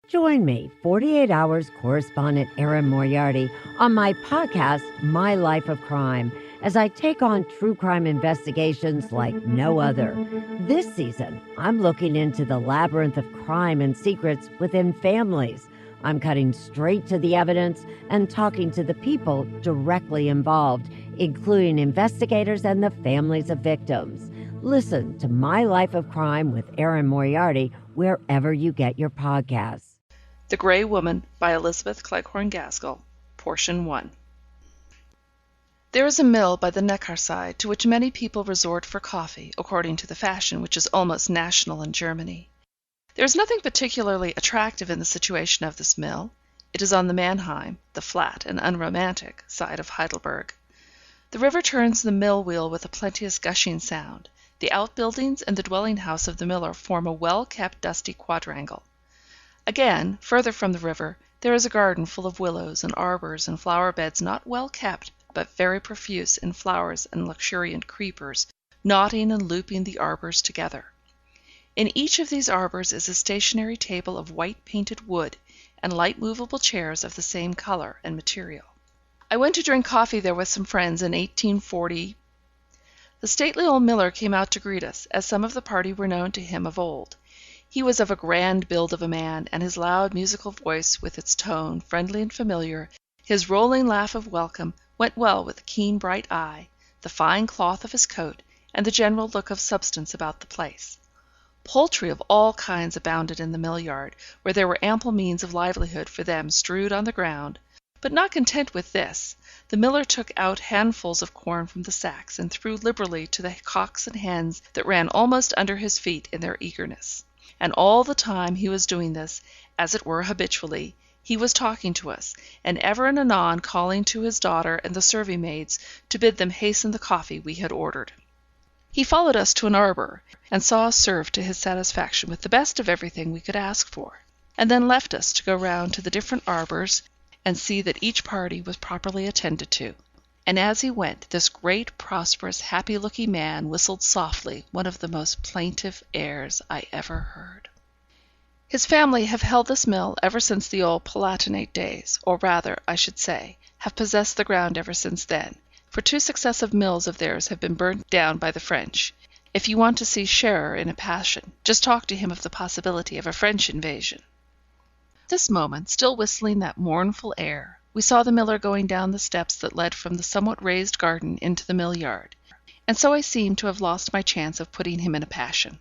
Join me, 48 Hours correspondent Erin Moriarty, on my podcast, My Life of Crime, as I take on true crime investigations like no other. This season, I'm looking into the labyrinth of crime and secrets within families. I'm cutting straight to the evidence and talking to the people directly involved, including investigators and the families of victims. Listen to My Life of Crime with Erin Moriarty wherever you get your podcasts. The Grey Woman by Elizabeth Cleghorn Gaskell, Portion 1. There is a mill by the Neckarside to which many people resort for coffee, according to the fashion which is almost national in Germany. There is nothing particularly attractive in the situation of this mill. It is on the Mannheim, the flat and unromantic, side of Heidelberg. The river turns the mill wheel with a plenteous gushing sound. The outbuildings and the dwelling house of the miller form a well-kept dusty quadrangle. Again, further from the river, there is a garden full of willows and arbours and flower beds not well kept, but very profuse in flowers and luxuriant creepers, knotting and looping the arbours together. In each of these arbours is a stationary table of white painted wood, and light movable chairs of the same colour and material. I went to drink coffee there with some friends in 1840. The stately old miller came out to greet us, as some of the party were known to him of old. He was of a grand build of a man, and his loud musical voice, with its tone, friendly and familiar, his rolling laugh of welcome, went well with the keen bright eye, the fine cloth of his coat, and the general look of substance about the place. Poultry of all kinds abounded in the mill yard, where there were ample means of livelihood for them strewed on the ground, but not content with this, the miller took out handfuls of corn from the sacks, and threw liberally to the cocks and hens that ran almost under his feet in their eagerness. And all the time he was doing this, as it were habitually, he was talking to us, and ever and anon calling to his daughter and the serving maids to bid them hasten the coffee we had ordered. He followed us to an arbour, and saw us served to his satisfaction with the best of everything we could ask for, and then left us to go round to the different arbours, and see that each party was properly attended to. And as he went, this great, prosperous, happy-looking man whistled softly one of the most plaintive airs I ever heard. His family have held this mill ever since the old Palatinate days, or rather, I should say, have possessed the ground ever since then, for 2 successive mills of theirs have been burnt down by the French. If you want to see Scherer in a passion, just talk to him of the possibility of a French invasion. At this moment, still whistling that mournful air, we saw the miller going down the steps that led from the somewhat raised garden into the mill yard, and so I seemed to have lost my chance of putting him in a passion.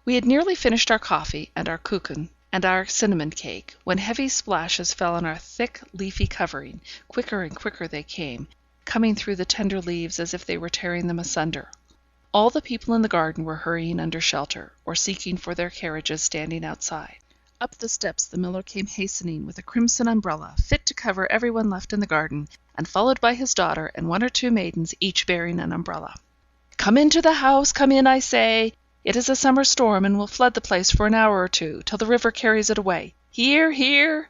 We had nearly finished our coffee, and our kuchen, and our cinnamon cake, when heavy splashes fell on our thick, leafy covering. Quicker and quicker they came, coming through the tender leaves as if they were tearing them asunder. All the people in the garden were hurrying under shelter, or seeking for their carriages standing outside. Up the steps the miller came hastening with a crimson umbrella, fit to cover every one left in the garden, and followed by his daughter and 1 or 2 maidens, each bearing an umbrella. "Come into the house, come in, I say! It is a summer storm, and will flood the place for an hour or 2, till the river carries it away. Here, here!"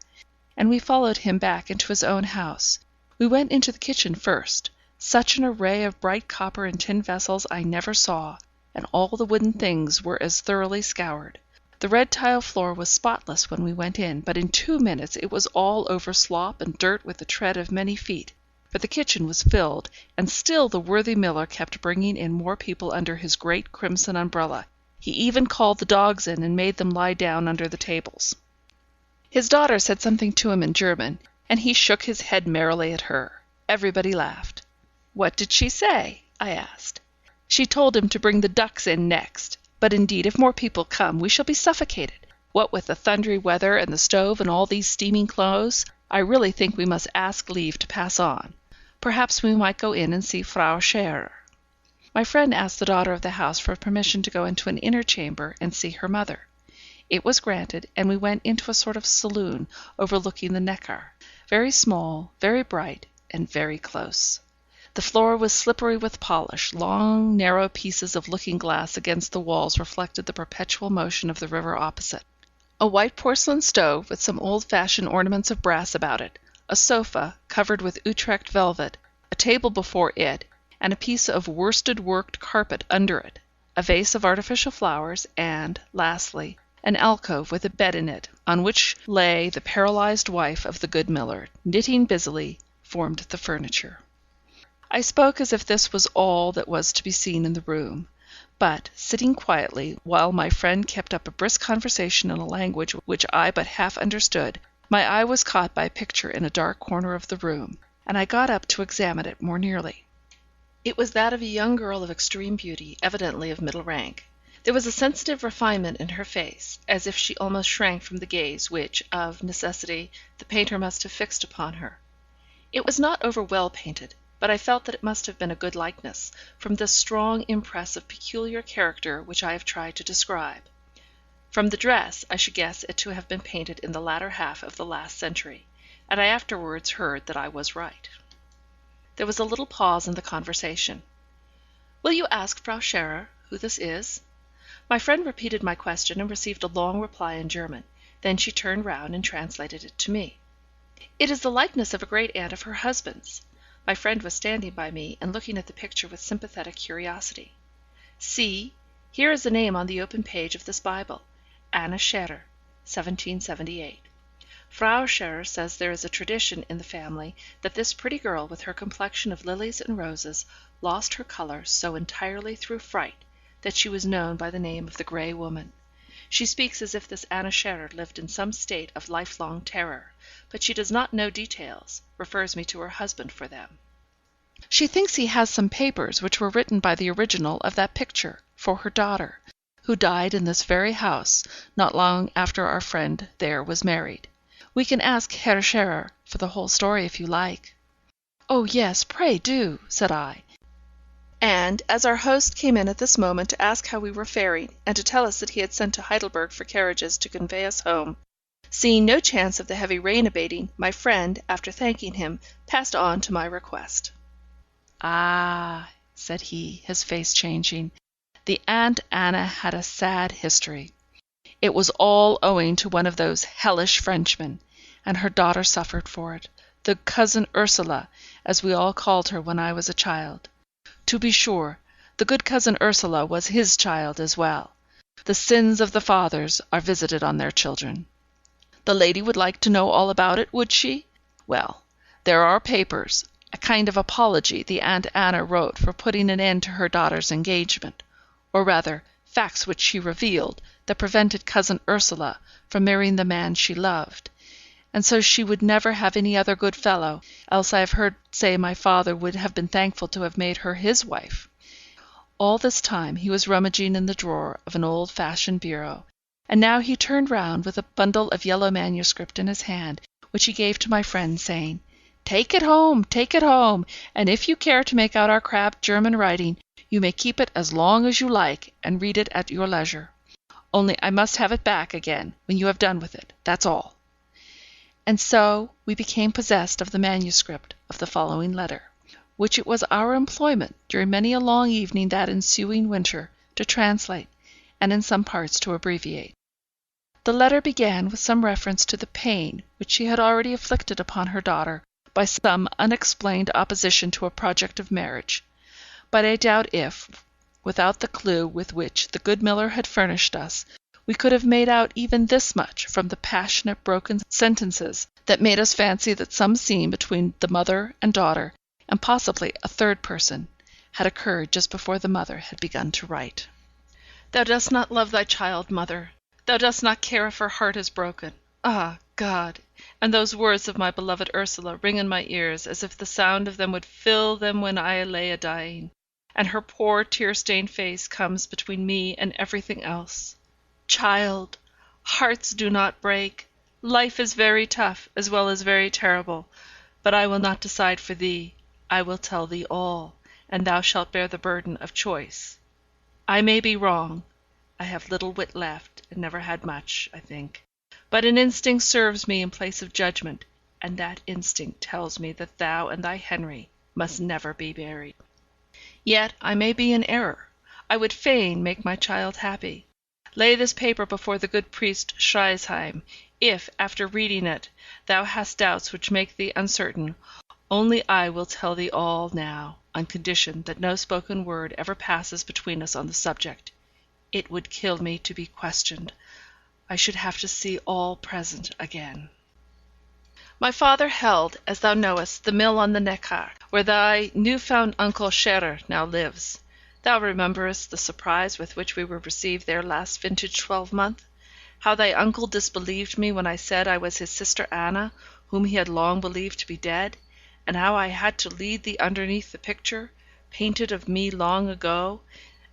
And we followed him back into his own house. We went into the kitchen first. Such an array of bright copper and tin vessels I never saw, and all the wooden things were as thoroughly scoured. The red tile floor was spotless when we went in, but in 2 minutes it was all over slop and dirt with the tread of many feet, for the kitchen was filled, and still the worthy miller kept bringing in more people under his great crimson umbrella. He even called the dogs in and made them lie down under the tables. His daughter said something to him in German, and he shook his head merrily at her. Everybody laughed. "What did she say?" I asked. "She told him to bring the ducks in next. But indeed, if more people come, we shall be suffocated. What with the thundery weather, and the stove, and all these steaming clothes, I really think we must ask leave to pass on. Perhaps we might go in and see Frau Scherer." My friend asked the daughter of the house for permission to go into an inner chamber and see her mother. It was granted, and we went into a sort of saloon overlooking the Neckar, very small, very bright, and very close. The floor was slippery with polish, long, narrow pieces of looking-glass against the walls reflected the perpetual motion of the river opposite. A white porcelain stove, with some old-fashioned ornaments of brass about it, a sofa, covered with Utrecht velvet, a table before it, and a piece of worsted-worked carpet under it, a vase of artificial flowers, and, lastly, an alcove with a bed in it, on which lay the paralysed wife of the good miller, knitting busily, formed the furniture. I spoke as if this was all that was to be seen in the room; but, sitting quietly, while my friend kept up a brisk conversation in a language which I but half understood, my eye was caught by a picture in a dark corner of the room, and I got up to examine it more nearly. It was that of a young girl of extreme beauty, evidently of middle rank. There was a sensitive refinement in her face, as if she almost shrank from the gaze which, of necessity, the painter must have fixed upon her. It was not over well painted, but I felt that it must have been a good likeness, from the strong impress of peculiar character which I have tried to describe. From the dress, I should guess it to have been painted in the latter half of the last century, and I afterwards heard that I was right. There was a little pause in the conversation. "Will you ask Frau Scherer who this is?" My friend repeated my question, and received a long reply in German. Then she turned round and translated it to me. "It is the likeness of a great aunt of her husband's." My friend was standing by me, and looking at the picture with sympathetic curiosity. "See, here is the name on the open page of this Bible, Anna Scherer, 1778. Frau Scherer says there is a tradition in the family that this pretty girl, with her complexion of lilies and roses, lost her colour so entirely through fright that she was known by the name of the Grey Woman. She speaks as if this Anna Scherer lived in some state of lifelong terror, but she does not know details, refers me to her husband for them. She thinks he has some papers which were written by the original of that picture, for her daughter, who died in this very house not long after our friend there was married. We can ask Herr Scherer for the whole story if you like." "Oh yes, pray do," said I. And as our host came in at this moment to ask how we were faring, and to tell us that he had sent to Heidelberg for carriages to convey us home, seeing no chance of the heavy rain abating, my friend, after thanking him, passed on to my request. "Ah," said he, his face changing, "the Aunt Anna had a sad history. It was all owing to one of those hellish Frenchmen, and her daughter suffered for it, the cousin Ursula, as we all called her when I was a child. To be sure, the good cousin Ursula was his child as well. The sins of the fathers are visited on their children. The lady would like to know all about it, would she? Well, there are papers, a kind of apology the Aunt Anna wrote for putting an end to her daughter's engagement, or rather, facts which she revealed, that prevented cousin Ursula from marrying the man she loved, and so she would never have any other good fellow, else I have heard say my father would have been thankful to have made her his wife. All this time he was rummaging in the drawer of an old-fashioned bureau, and now he turned round with a bundle of yellow manuscript in his hand, which he gave to my friend, saying, 'Take it home, and if you care to make out our crabbed German writing, you may keep it as long as you like, and read it at your leisure. Only I must have it back again when you have done with it, that's all.' And so we became possessed of the manuscript of the following letter, which it was our employment, during many a long evening that ensuing winter, to translate, and in some parts to abbreviate. The letter began with some reference to the pain which she had already inflicted upon her daughter by some unexplained opposition to a project of marriage, but I doubt if, without the clue with which the good miller had furnished us, we could have made out even this much from the passionate broken sentences that made us fancy that some scene between the mother and daughter, and possibly a third person, had occurred just before the mother had begun to write. "Thou dost not love thy child, mother. Thou dost not care if her heart is broken. Ah, God! And those words of my beloved Ursula ring in my ears as if the sound of them would fill them when I lay a-dying, and her poor tear-stained face comes between me and everything else. Child, hearts do not break. Life is very tough as well as very terrible, but I will not decide for thee. I will tell thee all, and thou shalt bear the burden of choice. I may be wrong. I have little wit left, and never had much, I think. But an instinct serves me in place of judgment, and that instinct tells me that thou and thy Henry must never be married. Yet I may be in error. I would fain make my child happy. Lay this paper before the good priest Schreisheim. If, after reading it, thou hast doubts which make thee uncertain, only I will tell thee all now, on condition that no spoken word ever passes between us on the subject. It would kill me to be questioned. I should have to see all present again. My father held, as thou knowest, the mill on the Neckar, where thy new-found uncle Scherer now lives. Thou rememberest the surprise with which we were received there last vintage twelvemonth? How thy uncle disbelieved me when I said I was his sister Anna, whom he had long believed to be dead, and how I had to lead thee underneath the picture, painted of me long ago,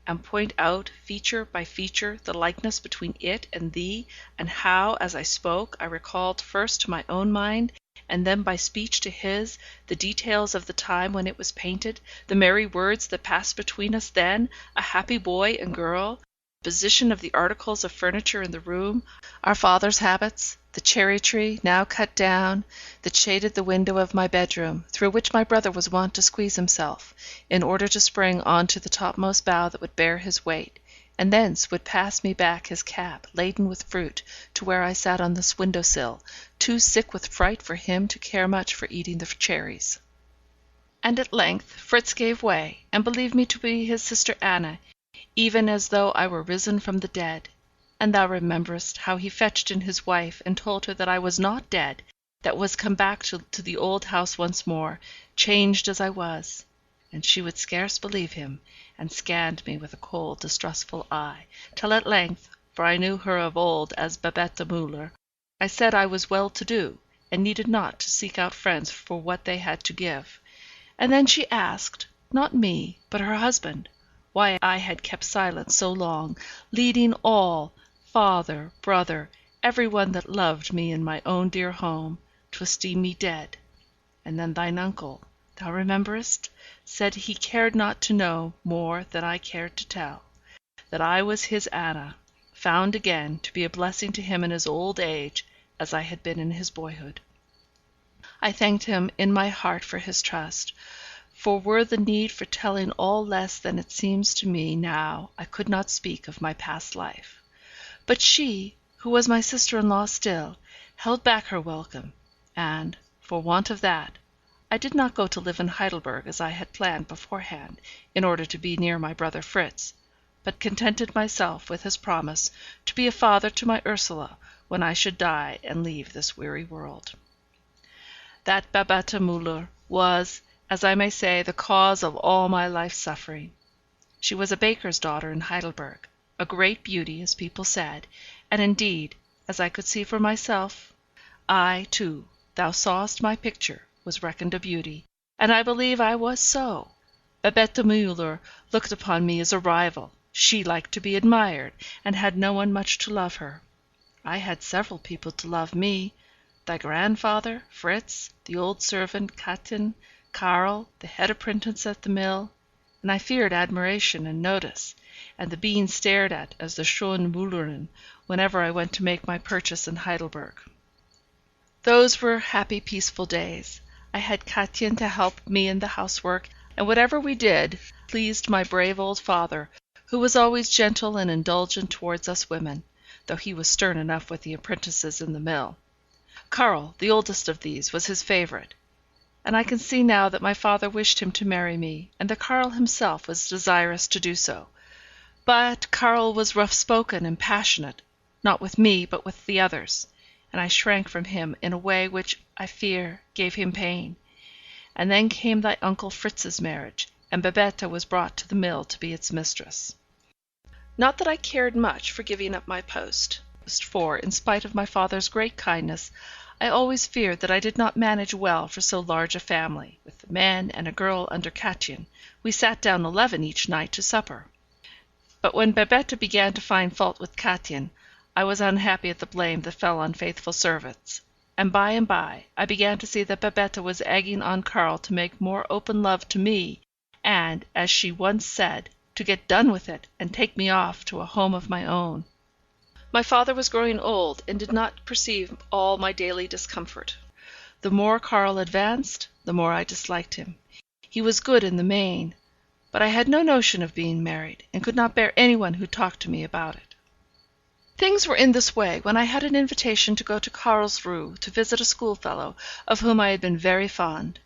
and point out, feature by feature, the likeness between it and thee, and how, as I spoke, I recalled first to my own mind, and then by speech to his, the details of the time when it was painted, the merry words that passed between us then, a happy boy and girl, the position of the articles of furniture in the room, our father's habits, the cherry tree, now cut down, that shaded the window of my bedroom, through which my brother was wont to squeeze himself, in order to spring on to the topmost bough that would bear his weight, and thence would pass me back his cap, laden with fruit, to where I sat on this window sill, too sick with fright for him to care much for eating the cherries. And at length Fritz gave way, and believed me to be his sister Anna, even as though I were risen from the dead. And thou rememberest how he fetched in his wife, and told her that I was not dead, that was come back to the old house once more, changed as I was. And she would scarce believe him, and scanned me with a cold, distrustful eye, till at length, for I knew her of old as Babette Müller, I said I was well to do, and needed not to seek out friends for what they had to give. And then she asked, not me, but her husband, why I had kept silent so long, leading all, father, brother, every one that loved me in my own dear home, to esteem me dead. And then thine uncle, thou rememberest, said he cared not to know more than I cared to tell, that I was his Anna, found again to be a blessing to him in his old age, as I had been in his boyhood. I thanked him in my heart for his trust, for were the need for telling all less than it seems to me now, I could not speak of my past life. But she, who was my sister-in-law still, held back her welcome, and, for want of that, I did not go to live in Heidelberg as I had planned beforehand, in order to be near my brother Fritz, but contented myself with his promise to be a father to my Ursula when I should die and leave this weary world. That Babette Müller was, as I may say, the cause of all my life's suffering. She was a baker's daughter in Heidelberg, a great beauty, as people said, and indeed, as I could see for myself, I, too, thou sawest my picture, was reckoned a beauty, and I believe I was so. Babette Müller looked upon me as a rival. She liked to be admired, and had no one much to love her. I had several people to love me, thy grandfather, Fritz, the old servant Katjen, Karl, the head apprentice at the mill, and I feared admiration and notice, and the being stared at as the schöne Müllerin whenever I went to make my purchase in Heidelberg. Those were happy, peaceful days. I had Katjen to help me in the housework, and whatever we did pleased my brave old father, who was always gentle and indulgent towards us women, though he was stern enough with the apprentices in the mill. Karl, the oldest of these, was his favourite, and I can see now that my father wished him to marry me, and that Karl himself was desirous to do so. But Karl was rough-spoken and passionate, not with me, but with the others, and I shrank from him in a way which, I fear, gave him pain. And then came thy uncle Fritz's marriage, and Babette was brought to the mill to be its mistress. Not that I cared much for giving up my post, for, in spite of my father's great kindness, I always feared that I did not manage well for so large a family, with the men and a girl under Katjen. We sat down 11 each night to supper. But when Babette began to find fault with Katjen, I was unhappy at the blame that fell on faithful servants, and by I began to see that Babette was egging on Karl to make more open love to me, and, as she once said, to get done with it, and take me off to a home of my own. My father was growing old, and did not perceive all my daily discomfort. The more Karl advanced, the more I disliked him. He was good in the main, but I had no notion of being married, and could not bear any one who talked to me about it. Things were in this way when I had an invitation to go to Karlsruhe to visit a schoolfellow of whom I had been very fond.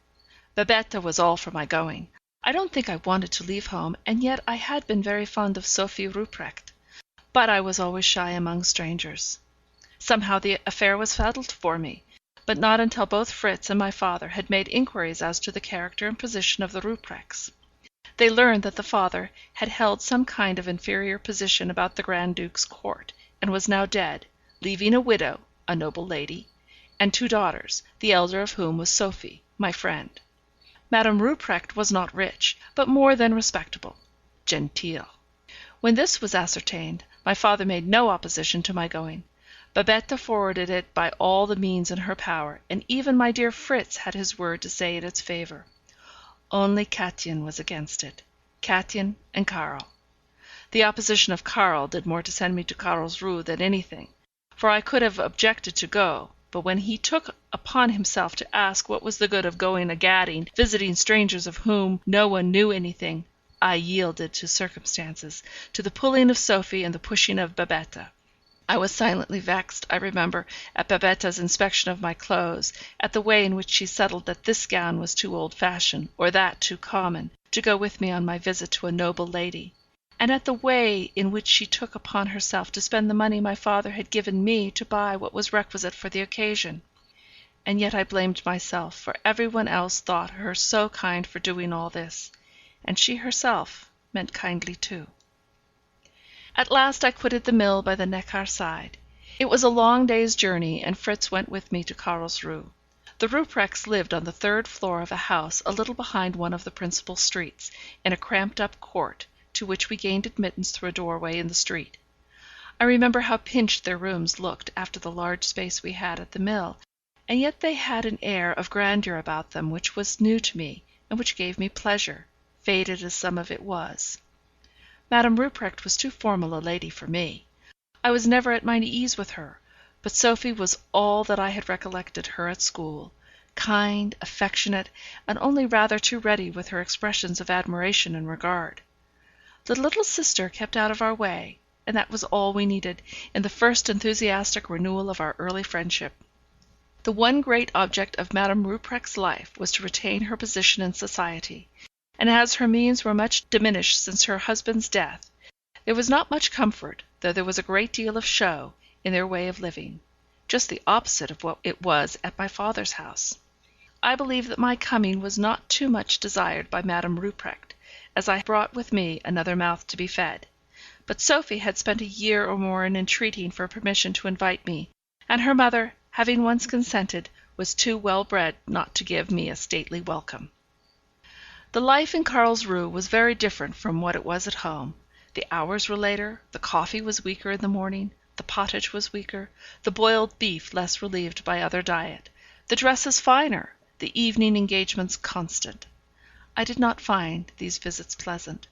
Babette was all for my going. I don't think I wanted to leave home, and yet I had been very fond of Sophie Ruprecht. But I was always shy among strangers. Somehow the affair was settled for me, but not until both Fritz and my father had made inquiries as to the character and position of the Rupprechts. They learned that the father had held some kind of inferior position about the Grand Duke's court, and was now dead, leaving a widow, a noble lady, and 2 daughters, the elder of whom was Sophie, my friend. Madame Rupprecht was not rich, but more than respectable, genteel. When this was ascertained, my father made no opposition to my going. Babette forwarded it by all the means in her power, and even my dear Fritz had his word to say in its favour. Only Kätchen was against it. Kätchen and Karl. The opposition of Karl did more to send me to Karlsruhe than anything, for I could have objected to go, but when he took upon himself to ask what was the good of going a-gadding, visiting strangers of whom no one knew anything, I yielded to circumstances, to the pulling of Sophie and the pushing of Babette. I was silently vexed, I remember, at Babette's inspection of my clothes, at the way in which she settled that this gown was too old-fashioned, or that too common, to go with me on my visit to a noble lady, and at the way in which she took upon herself to spend the money my father had given me to buy what was requisite for the occasion. And yet I blamed myself, for every one else thought her so kind for doing all this, and she herself meant kindly too. At last I quitted the mill by the Neckar side. It was a long day's journey, and Fritz went with me to Karlsruhe. The Rupprechts lived on the 3rd floor of a house a little behind one of the principal streets, in a cramped-up court, to which we gained admittance through a doorway in the street. I remember how pinched their rooms looked after the large space we had at the mill, and yet they had an air of grandeur about them which was new to me, and which gave me pleasure, faded as some of it was. Madame Rupprecht was too formal a lady for me. I was never at my ease with her, but Sophie was all that I had recollected her at school, kind, affectionate, and only rather too ready with her expressions of admiration and regard. The little sister kept out of our way, and that was all we needed in the first enthusiastic renewal of our early friendship. The one great object of Madame Rupprecht's life was to retain her position in society, and as her means were much diminished since her husband's death, there was not much comfort, though there was a great deal of show, in their way of living, just the opposite of what it was at my father's house. I believe that my coming was not too much desired by Madame Rupprecht, as I brought with me another mouth to be fed. But Sophie had spent a year or more in entreating for permission to invite me, and her mother, having once consented, was too well bred not to give me a stately welcome. The life in Karlsruhe was very different from what it was at home. The hours were later, the coffee was weaker in the morning, the pottage was weaker, the boiled beef less relieved by other diet, the dresses finer, the evening engagements constant. I did not find these visits pleasant.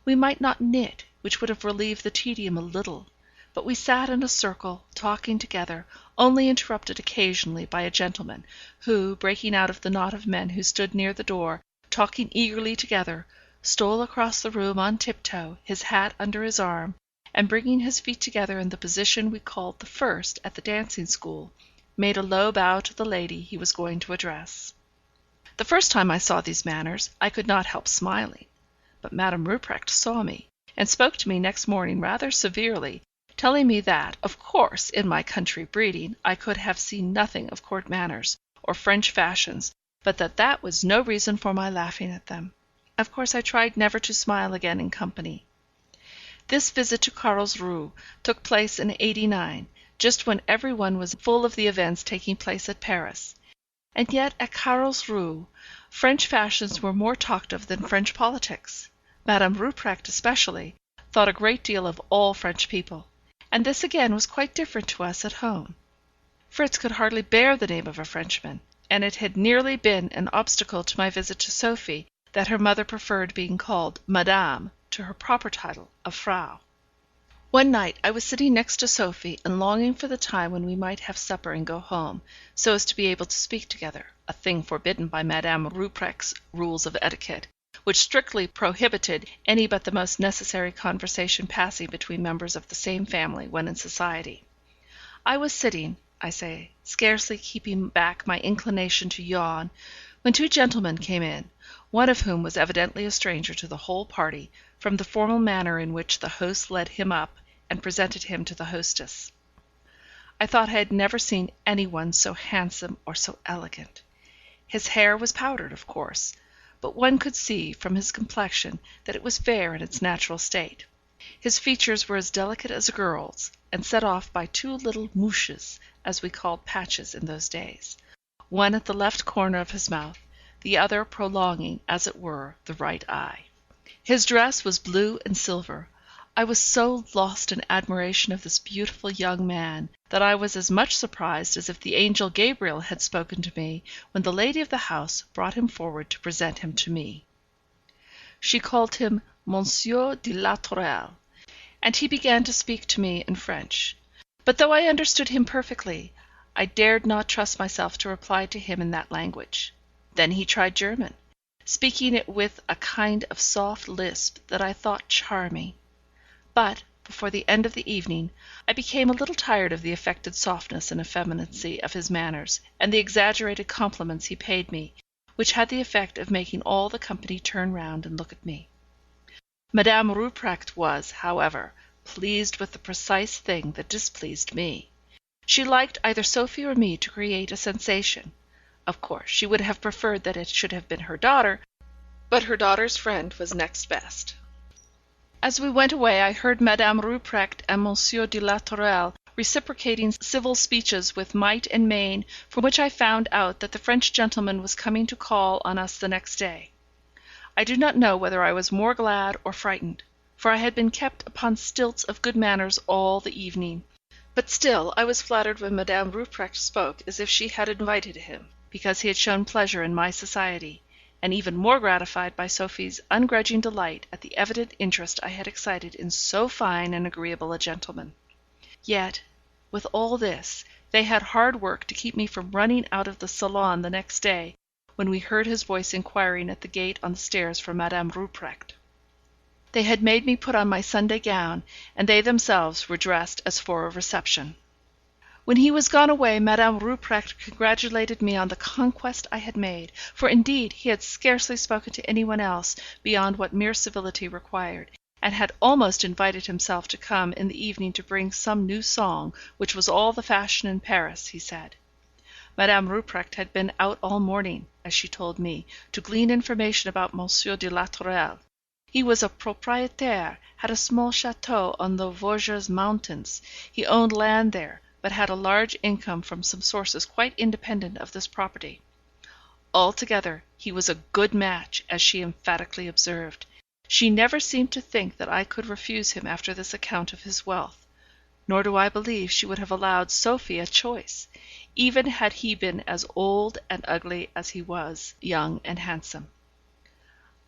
We might not knit, which would have relieved the tedium a little, but we sat in a circle, talking together, only interrupted occasionally by a gentleman, who, breaking out of the knot of men who stood near the door, talking eagerly together, stole across the room on tiptoe, his hat under his arm, and bringing his feet together in the position we called the first at the dancing school, made a low bow to the lady he was going to address. The first time I saw these manners, I could not help smiling, but Madame Rupprecht saw me, and spoke to me next morning rather severely, telling me that, of course, in my country breeding, I could have seen nothing of court manners, or French fashions, but that was no reason for my laughing at them. Of course I tried never to smile again in company. This visit to Karlsruhe took place in '89, just when every one was full of the events taking place at Paris. And yet at Karlsruhe French fashions were more talked of than French politics. Madame Rupprecht especially thought a great deal of all French people, and this again was quite different to us at home. Fritz could hardly bear the name of a Frenchman, and it had nearly been an obstacle to my visit to Sophie that her mother preferred being called Madame to her proper title of Frau. One night I was sitting next to Sophie and longing for the time when we might have supper and go home, so as to be able to speak together, a thing forbidden by Madame Rupprecht's rules of etiquette, which strictly prohibited any but the most necessary conversation passing between members of the same family when in society. I was sitting, I say, scarcely keeping back my inclination to yawn, when 2 gentlemen came in, one of whom was evidently a stranger to the whole party, from the formal manner in which the host led him up and presented him to the hostess. I thought I had never seen any one so handsome or so elegant. His hair was powdered, of course, but one could see from his complexion that it was fair in its natural state. His features were as delicate as a girl's, and set off by two little mouches, as we called patches in those days, one at the left corner of his mouth, the other prolonging, as it were, the right eye. His dress was blue and silver. I was so lost in admiration of this beautiful young man, that I was as much surprised as if the angel Gabriel had spoken to me when the lady of the house brought him forward to present him to me. She called him Monsieur de la Tourelle, and he began to speak to me in French. But though I understood him perfectly, I dared not trust myself to reply to him in that language. Then he tried German, speaking it with a kind of soft lisp that I thought charming. But, before the end of the evening, I became a little tired of the affected softness and effeminacy of his manners, and the exaggerated compliments he paid me, which had the effect of making all the company turn round and look at me. Madame Rupprecht was, however, pleased with the precise thing that displeased me. She liked either Sophie or me to create a sensation. Of course, she would have preferred that it should have been her daughter, but her daughter's friend was next best. As we went away, I heard Madame Rupprecht and Monsieur de la Tourelle reciprocating civil speeches with might and main, from which I found out that the French gentleman was coming to call on us the next day. I do not know whether I was more glad or frightened, for I had been kept upon stilts of good manners all the evening; but still I was flattered when Madame Rupprecht spoke as if she had invited him, because he had shown pleasure in my society, and even more gratified by Sophie's ungrudging delight at the evident interest I had excited in so fine and agreeable a gentleman. Yet, with all this, they had hard work to keep me from running out of the salon the next day, when we heard his voice inquiring at the gate on the stairs for Madame Rupprecht. They had made me put on my Sunday gown, and they themselves were dressed as for a reception. When he was gone away, Madame Rupprecht congratulated me on the conquest I had made, for indeed he had scarcely spoken to any one else beyond what mere civility required, and had almost invited himself to come in the evening to bring some new song, which was all the fashion in Paris, he said. Madame Rupprecht had been out all morning, as she told me, to glean information about Monsieur de la Tourelle. He was a propriétaire, had a small château on the Vosges mountains. He owned land there, but had a large income from some sources quite independent of this property. Altogether, he was a good match, as she emphatically observed. She never seemed to think that I could refuse him after this account of his wealth, nor do I believe she would have allowed Sophie a choice, even had he been as old and ugly as he was young and handsome.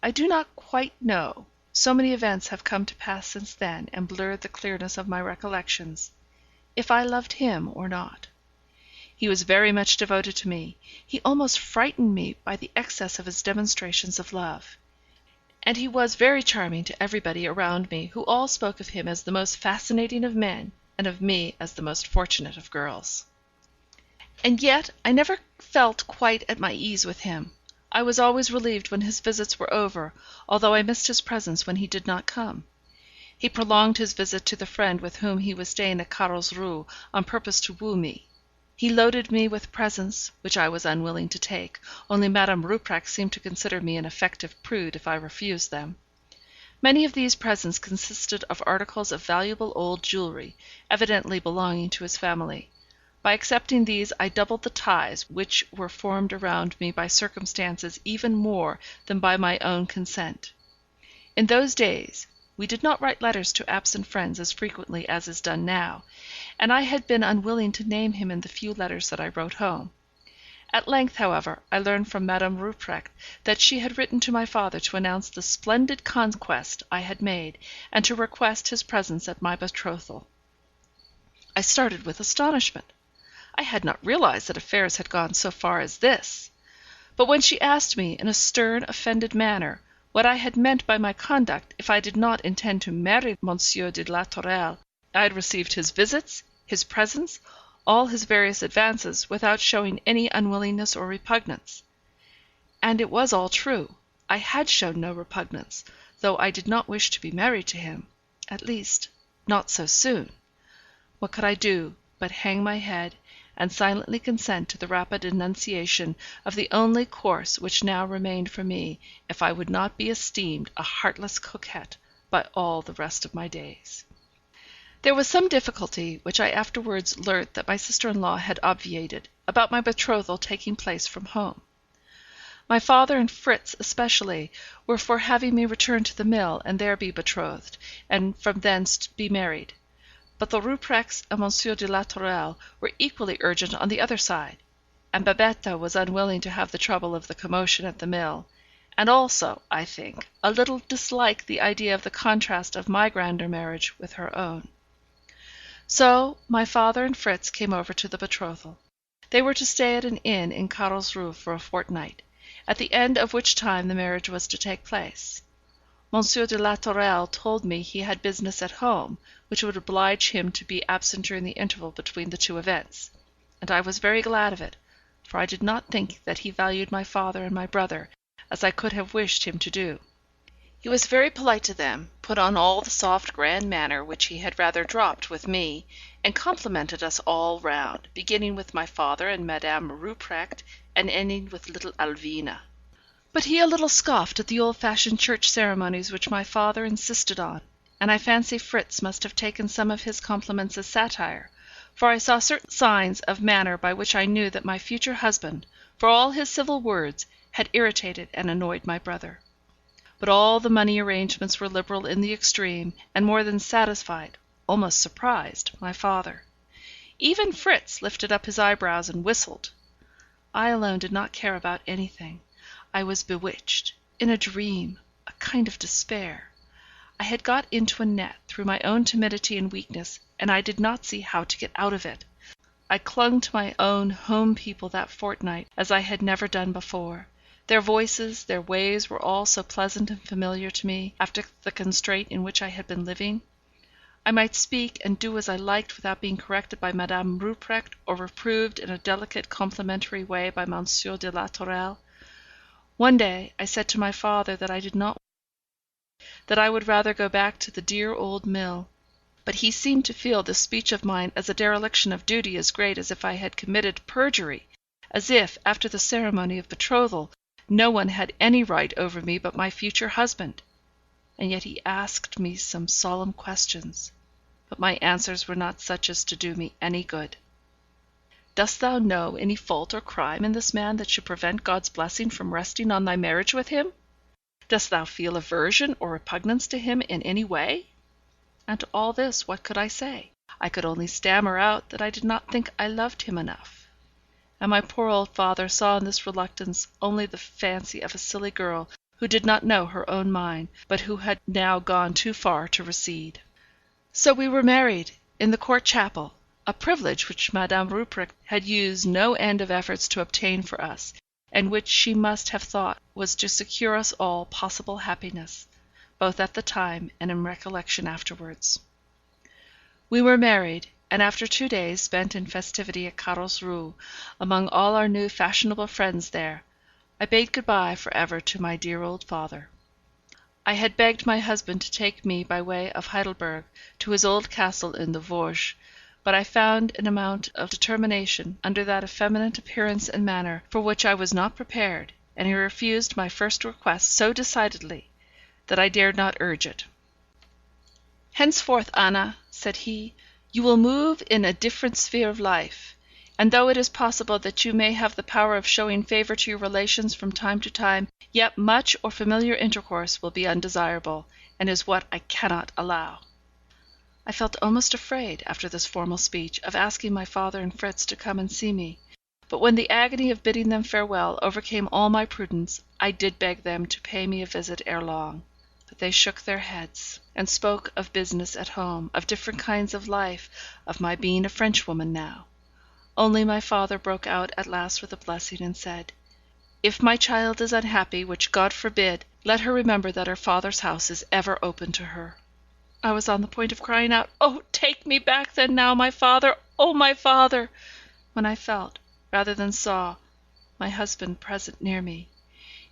I do not quite know, so many events have come to pass since then and blurred the clearness of my recollections, if I loved him or not. He was very much devoted to me. He almost frightened me by the excess of his demonstrations of love. And he was very charming to everybody around me, who all spoke of him as the most fascinating of men, and of me as the most fortunate of girls. And yet I never felt quite at my ease with him. I was always relieved when his visits were over, although I missed his presence when he did not come. He prolonged his visit to the friend with whom he was staying at Carlsruhe, on purpose to woo me. He loaded me with presents, which I was unwilling to take, only Madame Rupprecht seemed to consider me an effective prude if I refused them. Many of these presents consisted of articles of valuable old jewellery, evidently belonging to his family. By accepting these I doubled the ties which were formed around me by circumstances even more than by my own consent. In those days we did not write letters to absent friends as frequently as is done now, and I had been unwilling to name him in the few letters that I wrote home. At length, however, I learned from Madame Rupprecht that she had written to my father to announce the splendid conquest I had made, and to request his presence at my betrothal. I started with astonishment. I had not realized that affairs had gone so far as this. But when she asked me, in a stern, offended manner, what I had meant by my conduct if I did not intend to marry Monsieur de la Tourelle, I had received his visits, his presents, all his various advances, without showing any unwillingness or repugnance. And it was all true. I had shown no repugnance, though I did not wish to be married to him, at least, not so soon. What could I do? but hang my head, and silently consent to the rapid enunciation of the only course which now remained for me if I would not be esteemed a heartless coquette by all the rest of my days. There was some difficulty, which I afterwards learnt that my sister-in-law had obviated, about my betrothal taking place from home. My father and Fritz especially were for having me return to the mill and there be betrothed, and from thence be married. But the Rupprechts and Monsieur de la Tourelle were equally urgent on the other side, and Babette was unwilling to have the trouble of the commotion at the mill, and also, I think, a little disliked the idea of the contrast of my grander marriage with her own. So my father and Fritz came over to the betrothal. They were to stay at an inn in Carlsruhe for a fortnight, at the end of which time the marriage was to take place. Monsieur de la Tourelle told me he had business at home, which would oblige him to be absent during the interval between the two events, and I was very glad of it, for I did not think that he valued my father and my brother as I could have wished him to do. He was very polite to them, put on all the soft grand manner which he had rather dropped with me, and complimented us all round, beginning with my father and Madame Rupprecht, and ending with little Alvina. But he a little scoffed at the old-fashioned church ceremonies which my father insisted on, and I fancy Fritz must have taken some of his compliments as satire, for I saw certain signs of manner by which I knew that my future husband, for all his civil words, had irritated and annoyed my brother. But all the money arrangements were liberal in the extreme, and more than satisfied, almost surprised, my father. Even Fritz lifted up his eyebrows and whistled. I alone did not care about anything. I was bewitched, in a dream, a kind of despair. I had got into a net through my own timidity and weakness, and I did not see how to get out of it. I clung to my own home people that fortnight as I had never done before. Their voices, their ways were all so pleasant and familiar to me, after the constraint in which I had been living. I might speak and do as I liked without being corrected by Madame Rupprecht, or reproved in a delicate complimentary way by Monsieur de la Tourelle. One day I said to my father that I would rather go back to the dear old mill, but he seemed to feel this speech of mine as a dereliction of duty as great as if I had committed perjury, as if, after the ceremony of betrothal, no one had any right over me but my future husband. And yet he asked me some solemn questions, but my answers were not such as to do me any good. Dost thou know any fault or crime in this man that should prevent God's blessing from resting on thy marriage with him? Dost thou feel aversion or repugnance to him in any way? And to all this what could I say? I could only stammer out that I did not think I loved him enough. And my poor old father saw in this reluctance only the fancy of a silly girl who did not know her own mind, but who had now gone too far to recede. So we were married in the court chapel, a privilege which Madame Rupprecht had used no end of efforts to obtain for us, and which she must have thought was to secure us all possible happiness, both at the time and in recollection afterwards. We were married, and after 2 days spent in festivity at Carlsruhe, among all our new fashionable friends there, I bade good-bye for ever to my dear old father. I had begged my husband to take me by way of Heidelberg to his old castle in the Vosges, but I found an amount of determination under that effeminate appearance and manner for which I was not prepared, and he refused my first request so decidedly that I dared not urge it. "Henceforth, Anna," said he, "you will move in a different sphere of life, and though it is possible that you may have the power of showing favour to your relations from time to time, yet much or familiar intercourse will be undesirable, and is what I cannot allow." I felt almost afraid, after this formal speech, of asking my father and Fritz to come and see me, but when the agony of bidding them farewell overcame all my prudence, I did beg them to pay me a visit ere long. But they shook their heads, and spoke of business at home, of different kinds of life, of my being a Frenchwoman now. Only my father broke out at last with a blessing, and said, "If my child is unhappy, which God forbid, let her remember that her father's house is ever open to her." I was on the point of crying out, "Oh, take me back then now, my father! Oh, my father!" when I felt, rather than saw, my husband present near me.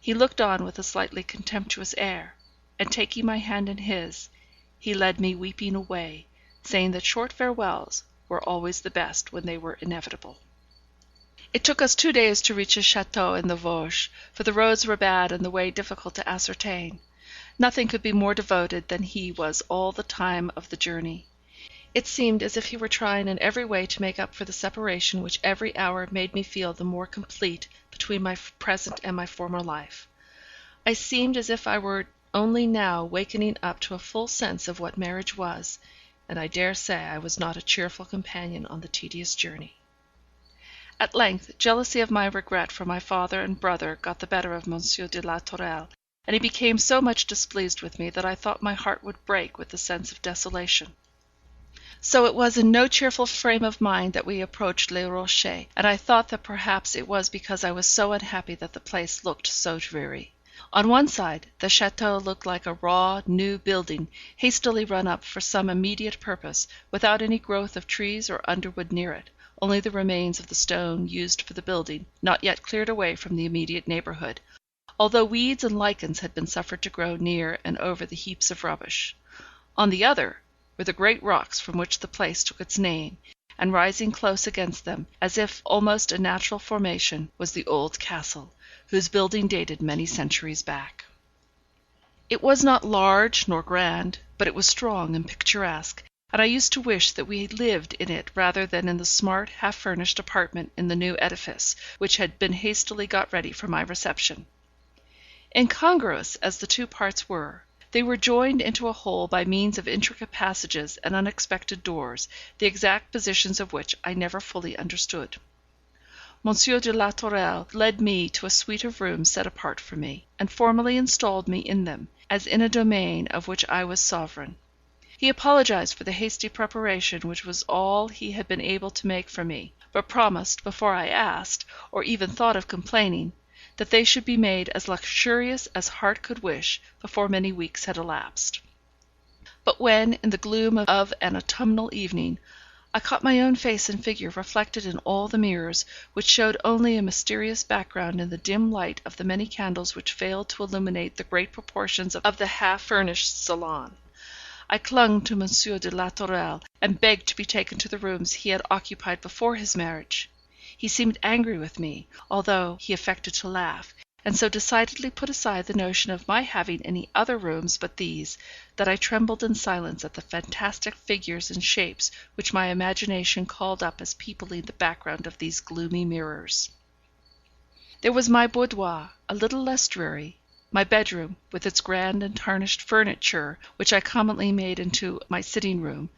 He looked on with a slightly contemptuous air, and taking my hand in his, he led me weeping away, saying that short farewells, were always the best when they were inevitable. It took us 2 days to reach his château in the Vosges, for the roads were bad and the way difficult to ascertain. Nothing could be more devoted than he was all the time of the journey. It seemed as if he were trying in every way to make up for the separation which every hour made me feel the more complete between my present and my former life. I seemed as if I were only now wakening up to a full sense of what marriage was, and I dare say I was not a cheerful companion on the tedious journey. At length, jealousy of my regret for my father and brother got the better of Monsieur de la Tourelle, and he became so much displeased with me that I thought my heart would break with the sense of desolation. So it was in no cheerful frame of mind that we approached Les Rochers, and I thought that perhaps it was because I was so unhappy that the place looked so dreary. On one side, the château looked like a raw, new building, hastily run up for some immediate purpose, without any growth of trees or underwood near it, only the remains of the stone used for the building, not yet cleared away from the immediate neighbourhood, although weeds and lichens had been suffered to grow near and over the heaps of rubbish. On the other were the great rocks from which the place took its name, and rising close against them, as if almost a natural formation, was the old castle, whose building dated many centuries back. It was not large nor grand, but it was strong and picturesque, and I used to wish that we lived in it rather than in the smart, half-furnished apartment in the new edifice, which had been hastily got ready for my reception. Incongruous as the two parts were, they were joined into a whole by means of intricate passages and unexpected doors, the exact positions of which I never fully understood. Monsieur de la Tourelle led me to a suite of rooms set apart for me, and formally installed me in them, as in a domain of which I was sovereign. He apologized for the hasty preparation which was all he had been able to make for me, but promised, before I asked, or even thought of complaining, that they should be made as luxurious as heart could wish before many weeks had elapsed. But when, in the gloom of an autumnal evening, I caught my own face and figure reflected in all the mirrors, which showed only a mysterious background in the dim light of the many candles which failed to illuminate the great proportions of the half-furnished salon, I clung to Monsieur de la Tourelle, and begged to be taken to the rooms he had occupied before his marriage. He seemed angry with me, although he affected to laugh, and so decidedly put aside the notion of my having any other rooms but these, that I trembled in silence at the fantastic figures and shapes which my imagination called up as peopling the background of these gloomy mirrors. There was my boudoir, a little less dreary, my bedroom, with its grand and tarnished furniture, which I commonly made into my sitting room,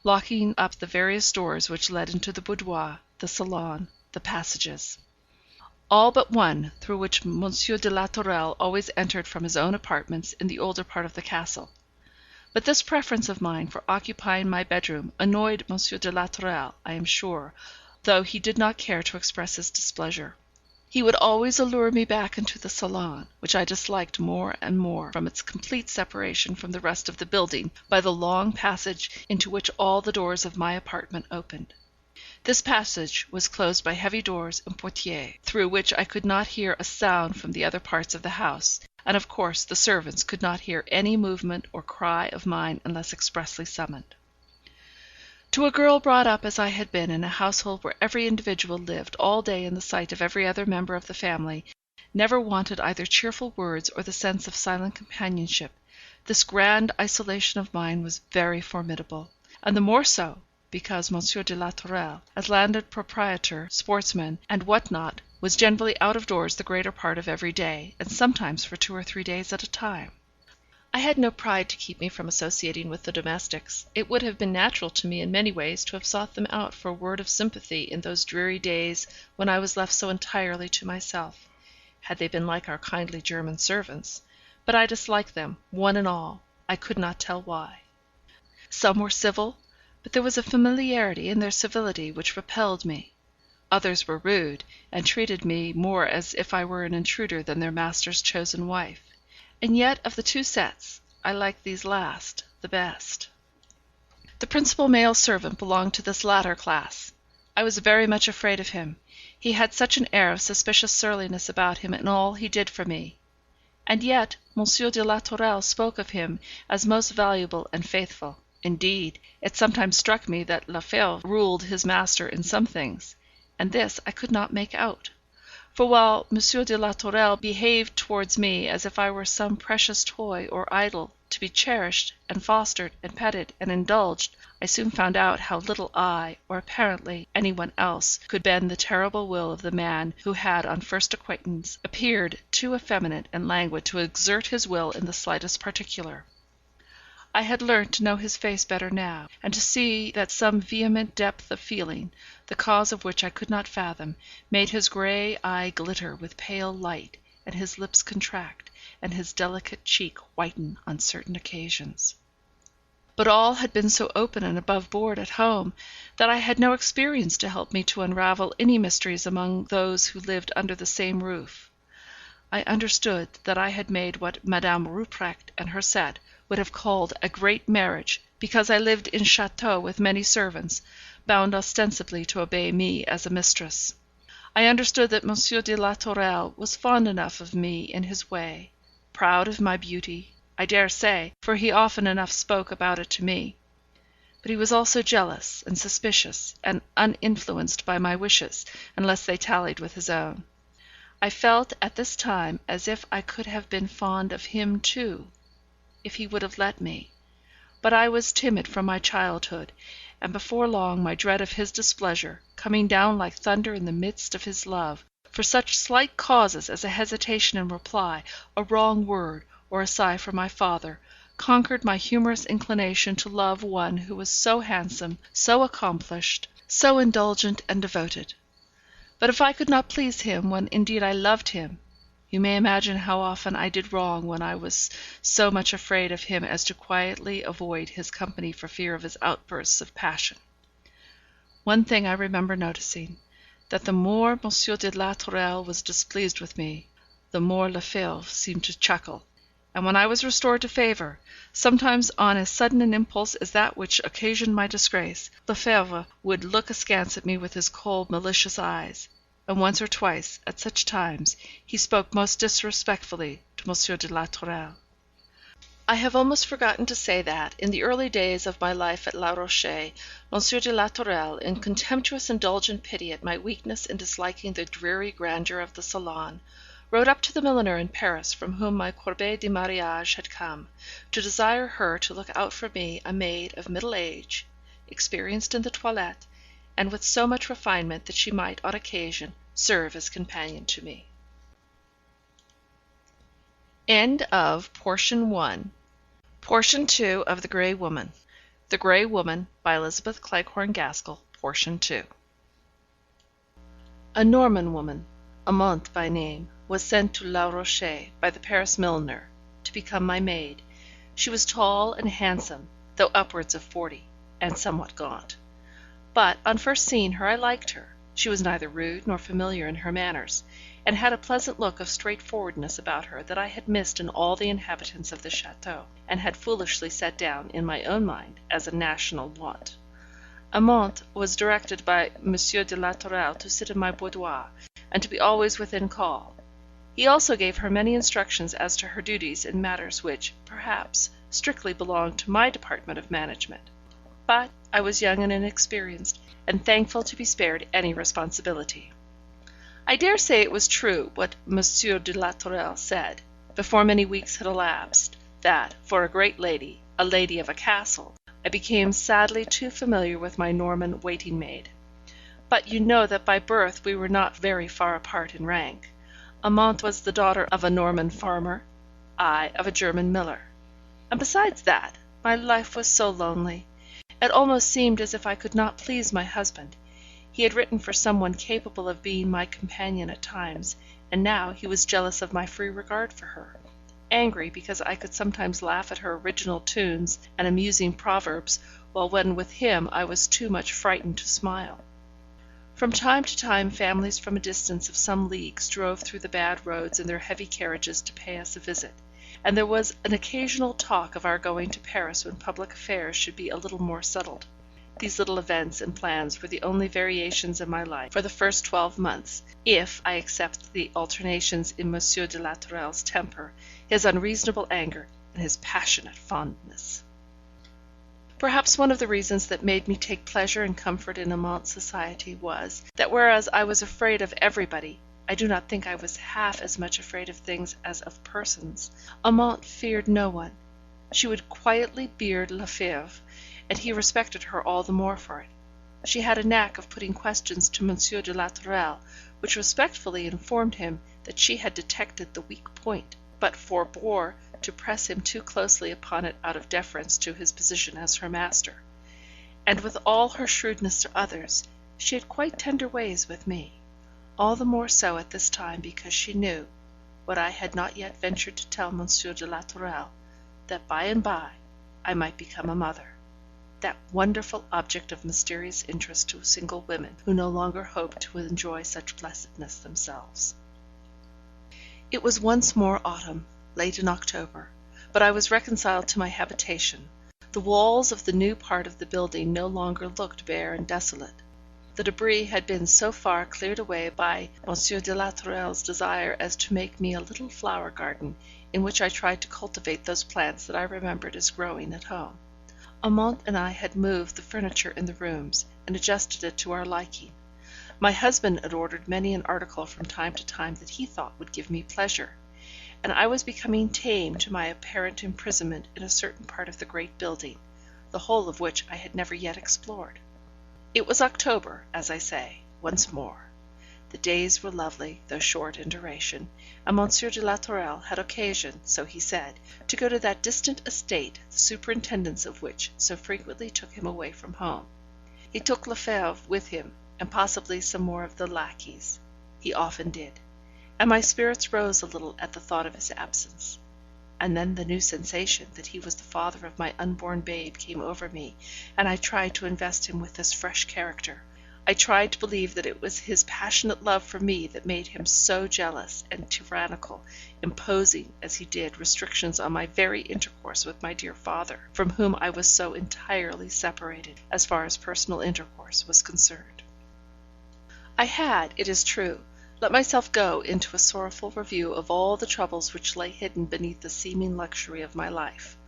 locking up the various doors which led into the boudoir, the salon, the passages. All but one, through which Monsieur de la Tourelle always entered from his own apartments in the older part of the castle. But this preference of mine for occupying my bedroom annoyed Monsieur de la Tourelle, I am sure, though he did not care to express his displeasure. He would always allure me back into the salon, which I disliked more and more from its complete separation from the rest of the building by the long passage into which all the doors of my apartment opened. This passage was closed by heavy doors and portières, through which I could not hear a sound from the other parts of the house, and of course the servants could not hear any movement or cry of mine unless expressly summoned. To a girl brought up as I had been in a household where every individual lived all day in the sight of every other member of the family, never wanted either cheerful words or the sense of silent companionship, this grand isolation of mine was very formidable, and the more so, because Monsieur de la Tourelle, as landed proprietor, sportsman, and what not, was generally out of doors the greater part of every day, and sometimes for 2 or 3 days at a time. I had no pride to keep me from associating with the domestics. It would have been natural to me in many ways to have sought them out for a word of sympathy in those dreary days when I was left so entirely to myself, had they been like our kindly German servants, but I disliked them, one and all, I could not tell why. Some were civil, but there was a familiarity in their civility which repelled me. Others were rude, and treated me more as if I were an intruder than their master's chosen wife. And yet of the two sets, I liked these last the best. The principal male servant belonged to this latter class. I was very much afraid of him. He had such an air of suspicious surliness about him in all he did for me. And yet Monsieur de la Tourelle spoke of him as most valuable and faithful. Indeed, it sometimes struck me that Lefebvre ruled his master in some things, and this I could not make out. For while M. de la Tourelle behaved towards me as if I were some precious toy or idol, to be cherished, and fostered, and petted, and indulged, I soon found out how little I, or apparently any one else, could bend the terrible will of the man who had on first acquaintance appeared too effeminate and languid to exert his will in the slightest particular. I had learnt to know his face better now, and to see that some vehement depth of feeling, the cause of which I could not fathom, made his grey eye glitter with pale light, and his lips contract, and his delicate cheek whiten on certain occasions. But all had been so open and above board at home, that I had no experience to help me to unravel any mysteries among those who lived under the same roof. I understood that I had made what Madame Rupprecht and her set would have called a great marriage, because I lived in château with many servants, bound ostensibly to obey me as a mistress. I understood that M. de la Tourelle was fond enough of me in his way, proud of my beauty, I dare say, for he often enough spoke about it to me. But he was also jealous and suspicious, and uninfluenced by my wishes, unless they tallied with his own. I felt at this time as if I could have been fond of him too, if he would have let me; but I was timid from my childhood, and before long my dread of his displeasure, coming down like thunder in the midst of his love, for such slight causes as a hesitation in reply, a wrong word, or a sigh from my father, conquered my humorous inclination to love one who was so handsome, so accomplished, so indulgent and devoted. But if I could not please him when indeed I loved him, you may imagine how often I did wrong when I was so much afraid of him as to quietly avoid his company for fear of his outbursts of passion. One thing I remember noticing, that the more M. de la Tourelle was displeased with me, the more Lefebvre seemed to chuckle; and when I was restored to favour, sometimes on as sudden an impulse as that which occasioned my disgrace, Lefebvre would look askance at me with his cold malicious eyes; and once or twice, at such times, he spoke most disrespectfully to M. de la Tourelle. I have almost forgotten to say that, in the early days of my life at Les Rochers, M. de la Tourelle, in contemptuous indulgent pity at my weakness in disliking the dreary grandeur of the salon, rode up to the milliner in Paris from whom my corbeille de mariage had come, to desire her to look out for me a maid of middle age, experienced in the toilette, and with so much refinement that she might, on occasion, serve as companion to me. End of Portion 1. Portion 2 of The Grey Woman. The Grey Woman, by Elizabeth Cleghorn Gaskell, Portion 2. A Norman woman, Amante by name, was sent to Les Rochers by the Paris milliner, to become my maid. She was tall and handsome, though upwards of 40, and somewhat gaunt. But, on first seeing her, I liked her. She was neither rude nor familiar in her manners, and had a pleasant look of straightforwardness about her that I had missed in all the inhabitants of the château, and had foolishly set down in my own mind as a national want. Amante was directed by M. de la Tourelle to sit in my boudoir, and to be always within call. He also gave her many instructions as to her duties in matters which, perhaps, strictly belonged to my department of management. But I was young and inexperienced, and thankful to be spared any responsibility. I dare say it was true what M. de la Tourelle said, before many weeks had elapsed, that, for a great lady, a lady of a castle, I became sadly too familiar with my Norman waiting maid. But you know that by birth we were not very far apart in rank. Amante was the daughter of a Norman farmer, I of a German miller. And besides that, my life was so lonely. It almost seemed as if I could not please my husband. He had written for some one capable of being my companion at times, and now he was jealous of my free regard for her, angry because I could sometimes laugh at her original tunes and amusing proverbs, while when with him I was too much frightened to smile. From time to time families from a distance of some leagues drove through the bad roads in their heavy carriages to pay us a visit, and there was an occasional talk of our going to Paris when public affairs should be a little more settled. These little events and plans were the only variations in my life for the first 12 months, if I except the alternations in M. de la Tourelle's temper, his unreasonable anger, and his passionate fondness. Perhaps one of the reasons that made me take pleasure and comfort in Amante's society was, that whereas I was afraid of everybody, I do not think I was half as much afraid of things as of persons. Amante feared no one. She would quietly beard Lefebvre, and he respected her all the more for it. She had a knack of putting questions to Monsieur de la Tourelle, which respectfully informed him that she had detected the weak point, but forbore to press him too closely upon it out of deference to his position as her master. And with all her shrewdness to others, she had quite tender ways with me, all the more so at this time because she knew, what I had not yet ventured to tell Monsieur de la Tourelle, that by and by I might become a mother, that wonderful object of mysterious interest to single women who no longer hoped to enjoy such blessedness themselves. It was once more autumn, late in October, but I was reconciled to my habitation. The walls of the new part of the building no longer looked bare and desolate. The debris had been so far cleared away by Monsieur de la Tourelle's desire as to make me a little flower garden, in which I tried to cultivate those plants that I remembered as growing at home. Amante and I had moved the furniture in the rooms, and adjusted it to our liking. My husband had ordered many an article from time to time that he thought would give me pleasure, and I was becoming tame to my apparent imprisonment in a certain part of the great building, the whole of which I had never yet explored. It was October, as I say, once more. The days were lovely, though short in duration, and Monsieur de la Tourelle had occasion, so he said, to go to that distant estate, the superintendence of which so frequently took him away from home. He took Lefebvre with him, and possibly some more of the lackeys. He often did, and my spirits rose a little at the thought of his absence. And then the new sensation that he was the father of my unborn babe came over me, and I tried to invest him with this fresh character. I tried to believe that it was his passionate love for me that made him so jealous and tyrannical, imposing, as he did, restrictions on my very intercourse with my dear father, from whom I was so entirely separated, as far as personal intercourse was concerned. I had, it is true, let myself go into a sorrowful review of all the troubles which lay hidden beneath the seeming luxury of my life.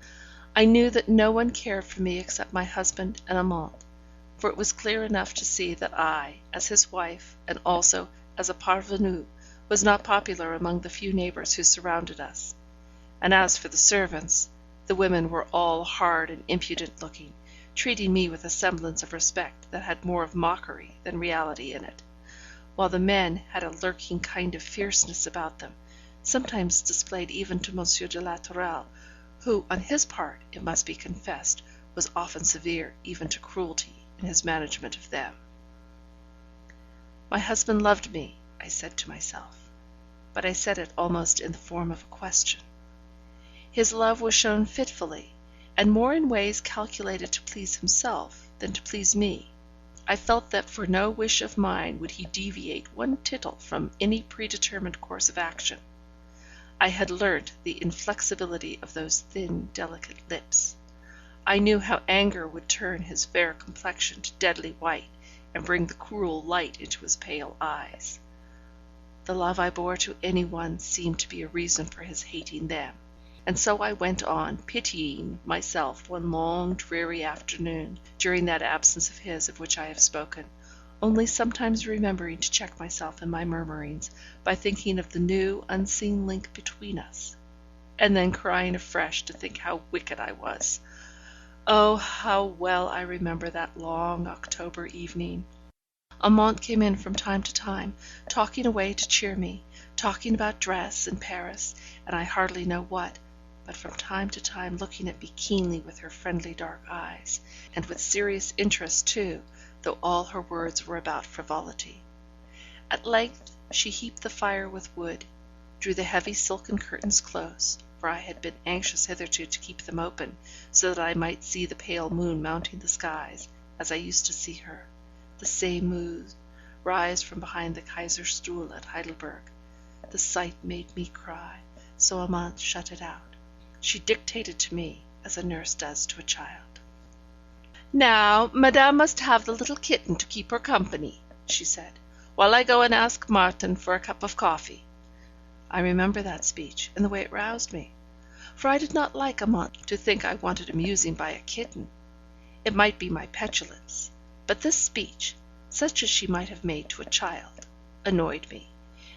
I knew that no one cared for me except my husband and Amante, for it was clear enough to see that I, as his wife, and also as a parvenue, was not popular among the few neighbours who surrounded us. And as for the servants, the women were all hard and impudent looking, treating me with a semblance of respect that had more of mockery than reality in it, while the men had a lurking kind of fierceness about them, sometimes displayed even to Monsieur de la Tourelle, who, on his part, it must be confessed, was often severe even to cruelty in his management of them. My husband loved me, I said to myself, but I said it almost in the form of a question. His love was shown fitfully, and more in ways calculated to please himself than to please me. I felt that for no wish of mine would he deviate one tittle from any predetermined course of action. I had learnt the inflexibility of those thin, delicate lips. I knew how anger would turn his fair complexion to deadly white, and bring the cruel light into his pale eyes. The love I bore to any one seemed to be a reason for his hating them, and so I went on pitying myself one long dreary afternoon during that absence of his of which I have spoken, only sometimes remembering to check myself in my murmurings by thinking of the new unseen link between us, and then crying afresh to think how wicked I was. Oh, how well I remember that long October evening! Amante came in from time to time, talking away to cheer me, talking about dress and Paris, and I hardly know what, but from time to time looking at me keenly with her friendly dark eyes, and with serious interest too, though all her words were about frivolity. At length she heaped the fire with wood, drew the heavy silken curtains close, for I had been anxious hitherto to keep them open, so that I might see the pale moon mounting the skies, as I used to see her, the same moon, rise from behind the Kaiserstuhl at Heidelberg. The sight made me cry, so Amante shut it out. She dictated to me as a nurse does to a child. "Now, madame must have the little kitten to keep her company," she said, "while I go and ask Martin for a cup of coffee." I remember that speech, and the way it roused me, for I did not like Amante to think I wanted amusing by a kitten. It might be my petulance, but this speech, such as she might have made to a child, annoyed me,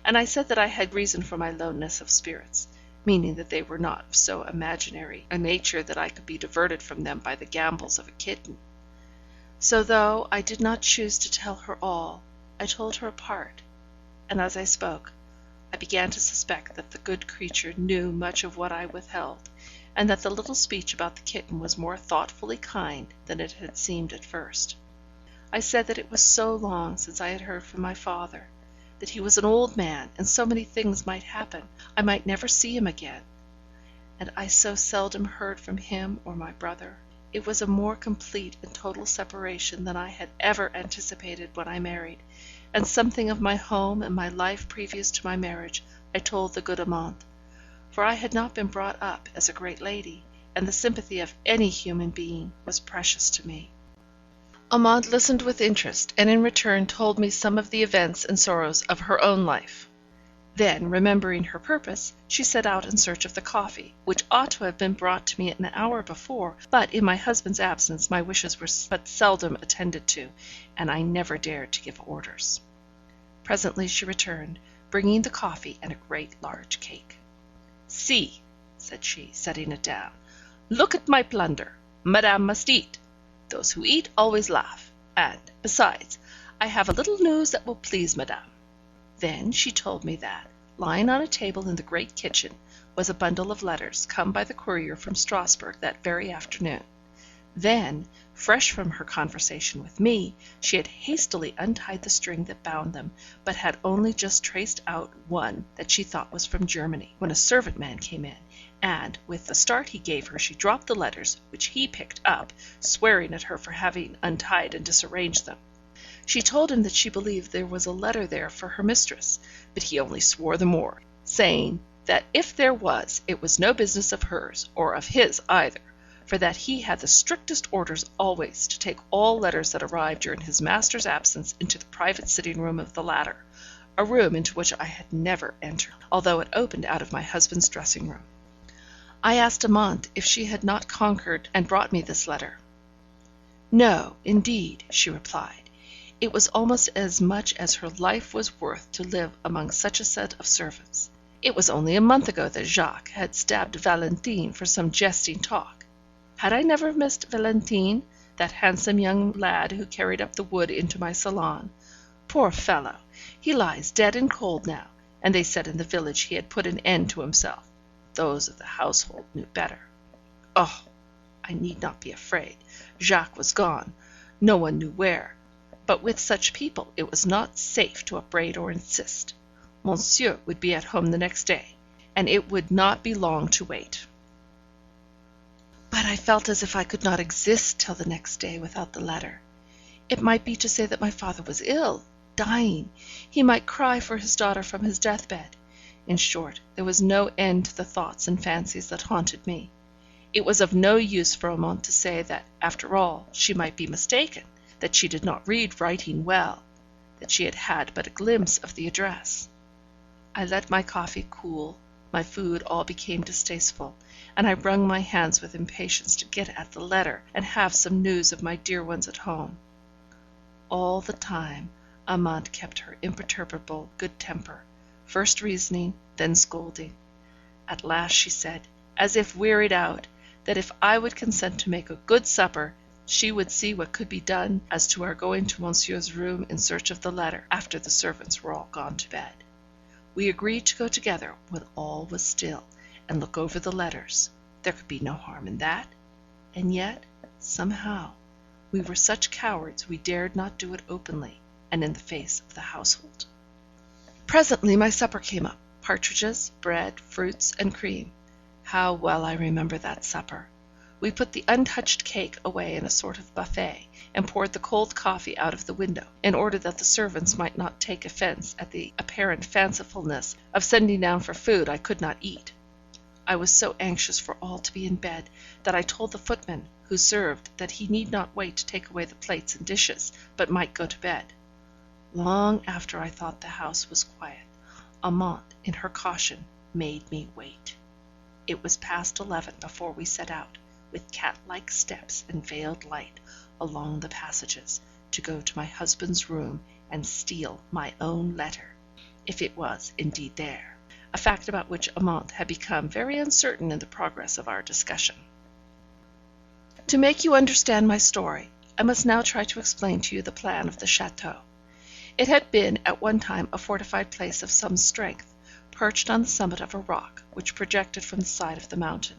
and I said that I had reason for my lowness of spirits, meaning that they were not of so imaginary a nature that I could be diverted from them by the gambols of a kitten. So though I did not choose to tell her all, I told her a part, and as I spoke, I began to suspect that the good creature knew much of what I withheld, and that the little speech about the kitten was more thoughtfully kind than it had seemed at first. I said that it was so long since I had heard from my father, that he was an old man, and so many things might happen, I might never see him again. And I so seldom heard from him or my brother. It was a more complete and total separation than I had ever anticipated when I married, and something of my home and my life previous to my marriage I told the good Amante, for I had not been brought up as a great lady, and the sympathy of any human being was precious to me. Amante listened with interest, and in return told me some of the events and sorrows of her own life. Then, remembering her purpose, she set out in search of the coffee, which ought to have been brought to me an hour before, but in my husband's absence my wishes were but seldom attended to, and I never dared to give orders. Presently she returned, bringing the coffee and a great large cake. "See," said she, setting it down. "Look at my plunder. Madame must eat. Those who eat always laugh, and, besides, I have a little news that will please madame." Then she told me that, lying on a table in the great kitchen, was a bundle of letters come by the courier from Strasbourg that very afternoon. Then, fresh from her conversation with me, she had hastily untied the string that bound them, but had only just traced out one that she thought was from Germany, when a servant man came in, and, with the start he gave her, she dropped the letters, which he picked up, swearing at her for having untied and disarranged them. She told him that she believed there was a letter there for her mistress, but he only swore the more, saying that if there was, it was no business of hers, or of his either, for that he had the strictest orders always to take all letters that arrived during his master's absence into the private sitting room of the latter, a room into which I had never entered, although it opened out of my husband's dressing room. I asked Amante if she had not conquered and brought me this letter. "No, indeed," she replied. It was almost as much as her life was worth to live among such a set of servants. It was only a month ago that Jacques had stabbed Valentine for some jesting talk. Had I never missed Valentine, that handsome young lad who carried up the wood into my salon? Poor fellow! He lies dead and cold now, and they said in the village he had put an end to himself. Those of the household knew better. Oh! I need not be afraid. Jacques was gone, no one knew where, but with such people it was not safe to upbraid or insist. Monsieur would be at home the next day, and it would not be long to wait. But I felt as if I could not exist till the next day without the letter. It might be to say that my father was ill, dying. He might cry for his daughter from his deathbed. In short, there was no end to the thoughts and fancies that haunted me. It was of no use for Amante to say that, after all, she might be mistaken, that she did not read writing well, that she had had but a glimpse of the address. I let my coffee cool, my food all became distasteful, and I wrung my hands with impatience to get at the letter and have some news of my dear ones at home. All the time Amante kept her imperturbable good temper, first reasoning, then scolding. At last she said, as if wearied out, that if I would consent to make a good supper, she would see what could be done as to our going to Monsieur's room in search of the letter, after the servants were all gone to bed. We agreed to go together when all was still, and look over the letters. There could be no harm in that. And yet, somehow, we were such cowards we dared not do it openly, and in the face of the household. Presently my supper came up, partridges, bread, fruits, and cream. How well I remember that supper! We put the untouched cake away in a sort of buffet, and poured the cold coffee out of the window, in order that the servants might not take offence at the apparent fancifulness of sending down for food I could not eat. I was so anxious for all to be in bed, that I told the footman who served that he need not wait to take away the plates and dishes, but might go to bed. Long after I thought the house was quiet, Amante, in her caution, made me wait. It was past 11 before we set out, with cat-like steps and veiled light, along the passages, to go to my husband's room and steal my own letter, if it was indeed there, a fact about which Amante had become very uncertain in the progress of our discussion. To make you understand my story, I must now try to explain to you the plan of the château. It had been at one time a fortified place of some strength, perched on the summit of a rock which projected from the side of the mountain.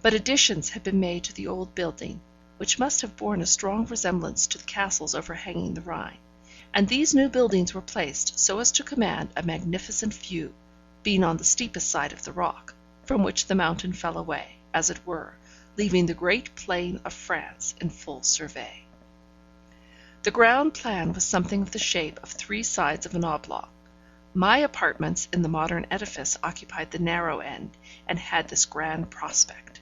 But additions had been made to the old building, which must have borne a strong resemblance to the castles overhanging the Rhine, and these new buildings were placed so as to command a magnificent view, being on the steepest side of the rock, from which the mountain fell away, as it were, leaving the great plain of France in full survey. The ground plan was something of the shape of 3 sides of an oblong. My apartments in the modern edifice occupied the narrow end, and had this grand prospect.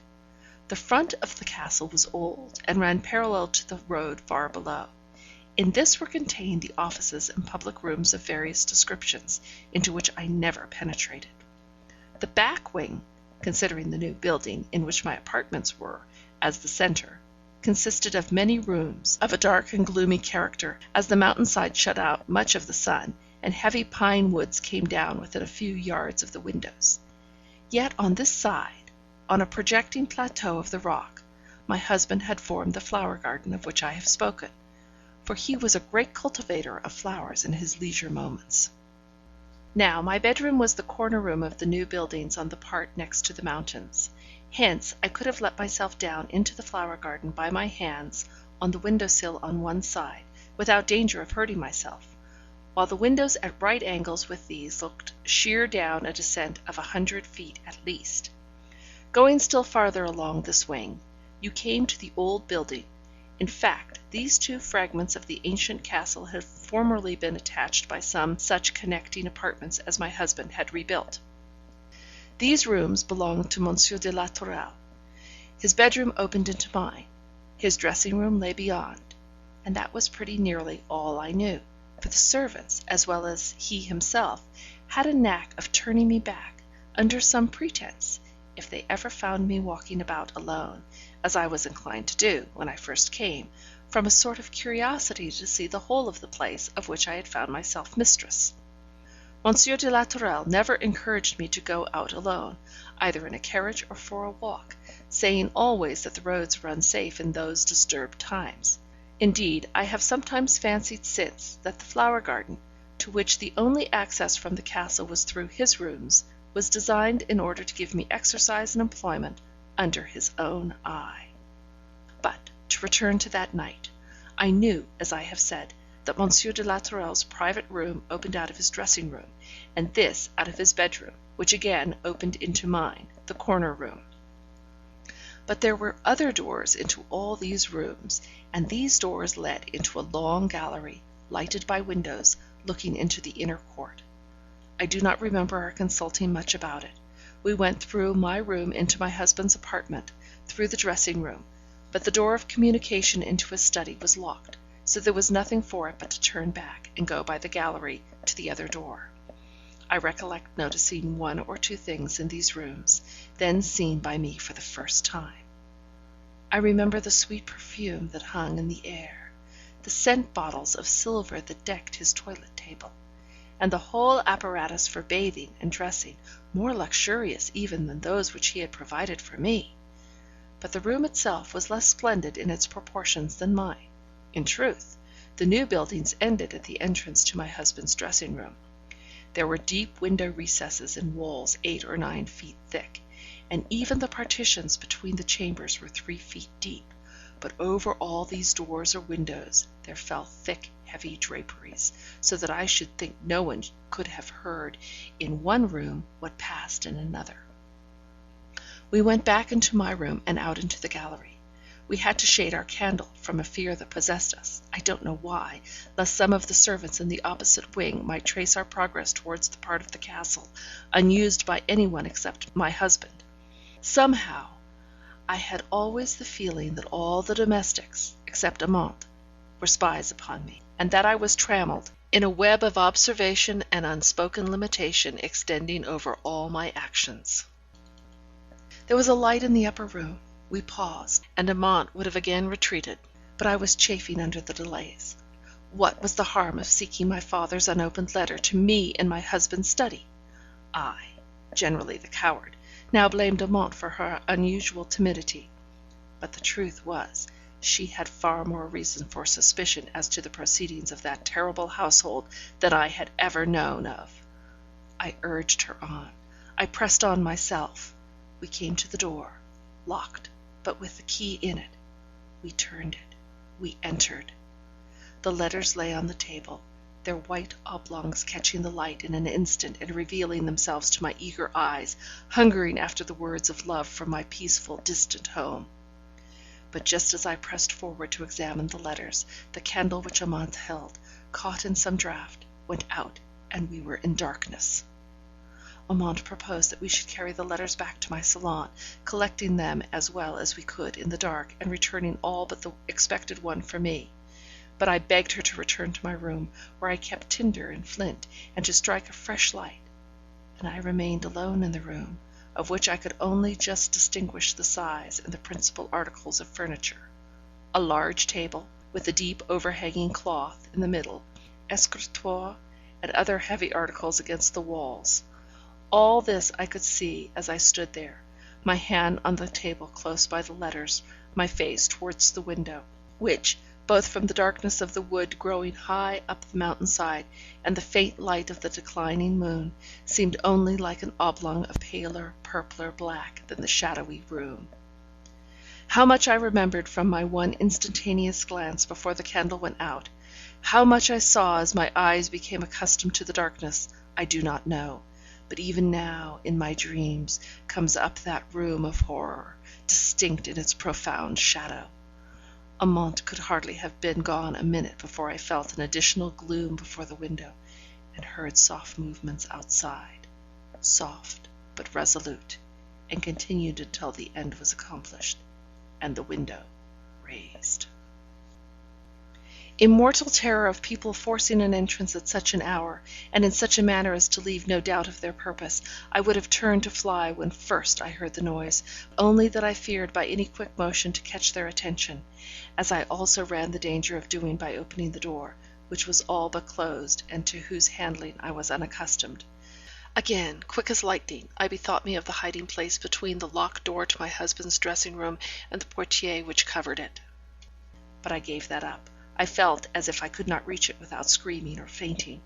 The front of the castle was old, and ran parallel to the road far below. In this were contained the offices and public rooms of various descriptions, into which I never penetrated. The back wing, considering the new building, in which my apartments were, as the centre, consisted of many rooms, of a dark and gloomy character, as the mountainside shut out much of the sun, and heavy pine woods came down within a few yards of the windows. Yet on this side, on a projecting plateau of the rock, my husband had formed the flower garden of which I have spoken, for he was a great cultivator of flowers in his leisure moments. Now, my bedroom was the corner room of the new buildings on the part next to the mountains. Hence, I could have let myself down into the flower garden by my hands on the window sill on one side, without danger of hurting myself, while the windows at right angles with these looked sheer down a descent of 100 feet at least. Going still farther along this wing, you came to the old building. In fact, these 2 fragments of the ancient castle had formerly been attached by some such connecting apartments as my husband had rebuilt. These rooms belonged to Monsieur de la Tourelle. His bedroom opened into mine. His dressing room lay beyond, and that was pretty nearly all I knew, for the servants, as well as he himself, had a knack of turning me back, under some pretence, if they ever found me walking about alone, as I was inclined to do when I first came, from a sort of curiosity to see the whole of the place of which I had found myself mistress. Monsieur de la Tourelle never encouraged me to go out alone, either in a carriage or for a walk, saying always that the roads were unsafe in those disturbed times. Indeed, I have sometimes fancied since that the flower garden, to which the only access from the castle was through his rooms, was designed in order to give me exercise and employment under his own eye. But, to return to that night, I knew, as I have said, that Monsieur de la Tourelle's private room opened out of his dressing room, and this out of his bedroom, which again opened into mine, the corner room. But there were other doors into all these rooms, and these doors led into a long gallery, lighted by windows, looking into the inner court. I do not remember our consulting much about it. We went through my room into my husband's apartment, through the dressing room, but the door of communication into his study was locked, so there was nothing for it but to turn back and go by the gallery to the other door. I recollect noticing 1 or 2 things in these rooms, then seen by me for the first time. I remember the sweet perfume that hung in the air, the scent bottles of silver that decked his toilet table, and the whole apparatus for bathing and dressing, more luxurious even than those which he had provided for me. But the room itself was less splendid in its proportions than mine. In truth, the new buildings ended at the entrance to my husband's dressing room. There were deep window recesses in walls 8 or 9 feet thick, and even the partitions between the chambers were 3 feet deep, but over all these doors or windows there fell thick, heavy draperies, so that I should think no one could have heard in one room what passed in another. We went back into my room and out into the gallery. We had to shade our candle, from a fear that possessed us, I don't know why, lest some of the servants in the opposite wing might trace our progress towards the part of the castle unused by any one except my husband. Somehow, I had always the feeling that all the domestics, except Amante, were spies upon me, and that I was trammelled in a web of observation and unspoken limitation extending over all my actions. There was a light in the upper room. We paused, and Amante would have again retreated, but I was chafing under the delays. What was the harm of seeking my father's unopened letter to me in my husband's study? I, generally the coward, now blamed Amante for her unusual timidity. But the truth was, she had far more reason for suspicion as to the proceedings of that terrible household than I had ever known of. I urged her on. I pressed on myself. We came to the door, locked, but with the key in it. We turned it. We entered. The letters lay on the table, their white oblongs catching the light in an instant and revealing themselves to my eager eyes, hungering after the words of love from my peaceful, distant home. But just as I pressed forward to examine the letters, the candle which Amante held, caught in some draught, went out, and we were in darkness. Amante proposed that we should carry the letters back to my salon, collecting them as well as we could in the dark, and returning all but the expected one for me. But I begged her to return to my room, where I kept tinder and flint, and to strike a fresh light, and I remained alone in the room, of which I could only just distinguish the size and the principal articles of furniture: a large table, with a deep overhanging cloth in the middle, escritoire, and other heavy articles against the walls. All this I could see as I stood there, my hand on the table close by the letters, my face towards the window, which, both from the darkness of the wood growing high up the mountain side, and the faint light of the declining moon, seemed only like an oblong of paler, purpler black than the shadowy room. How much I remembered from my one instantaneous glance before the candle went out, how much I saw as my eyes became accustomed to the darkness, I do not know. But even now, in my dreams, comes up that room of horror, distinct in its profound shadow. Amante could hardly have been gone a minute before I felt an additional gloom before the window, and heard soft movements outside, soft but resolute, and continued until the end was accomplished, and the window raised. In mortal terror of people forcing an entrance at such an hour, and in such a manner as to leave no doubt of their purpose, I would have turned to fly when first I heard the noise, only that I feared by any quick motion to catch their attention, as I also ran the danger of doing by opening the door, which was all but closed, and to whose handling I was unaccustomed. Again, quick as lightning, I bethought me of the hiding place between the locked door to my husband's dressing room and the portière which covered it. But I gave that up. I felt as if I could not reach it without screaming or fainting.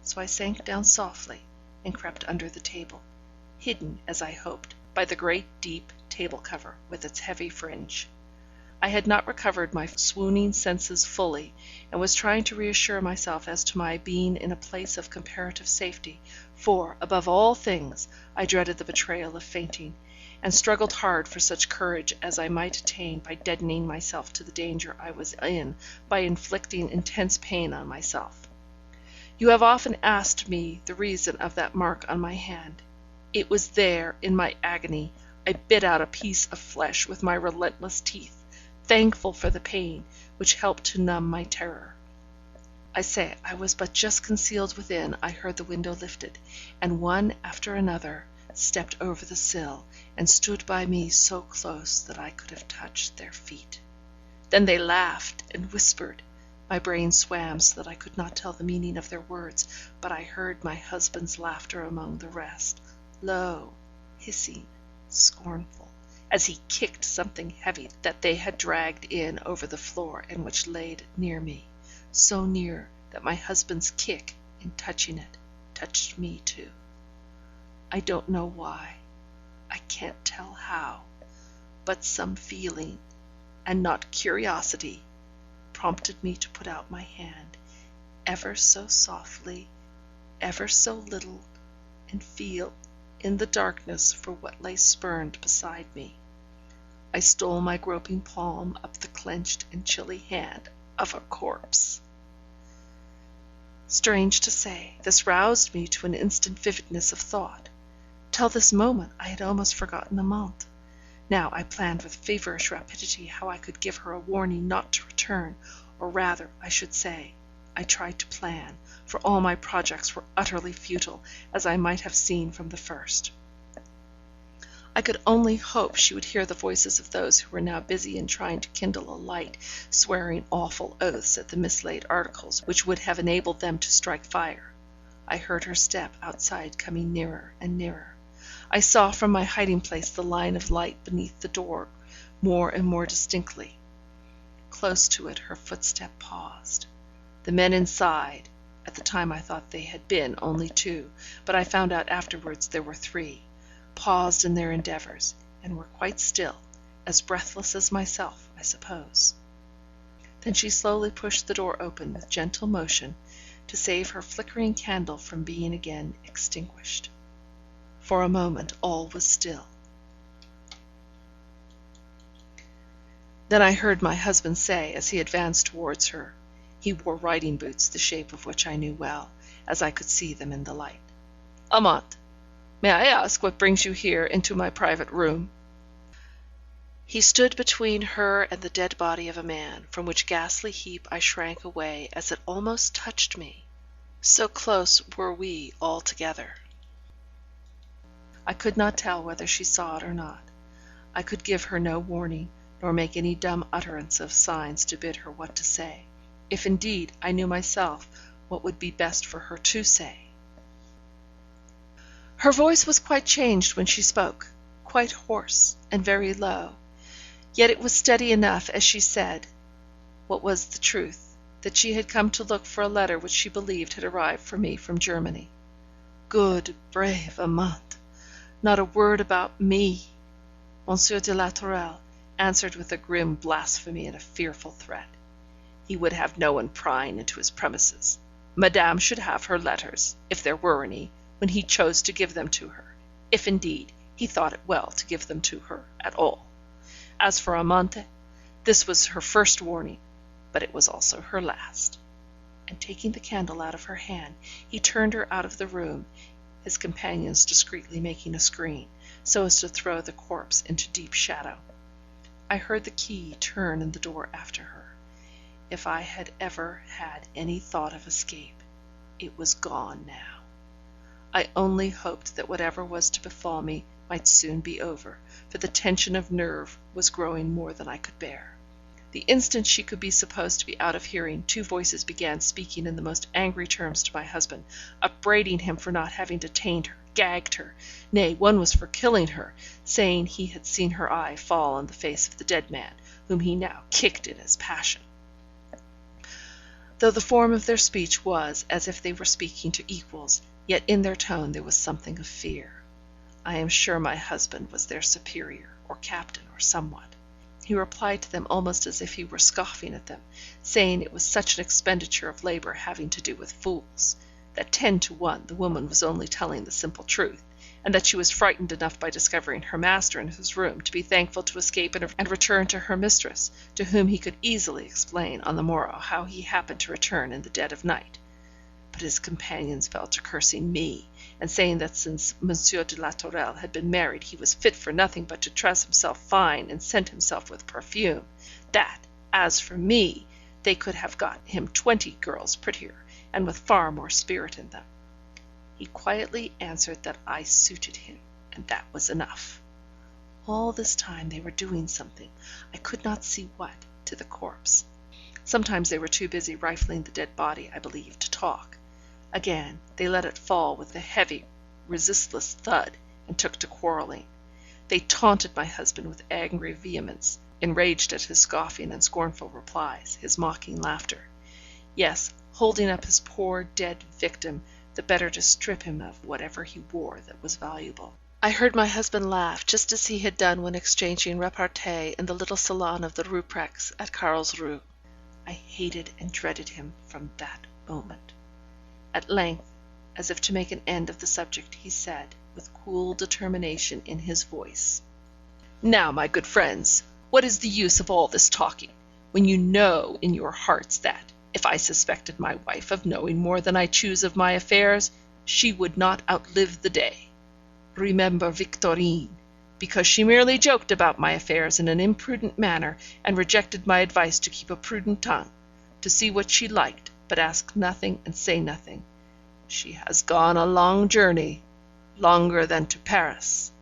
So I sank down softly, and crept under the table, hidden, as I hoped, by the great deep table cover with its heavy fringe. I had not recovered my swooning senses fully, and was trying to reassure myself as to my being in a place of comparative safety, for, above all things, I dreaded the betrayal of fainting, and struggled hard for such courage as I might attain by deadening myself to the danger I was in by inflicting intense pain on myself. You have often asked me the reason of that mark on my hand. It was there, in my agony, I bit out a piece of flesh with my relentless teeth, thankful for the pain, which helped to numb my terror. I say, I was but just concealed within, I heard the window lifted, and one after another stepped over the sill, and stood by me so close that I could have touched their feet. Then they laughed and whispered. My brain swam so that I could not tell the meaning of their words, but I heard my husband's laughter among the rest, low, hissing, scornful, as he kicked something heavy that they had dragged in over the floor, and which laid near me, so near that my husband's kick, in touching it, touched me too. I don't know why, I can't tell how, but some feeling, and not curiosity, prompted me to put out my hand, ever so softly, ever so little, and feel in the darkness for what lay spurned beside me. I stole my groping palm up the clenched and chilly hand of a corpse. Strange to say, this roused me to an instant vividness of thought. Till this moment I had almost forgotten Amante. Now I planned with feverish rapidity how I could give her a warning not to return, or rather, I should say, I tried to plan, for all my projects were utterly futile, as I might have seen from the first. I could only hope she would hear the voices of those who were now busy in trying to kindle a light, swearing awful oaths at the mislaid articles which would have enabled them to strike fire. I heard her step outside coming nearer and nearer. I saw from my hiding place the line of light beneath the door more and more distinctly. Close to it her footstep paused. The men inside, at the time I thought they had been only 2, but I found out afterwards there were 3, paused in their endeavours, and were quite still, as breathless as myself, I suppose. Then she slowly pushed the door open with gentle motion, to save her flickering candle from being again extinguished. For a moment all was still. Then I heard my husband say, as he advanced towards her, he wore riding boots, the shape of which I knew well, as I could see them in the light, "Amante, may I ask what brings you here into my private room?" He stood between her and the dead body of a man, from which ghastly heap I shrank away as it almost touched me, so close were we all together. I could not tell whether she saw it or not. I could give her no warning, nor make any dumb utterance of signs to bid her what to say, if indeed I knew myself what would be best for her to say. Her voice was quite changed when she spoke, quite hoarse and very low, yet it was steady enough as she said, what was the truth, that she had come to look for a letter which she believed had arrived for me from Germany. Good, brave Amante! Not a word about me! Monsieur de la Tourelle answered with a grim blasphemy and a fearful threat. He would have no one prying into his premises. Madame should have her letters, if there were any, when he chose to give them to her, if indeed he thought it well to give them to her at all. As for Amante, this was her first warning, but it was also her last. And taking the candle out of her hand, he turned her out of the room, his companions discreetly making a screen, so as to throw the corpse into deep shadow. I heard the key turn in the door after her. If I had ever had any thought of escape, it was gone now. I only hoped that whatever was to befall me might soon be over, for the tension of nerve was growing more than I could bear. The instant she could be supposed to be out of hearing, 2 voices began speaking in the most angry terms to my husband, upbraiding him for not having detained her, gagged her, nay, one was for killing her, saying he had seen her eye fall on the face of the dead man, whom he now kicked in his passion. Though the form of their speech was as if they were speaking to equals, yet in their tone there was something of fear. I am sure my husband was their superior, or captain, or somewhat. He replied to them almost as if he were scoffing at them, saying it was such an expenditure of labour having to do with fools, that 10 to 1 the woman was only telling the simple truth, and that she was frightened enough by discovering her master in his room to be thankful to escape and return to her mistress, to whom he could easily explain on the morrow how he happened to return in the dead of night. But his companions fell to cursing me, and saying that since Monsieur de la Tourelle had been married he was fit for nothing but to dress himself fine and scent himself with perfume, that, as for me, they could have got him 20 girls prettier, and with far more spirit in them. He quietly answered that I suited him, and that was enough. All this time they were doing something, I could not see what, to the corpse. Sometimes they were too busy rifling the dead body, I believe, to talk. Again, they let it fall with a heavy, resistless thud, and took to quarrelling. They taunted my husband with angry vehemence, enraged at his scoffing and scornful replies, his mocking laughter. Yes, holding up his poor dead victim, the better to strip him of whatever he wore that was valuable. I heard my husband laugh, just as he had done when exchanging repartee in the little salon of the Ruprechts at Carlsruhe. I hated and dreaded him from that moment. At length, as if to make an end of the subject, he said, with cool determination in his voice, "Now, my good friends, what is the use of all this talking, when you know in your hearts that, if I suspected my wife of knowing more than I choose of my affairs, she would not outlive the day. Remember Victorine, because she merely joked about my affairs in an imprudent manner, and rejected my advice to keep a prudent tongue, to see what she liked, but ask nothing and say nothing. She has gone a long journey, longer than to Paris."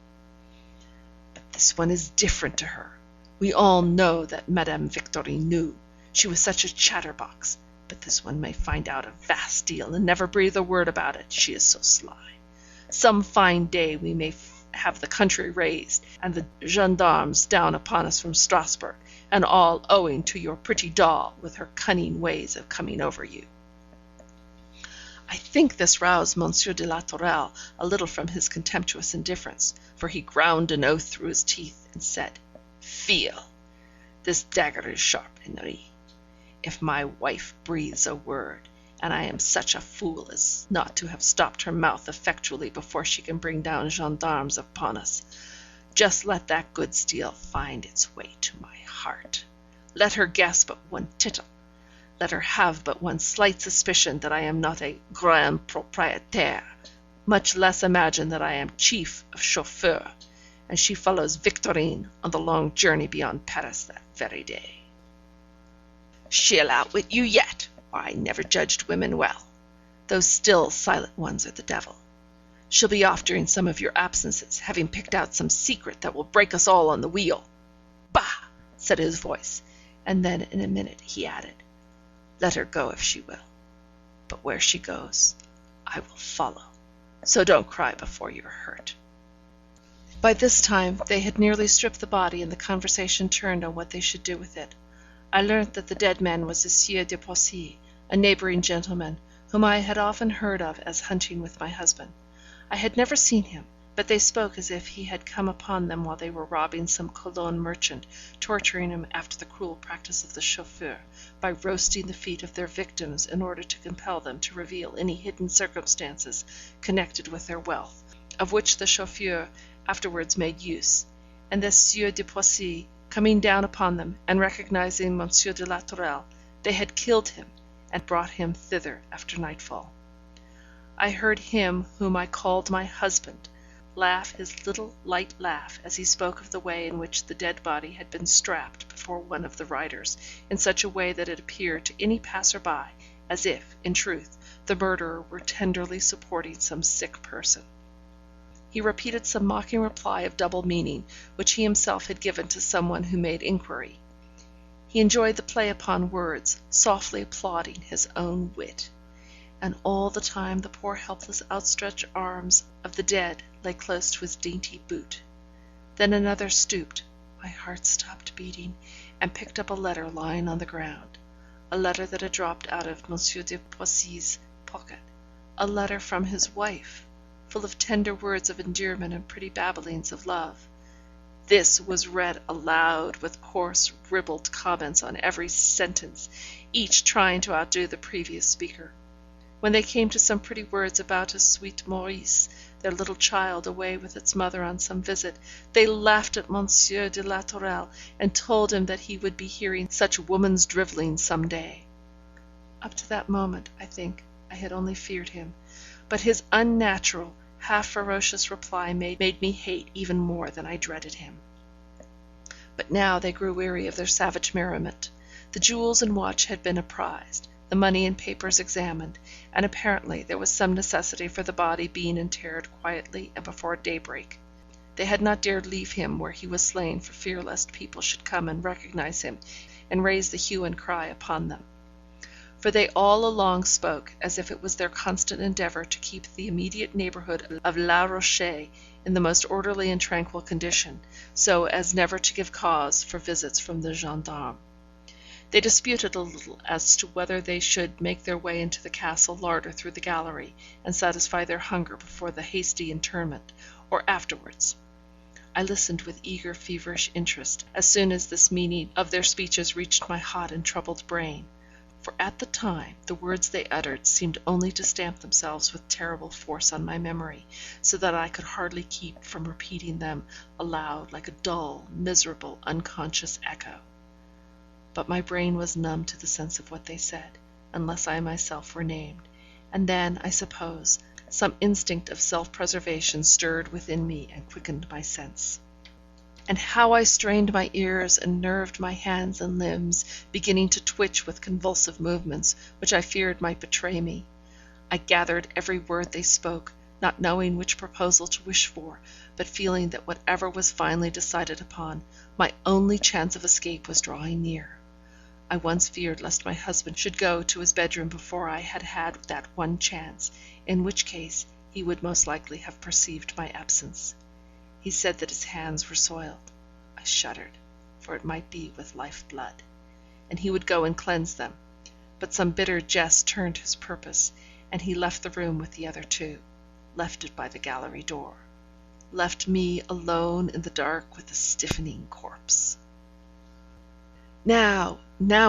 This one is different to her. We all know that Madame Victorine knew. She was such a chatterbox. But this one may find out a vast deal and never breathe a word about it, she is so sly. Some fine day we may have the country raised, and the gendarmes down upon us from Strasbourg, and all owing to your pretty doll with her cunning ways of coming over you. I think this roused Monsieur de la Tourelle a little from his contemptuous indifference, for he ground an oath through his teeth, and said, "Feel! This dagger is sharp, Henri. If my wife breathes a word, and I am such a fool as not to have stopped her mouth effectually before she can bring down gendarmes upon us, just let that good steel find its way to my heart. Let her guess but one tittle. Let her have but one slight suspicion that I am not a grand propriétaire, much less imagine that I am chief of chauffeur, and she follows Victorine on the long journey beyond Paris that very day. She'll outwit you yet. I never judged women well. Those still, silent ones are the devil. She'll be off during some of your absences, having picked out some secret that will break us all on the wheel. Bah! Said his voice, and then in a minute he added, let her go if she will. But where she goes, I will follow. So don't cry before you're hurt. By this time they had nearly stripped the body, and the conversation turned on what they should do with it. I learnt that the dead man was a Sieur de Poissy, a neighbouring gentleman, whom I had often heard of as hunting with my husband. I had never seen him, but they spoke as if he had come upon them while they were robbing some Cologne merchant, torturing him after the cruel practice of the chauffeur, by roasting the feet of their victims in order to compel them to reveal any hidden circumstances connected with their wealth, of which the chauffeur afterwards made use, and this Sieur de Poissy coming down upon them, and recognizing Monsieur de la Tourelle, they had killed him, and brought him thither after nightfall. I heard him whom I called my husband laugh his little light laugh as he spoke of the way in which the dead body had been strapped before one of the riders, in such a way that it appeared to any passer-by as if, in truth, the murderer were tenderly supporting some sick person. He repeated some mocking reply of double meaning, which he himself had given to some one who made inquiry. He enjoyed the play upon words, softly applauding his own wit. And all the time the poor helpless outstretched arms of the dead lay close to his dainty boot. Then another stooped, my heart stopped beating, and picked up a letter lying on the ground, a letter that had dropped out of Monsieur de Poissy's pocket, a letter from his wife, full of tender words of endearment and pretty babblings of love. This was read aloud with coarse, ribald comments on every sentence, each trying to outdo the previous speaker. When they came to some pretty words about a sweet Maurice, their little child away with its mother on some visit, they laughed at Monsieur de la Tourelle, and told him that he would be hearing such woman's drivelling some day. Up to that moment, I think, I had only feared him, but his unnatural, half-ferocious reply made me hate even more than I dreaded him. But now they grew weary of their savage merriment. The jewels and watch had been apprised, the money and papers examined, and apparently there was some necessity for the body being interred quietly and before daybreak. They had not dared leave him where he was slain for fear lest people should come and recognize him, and raise the hue and cry upon them. For they all along spoke as if it was their constant endeavour to keep the immediate neighbourhood of La Rochelle in the most orderly and tranquil condition, so as never to give cause for visits from the gendarmes. They disputed a little as to whether they should make their way into the castle larder through the gallery, and satisfy their hunger before the hasty interment, or afterwards. I listened with eager, feverish interest, as soon as this meaning of their speeches reached my hot and troubled brain. For at the time the words they uttered seemed only to stamp themselves with terrible force on my memory, so that I could hardly keep from repeating them aloud like a dull, miserable, unconscious echo. But my brain was numb to the sense of what they said, unless I myself were named, and then, I suppose, some instinct of self-preservation stirred within me and quickened my sense. And how I strained my ears and nerved my hands and limbs, beginning to twitch with convulsive movements, which I feared might betray me. I gathered every word they spoke, not knowing which proposal to wish for, but feeling that whatever was finally decided upon, my only chance of escape was drawing near. I once feared lest my husband should go to his bedroom before I had had that one chance, in which case he would most likely have perceived my absence. He said that his hands were soiled. I shuddered, for it might be with life-blood, and he would go and cleanse them. But some bitter jest turned his purpose, and he left the room with the other two, left it by the gallery door, left me alone in the dark with the stiffening corpse. Now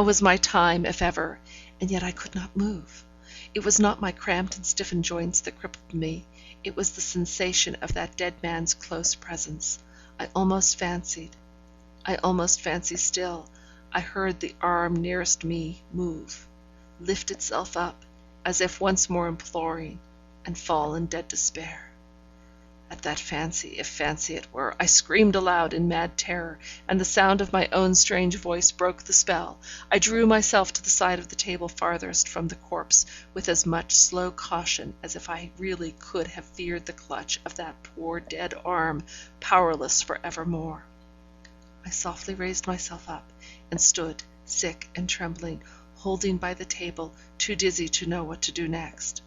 was my time, if ever, and yet I could not move. It was not my cramped and stiffened joints that crippled me, it was the sensation of that dead man's close presence. I almost fancy still, I heard the arm nearest me move, lift itself up, as if once more imploring, and fall in dead despair. At that fancy, if fancy it were, I screamed aloud in mad terror, and the sound of my own strange voice broke the spell. I drew myself to the side of the table farthest from the corpse, with as much slow caution as if I really could have feared the clutch of that poor dead arm, powerless for evermore. I softly raised myself up, and stood, sick and trembling, holding by the table, too dizzy to know what to do next.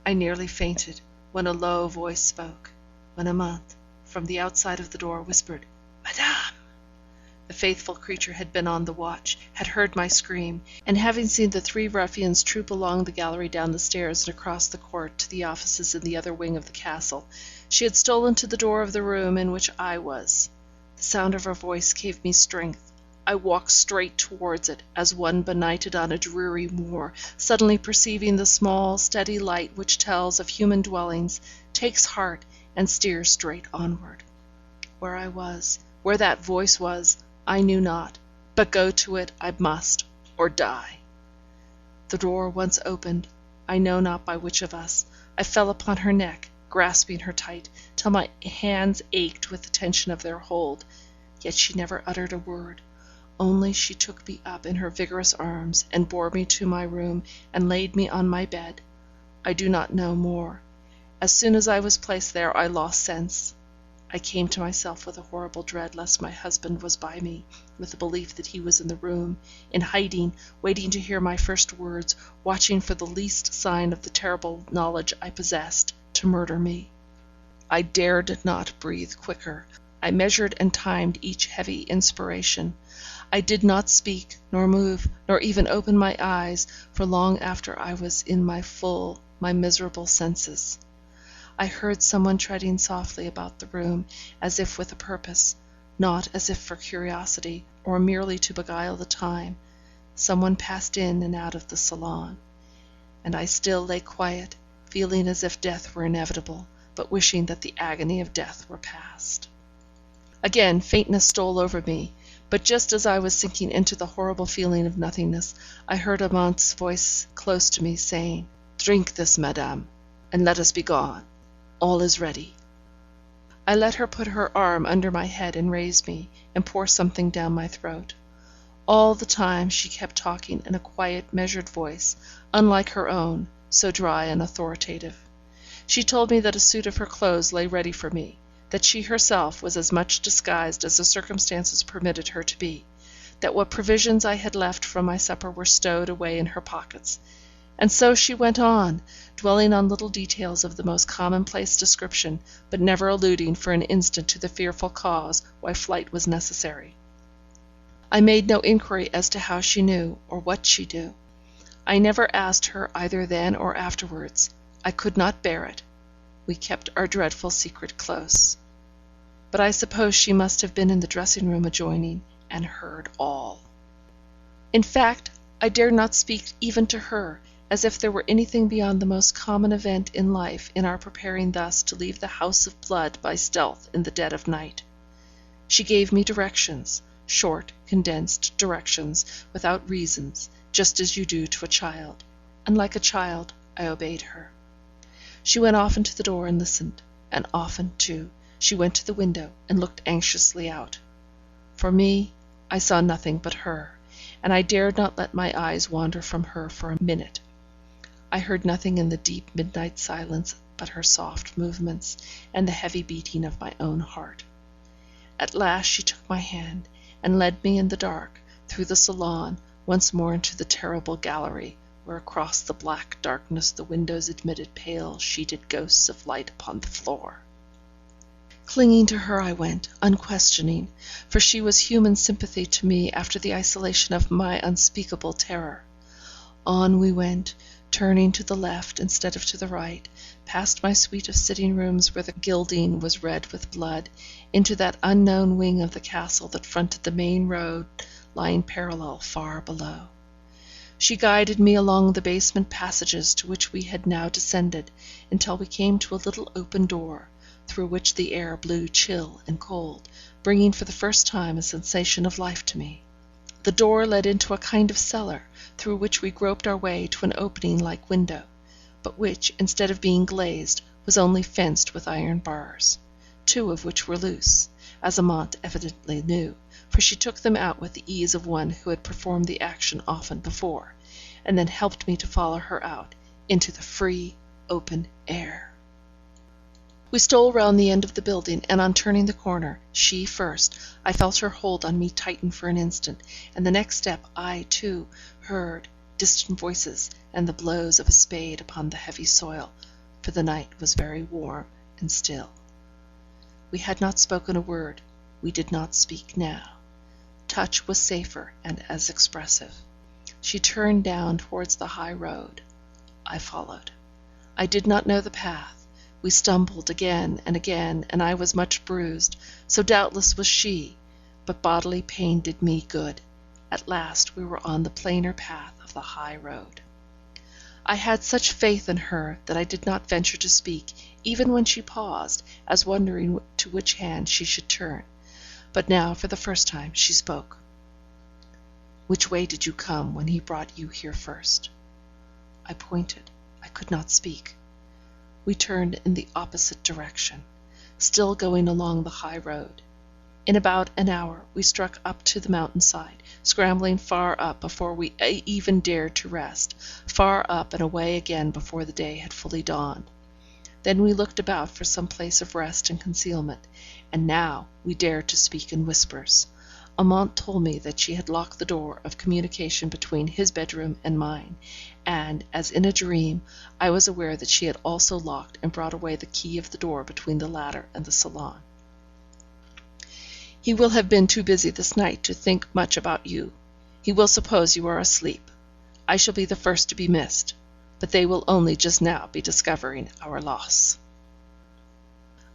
I nearly fainted, when a low voice spoke, when Amante, from the outside of the door, whispered, "Madame!" The faithful creature had been on the watch, had heard my scream, and having seen the three ruffians troop along the gallery down the stairs and across the court to the offices in the other wing of the castle, she had stolen to the door of the room in which I was. The sound of her voice gave me strength. I walked straight towards it, as one benighted on a dreary moor, suddenly perceiving the small, steady light which tells of human dwellings, takes heart, and steers straight onward. Where I was, where that voice was, I knew not, but go to it I must, or die. The door once opened, I know not by which of us, I fell upon her neck, grasping her tight, till my hands ached with the tension of their hold, yet she never uttered a word, only she took me up in her vigorous arms, and bore me to my room, and laid me on my bed. I do not know more. As soon as I was placed there, I lost sense. I came to myself with a horrible dread lest my husband was by me, with the belief that he was in the room, in hiding, waiting to hear my first words, watching for the least sign of the terrible knowledge I possessed, to murder me. I dared not breathe quicker. I measured and timed each heavy inspiration. I did not speak, nor move, nor even open my eyes, for long after I was in my miserable senses. I heard someone treading softly about the room, as if with a purpose, not as if for curiosity, or merely to beguile the time. Someone passed in and out of the salon, and I still lay quiet, feeling as if death were inevitable, but wishing that the agony of death were past. Again faintness stole over me, but just as I was sinking into the horrible feeling of nothingness, I heard Amante's voice close to me, saying, "Drink this, madame, and let us be gone. All is ready." I let her put her arm under my head and raise me, and pour something down my throat. All the time she kept talking in a quiet, measured voice, unlike her own, so dry and authoritative. She told me that a suit of her clothes lay ready for me, that she herself was as much disguised as the circumstances permitted her to be, that what provisions I had left from my supper were stowed away in her pockets. And so she went on, dwelling on little details of the most commonplace description, but never alluding for an instant to the fearful cause why flight was necessary. I made no inquiry as to how she knew, or what she knew. I never asked her either then or afterwards. I could not bear it. We kept our dreadful secret close. But I suppose she must have been in the dressing room adjoining, and heard all. In fact, I dared not speak even to her, as if there were anything beyond the most common event in life in our preparing thus to leave the house of blood by stealth in the dead of night. She gave me directions, short, condensed directions, without reasons, just as you do to a child, and like a child I obeyed her. She went often to the door and listened, and often, too, she went to the window and looked anxiously out. For me, I saw nothing but her, and I dared not let my eyes wander from her for a minute. I heard nothing in the deep midnight silence but her soft movements, and the heavy beating of my own heart. At last she took my hand, and led me in the dark, through the salon, once more into the terrible gallery, where across the black darkness the windows admitted pale sheeted ghosts of light upon the floor. Clinging to her I went, unquestioning, for she was human sympathy to me after the isolation of my unspeakable terror. On we went, turning to the left instead of to the right, past my suite of sitting rooms where the gilding was red with blood, into that unknown wing of the castle that fronted the main road lying parallel far below. She guided me along the basement passages to which we had now descended, until we came to a little open door, through which the air blew chill and cold, bringing for the first time a sensation of life to me. The door led into a kind of cellar, through which we groped our way to an opening like window, but which, instead of being glazed, was only fenced with iron bars, 2 of which were loose, as Amante evidently knew, for she took them out with the ease of one who had performed the action often before, and then helped me to follow her out into the free, open air. We stole round the end of the building, and on turning the corner, she first, I felt her hold on me tighten for an instant, and the next step I, too, heard distant voices and the blows of a spade upon the heavy soil, for the night was very warm and still. We had not spoken a word. We did not speak now. Touch was safer and as expressive. She turned down towards the high road. I followed. I did not know the path. We stumbled again and again, and I was much bruised, so doubtless was she, but bodily pain did me good. At last we were on the plainer path of the high road. I had such faith in her that I did not venture to speak, even when she paused, as wondering to which hand she should turn. But now, for the first time, she spoke. "Which way did you come when he brought you here first?" I pointed. I could not speak. We turned in the opposite direction, still going along the high road. In about an hour we struck up to the mountain side, scrambling far up before we even dared to rest, far up and away again before the day had fully dawned. Then we looked about for some place of rest and concealment, and now we dared to speak in whispers. Amante told me that she had locked the door of communication between his bedroom and mine, and, as in a dream, I was aware that she had also locked and brought away the key of the door between the latter and the salon. "He will have been too busy this night to think much about you. He will suppose you are asleep. I shall be the first to be missed, but they will only just now be discovering our loss."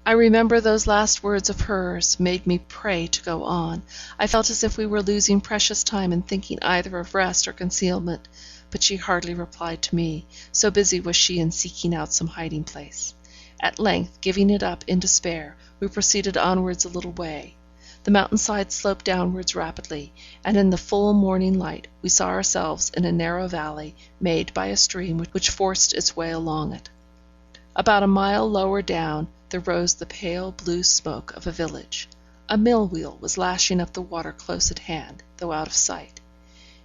I remember those last words of hers made me pray to go on. I felt as if we were losing precious time in thinking either of rest or concealment, but she hardly replied to me, so busy was she in seeking out some hiding place. At length, giving it up in despair, we proceeded onwards a little way. The mountain side sloped downwards rapidly, and in the full morning light we saw ourselves in a narrow valley made by a stream which forced its way along it. About a mile lower down there rose the pale blue smoke of a village. A mill wheel was lashing up the water close at hand, though out of sight.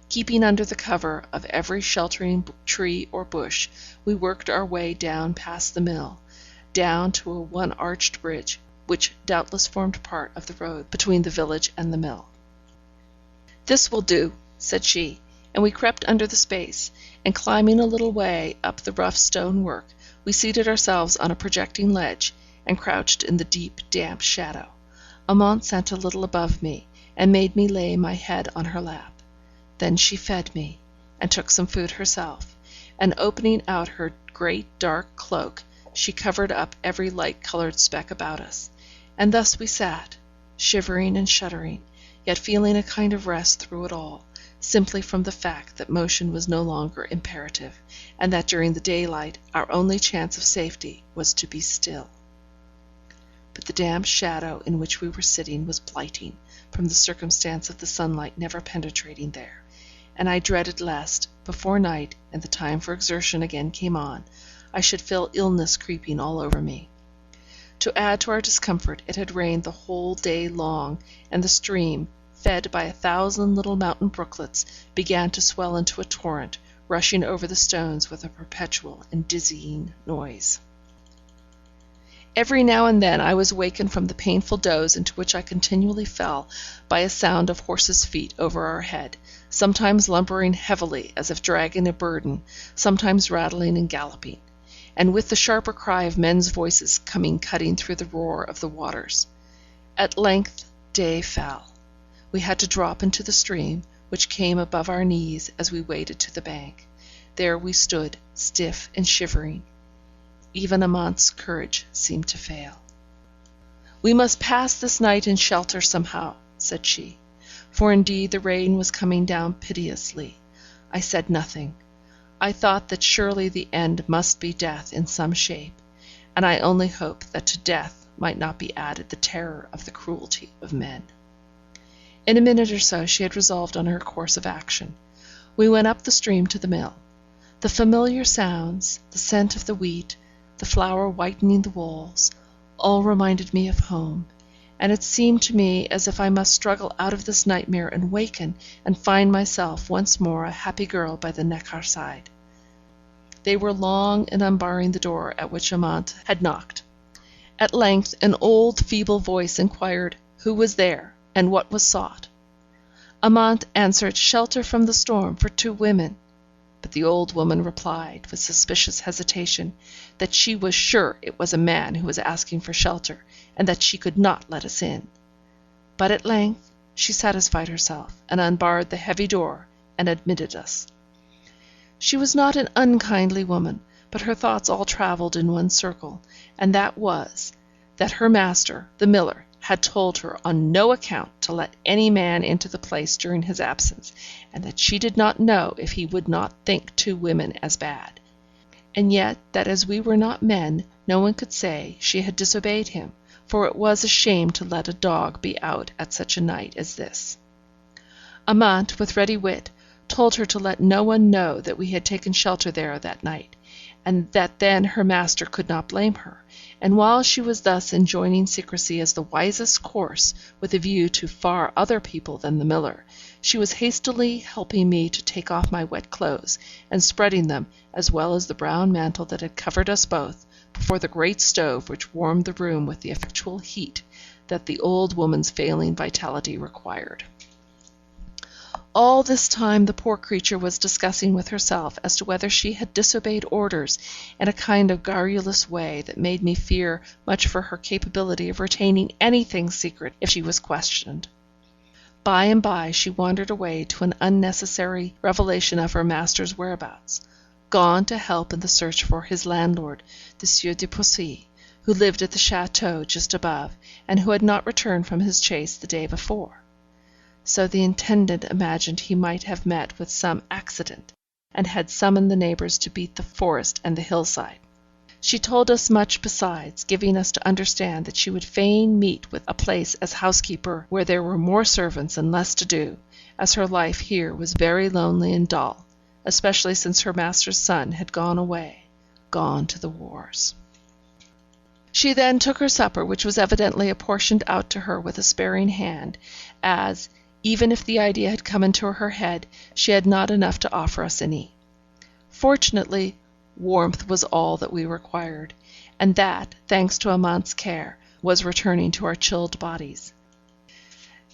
Keeping under the cover of every sheltering tree or bush, we worked our way down past the mill, down to a one-arched bridge, which doubtless formed part of the road between the village and the mill. "This will do," said she, and we crept under the space, and climbing a little way up the rough stone work, we seated ourselves on a projecting ledge, and crouched in the deep, damp shadow. Amante sat a little above me, and made me lay my head on her lap. Then she fed me, and took some food herself, and opening out her great dark cloak, she covered up every light-coloured speck about us, and thus we sat, shivering and shuddering, yet feeling a kind of rest through it all, simply from the fact that motion was no longer imperative, and that during the daylight our only chance of safety was to be still. But the damp shadow in which we were sitting was blighting, from the circumstance of the sunlight never penetrating there, and I dreaded lest, before night and the time for exertion again came on, I should feel illness creeping all over me. To add to our discomfort, it had rained the whole day long, and the stream, fed by 1,000 little mountain brooklets, began to swell into a torrent, rushing over the stones with a perpetual and dizzying noise. Every now and then I was wakened from the painful doze into which I continually fell by a sound of horses' feet over our head, sometimes lumbering heavily as if dragging a burden, sometimes rattling and galloping, and with the sharper cry of men's voices coming cutting through the roar of the waters. At length day fell. We had to drop into the stream, which came above our knees as we waded to the bank. There we stood, stiff and shivering. Even Amante's courage seemed to fail. "We must pass this night in shelter somehow," said she, for indeed the rain was coming down pitilessly. I said nothing. I thought that surely the end must be death in some shape, and I only hoped that to death might not be added the terror of the cruelty of men. In a minute or so she had resolved on her course of action. We went up the stream to the mill. The familiar sounds, the scent of the wheat, the flour whitening the walls, all reminded me of home, and it seemed to me as if I must struggle out of this nightmare and waken and find myself once more a happy girl by the Neckar side. They were long in unbarring the door at which Amante had knocked. At length an old feeble voice inquired who was there, and what was sought. Amante answered shelter from the storm for 2 women, but the old woman replied, with suspicious hesitation, that she was sure it was a man who was asking for shelter, and that she could not let us in. But at length she satisfied herself, and unbarred the heavy door, and admitted us. She was not an unkindly woman, but her thoughts all travelled in one circle, and that was, that her master, the miller, had told her on no account to let any man into the place during his absence, and that she did not know if he would not think 2 women as bad, and yet that as we were not men, no one could say she had disobeyed him, for it was a shame to let a dog be out at such a night as this. Amante, with ready wit, told her to let no one know that we had taken shelter there that night, and that then her master could not blame her, and while she was thus enjoining secrecy as the wisest course, with a view to far other people than the miller, she was hastily helping me to take off my wet clothes, and spreading them, as well as the brown mantle that had covered us both, before the great stove which warmed the room with the effectual heat that the old woman's failing vitality required. All this time the poor creature was discussing with herself as to whether she had disobeyed orders in a kind of garrulous way that made me fear much for her capability of retaining anything secret if she was questioned. By and by she wandered away to an unnecessary revelation of her master's whereabouts, gone to help in the search for his landlord, the Sieur de Poissy, who lived at the château just above, and who had not returned from his chase the day before. So the intendant imagined he might have met with some accident, and had summoned the neighbours to beat the forest and the hillside. She told us much besides, giving us to understand that she would fain meet with a place as housekeeper where there were more servants and less to do, as her life here was very lonely and dull, especially since her master's son had gone away, gone to the wars. She then took her supper, which was evidently apportioned out to her with a sparing hand, as, even if the idea had come into her head, she had not enough to offer us any. Fortunately, warmth was all that we required, and that, thanks to Amante's care, was returning to our chilled bodies.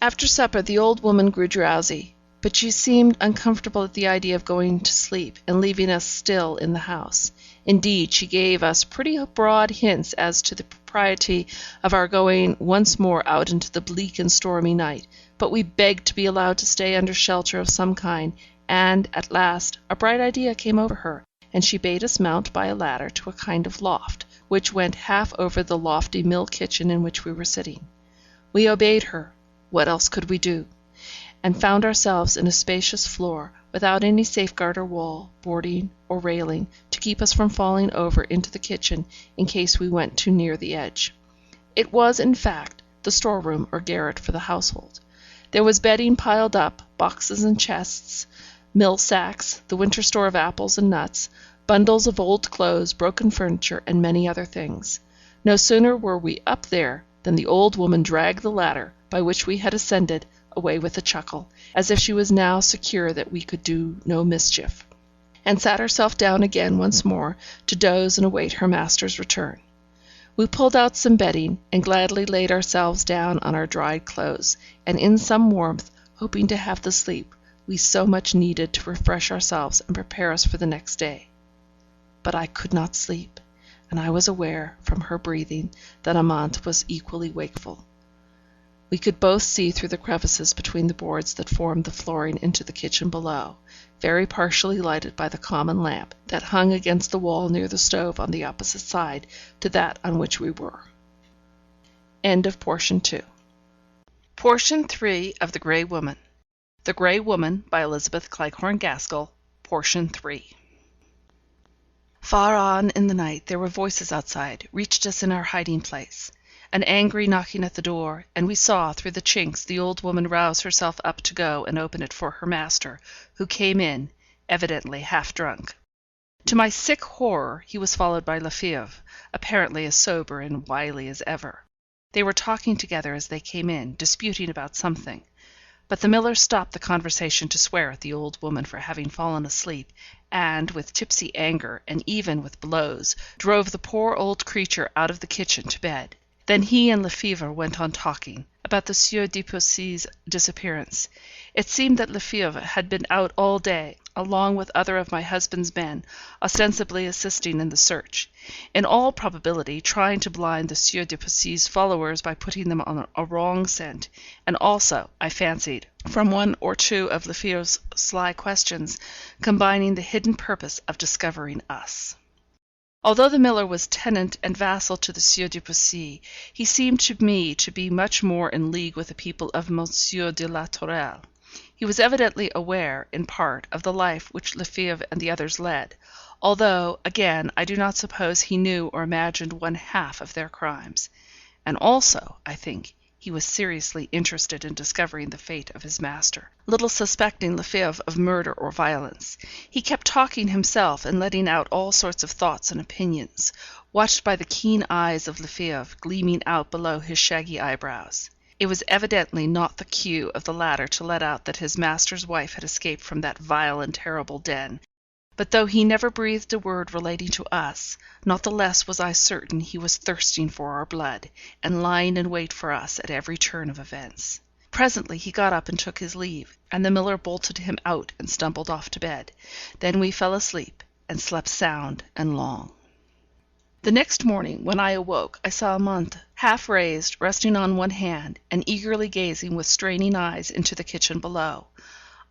After supper the old woman grew drowsy, but she seemed uncomfortable at the idea of going to sleep and leaving us still in the house. Indeed, she gave us pretty broad hints as to the propriety of our going once more out into the bleak and stormy night, but we begged to be allowed to stay under shelter of some kind, and, at last, a bright idea came over her, and she bade us mount by a ladder to a kind of loft, which went half over the lofty mill kitchen in which we were sitting. We obeyed her, what else could we do? And found ourselves in a spacious floor, without any safeguard or wall, boarding, or railing, to keep us from falling over into the kitchen in case we went too near the edge. It was, in fact, the storeroom or garret for the household. There was bedding piled up, boxes and chests, mill sacks, the winter store of apples and nuts, bundles of old clothes, broken furniture, and many other things. No sooner were we up there than the old woman dragged the ladder, by which we had ascended, away with a chuckle, as if she was now secure that we could do no mischief. and sat herself down again once more to doze and await her master's return. We pulled out some bedding, and gladly laid ourselves down on our dried clothes, and in some warmth, hoping to have the sleep we so much needed to refresh ourselves and prepare us for the next day. But I could not sleep, and I was aware, from her breathing, that Amante was equally wakeful. We could both see through the crevices between the boards that formed the flooring into the kitchen below, very partially lighted by the common lamp that hung against the wall near the stove on the opposite side to that on which we were. End of Portion 2. Portion 3 of The Grey Woman. The Grey Woman by Elizabeth Cleghorn Gaskell. Portion 3. Far on in the night there were voices outside, reached us in our hiding place. An angry knocking at the door, and we saw, through the chinks, the old woman rouse herself up to go and open it for her master, who came in, evidently half drunk. To my sick horror, he was followed by Lefebvre, apparently as sober and wily as ever. They were talking together as they came in, disputing about something. But the miller stopped the conversation to swear at the old woman for having fallen asleep, and, with tipsy anger, and even with blows, drove the poor old creature out of the kitchen to bed. Then he and Lefebvre went on talking about the Sieur de Poissy's disappearance. It seemed that Lefebvre had been out all day, along with other of my husband's men, ostensibly assisting in the search, in all probability trying to blind the Sieur de Poissy's followers by putting them on a wrong scent, and also, I fancied, from one or two of Lefebvre's sly questions, combining the hidden purpose of discovering us. Although the miller was tenant and vassal to the Sieur de Poissy, he seemed to me to be much more in league with the people of Monsieur de la Tourelle. He was evidently aware, in part, of the life which Lefebvre and the others led, although, again, I do not suppose he knew or imagined one half of their crimes. And also, I think, he was seriously interested in discovering the fate of his master, little suspecting Lefebvre of murder or violence. He kept talking himself and letting out all sorts of thoughts and opinions, watched by the keen eyes of Lefebvre gleaming out below his shaggy eyebrows. It was evidently not the cue of the latter to let out that his master's wife had escaped from that vile and terrible den, but though he never breathed a word relating to us, not the less was I certain he was thirsting for our blood, and lying in wait for us at every turn of events. Presently he got up and took his leave, and the miller bolted him out and stumbled off to bed. Then we fell asleep, and slept sound and long. The next morning, when I awoke, I saw Amante, half raised, resting on one hand, and eagerly gazing with straining eyes into the kitchen below.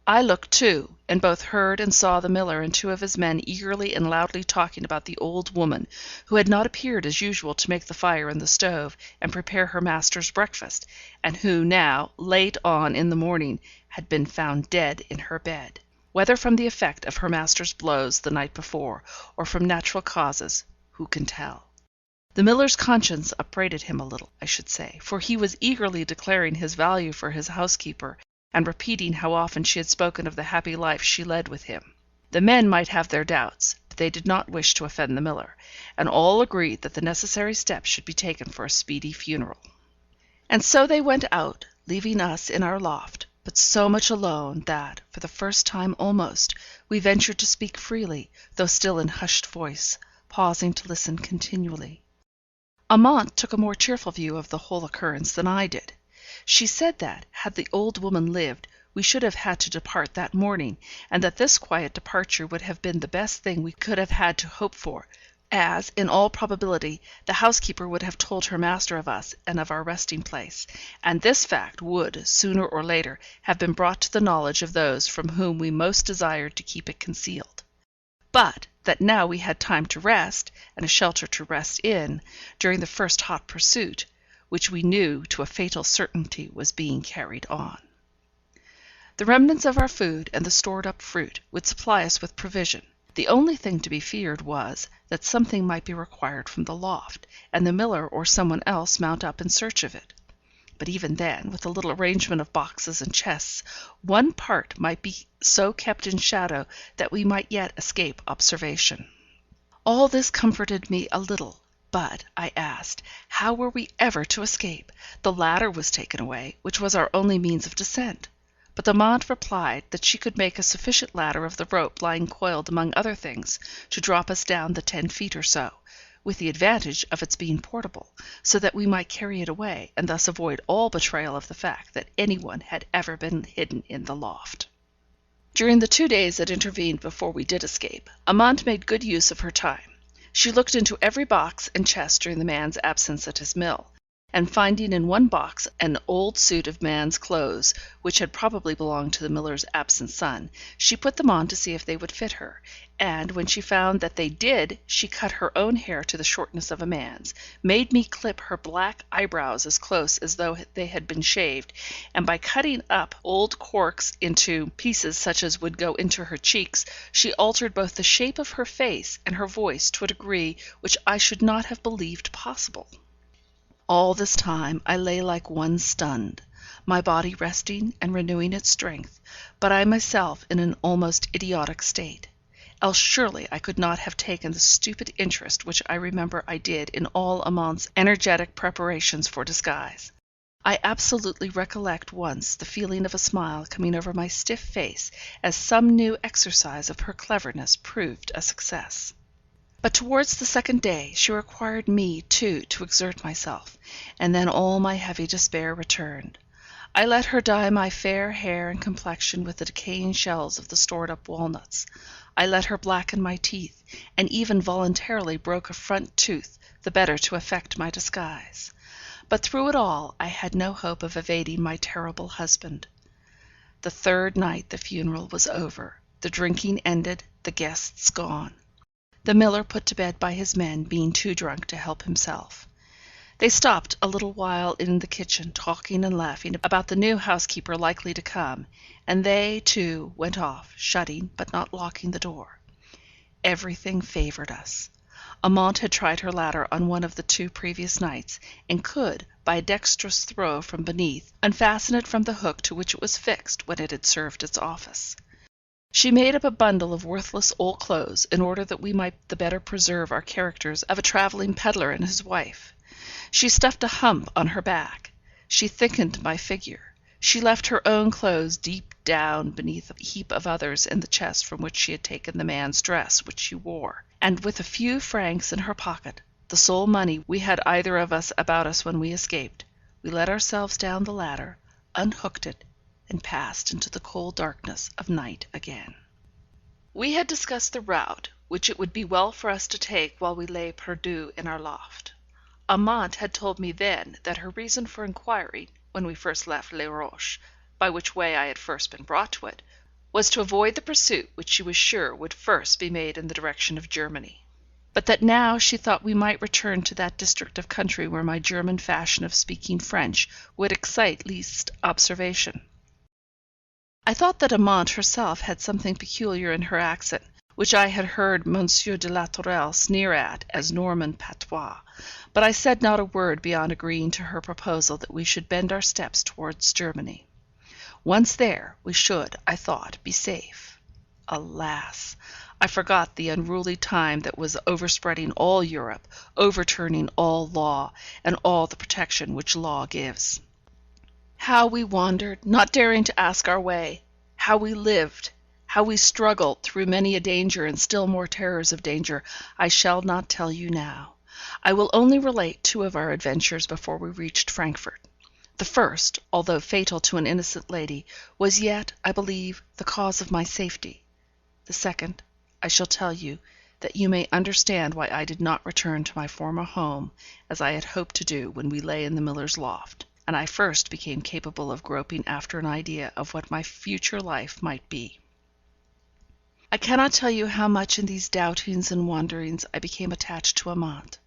I looked too, and both heard and saw the miller and two of his men eagerly and loudly talking about the old woman, who had not appeared as usual to make the fire in the stove and prepare her master's breakfast, and who now, late on in the morning, had been found dead in her bed. Whether from the effect of her master's blows the night before, or from natural causes, who can tell? The miller's conscience upbraided him a little, I should say, for he was eagerly declaring his value for his housekeeper, and repeating how often she had spoken of the happy life she led with him. The men might have their doubts, but they did not wish to offend the miller, and all agreed that the necessary steps should be taken for a speedy funeral. And so they went out, leaving us in our loft, but so much alone that, for the first time almost, we ventured to speak freely, though still in hushed voice, pausing to listen continually. Amante took a more cheerful view of the whole occurrence than I did. She said that, had the old woman lived, we should have had to depart that morning, and that this quiet departure would have been the best thing we could have had to hope for, as, in all probability, the housekeeper would have told her master of us and of our resting place, and this fact would, sooner or later, have been brought to the knowledge of those from whom we most desired to keep it concealed. But that now we had time to rest, and a shelter to rest in, during the first hot pursuit, which we knew to a fatal certainty was being carried on. The remnants of our food and the stored-up fruit would supply us with provision. The only thing to be feared was, that something might be required from the loft, and the miller or someone else mount up in search of it. But even then, with a little arrangement of boxes and chests, one part might be so kept in shadow that we might yet escape observation. All this comforted me a little. But, I asked, how were we ever to escape? The ladder was taken away, which was our only means of descent. but Amante replied that she could make a sufficient ladder of the rope lying coiled among other things to drop us down the 10 feet or so, with the advantage of its being portable, so that we might carry it away, and thus avoid all betrayal of the fact that any one had ever been hidden in the loft. During the 2 days that intervened before we did escape, Amante made good use of her time. She looked into every box and chest during the man's absence at his mill, and finding in one box an old suit of man's clothes, which had probably belonged to the miller's absent son, she put them on to see if they would fit her, and when she found that they did, she cut her own hair to the shortness of a man's, made me clip her black eyebrows as close as though they had been shaved, and by cutting up old corks into pieces such as would go into her cheeks, she altered both the shape of her face and her voice to a degree which I should not have believed possible. All this time I lay like one stunned, my body resting and renewing its strength, but I myself in an almost idiotic state. Else surely I could not have taken the stupid interest which I remember I did in all Amante's energetic preparations for disguise. I absolutely recollect once the feeling of a smile coming over my stiff face as some new exercise of her cleverness proved a success. But towards the 2nd day she required me, too, to exert myself, and then all my heavy despair returned. I let her dye my fair hair and complexion with the decaying shells of the stored-up walnuts. I let her blacken my teeth, and even voluntarily broke a front tooth, the better to effect my disguise. But through it all I had no hope of evading my terrible husband. The 3rd night the funeral was over, the drinking ended, the guests gone. The miller put to bed by his men, being too drunk to help himself. They stopped a little while in the kitchen, talking and laughing about the new housekeeper likely to come, and they, too, went off, shutting but not locking the door. Everything favoured us. Amante had tried her ladder on one of the 2 previous nights, and could, by a dexterous throw from beneath, unfasten it from the hook to which it was fixed when it had served its office. She made up a bundle of worthless old clothes, in order that we might the better preserve our characters of a travelling pedlar and his wife. She stuffed a hump on her back. She thickened my figure. She left her own clothes deep down beneath a heap of others in the chest from which she had taken the man's dress which she wore, and with a few francs in her pocket, the sole money we had either of us about us when we escaped, we let ourselves down the ladder, unhooked it, and passed into the cold darkness of night again. We had discussed the route which it would be well for us to take while we lay perdu in our loft. Amante had told me then that her reason for inquiring, when we first left Les Roches, by which way I had first been brought to it, was to avoid the pursuit which she was sure would first be made in the direction of Germany; but that now she thought we might return to that district of country where my German fashion of speaking French would excite least observation. I thought that Amante herself had something peculiar in her accent, which I had heard Monsieur de la Tourelle sneer at as Norman patois, but I said not a word beyond agreeing to her proposal that we should bend our steps towards Germany. Once there, we should, I thought, be safe. Alas! I forgot the unruly time that was overspreading all Europe, overturning all law, and all the protection which law gives. How we wandered, not daring to ask our way; how we lived, how we struggled through many a danger and still more terrors of danger, I shall not tell you now. I will only relate 2 of our adventures before we reached Frankfort. The first, although fatal to an innocent lady, was yet, I believe, the cause of my safety. The second, I shall tell you, that you may understand why I did not return to my former home, as I had hoped to do when we lay in the miller's loft, and I first became capable of groping after an idea of what my future life might be. I cannot tell you how much in these doubtings and wanderings I became attached to Amante.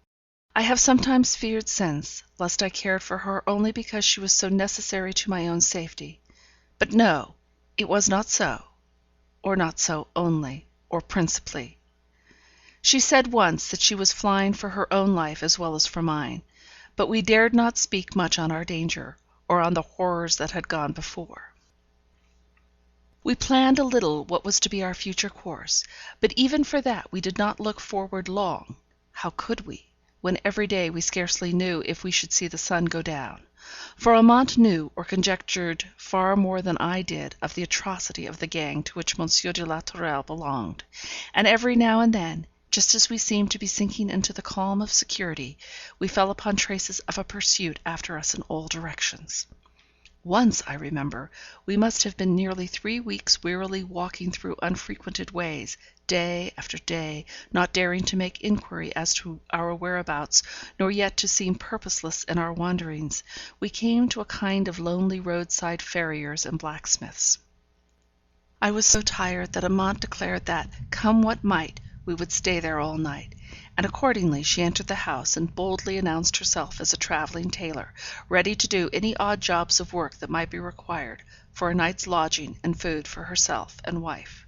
I have sometimes feared since, lest I cared for her only because she was so necessary to my own safety. But no, it was not so, or not so only, or principally. She said once that she was flying for her own life as well as for mine, but we dared not speak much on our danger, or on the horrors that had gone before. We planned a little what was to be our future course, but even for that we did not look forward long. How could we, when every day we scarcely knew if we should see the sun go down? For Amante knew or conjectured far more than I did of the atrocity of the gang to which Monsieur de la Tourelle belonged, and every now and then, just as we seemed to be sinking into the calm of security, we fell upon traces of a pursuit after us in all directions. Once, I remember, we must have been nearly 3 weeks wearily walking through unfrequented ways, day after day, not daring to make inquiry as to our whereabouts, nor yet to seem purposeless in our wanderings. We came to a kind of lonely roadside farriers and blacksmiths. I was so tired that Amante declared that, come what might, we would stay there all night, and accordingly she entered the house and boldly announced herself as a travelling tailor, ready to do any odd jobs of work that might be required, for a night's lodging and food for herself and wife.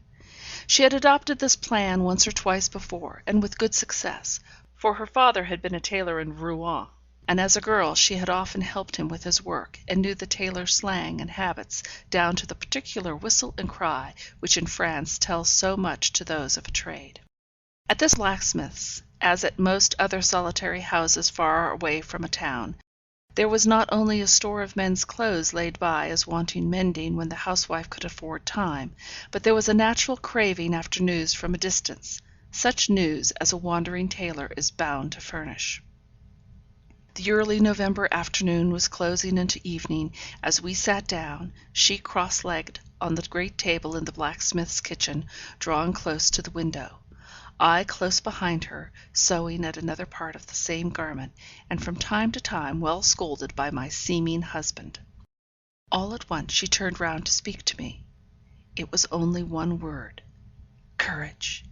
She had adopted this plan once or twice before, and with good success, for her father had been a tailor in Rouen, and as a girl she had often helped him with his work, and knew the tailor's slang and habits, down to the particular whistle and cry which in France tells so much to those of a trade. At this blacksmith's, as at most other solitary houses far away from a town, there was not only a store of men's clothes laid by as wanting mending when the housewife could afford time, but there was a natural craving after news from a distance, such news as a wandering tailor is bound to furnish. The early November afternoon was closing into evening as we sat down, she cross-legged, on the great table in the blacksmith's kitchen, drawn close to the window. I close behind her, sewing at another part of the same garment, and from time to time well scolded by my seeming husband. All at once she turned round to speak to me. It was only one word: courage.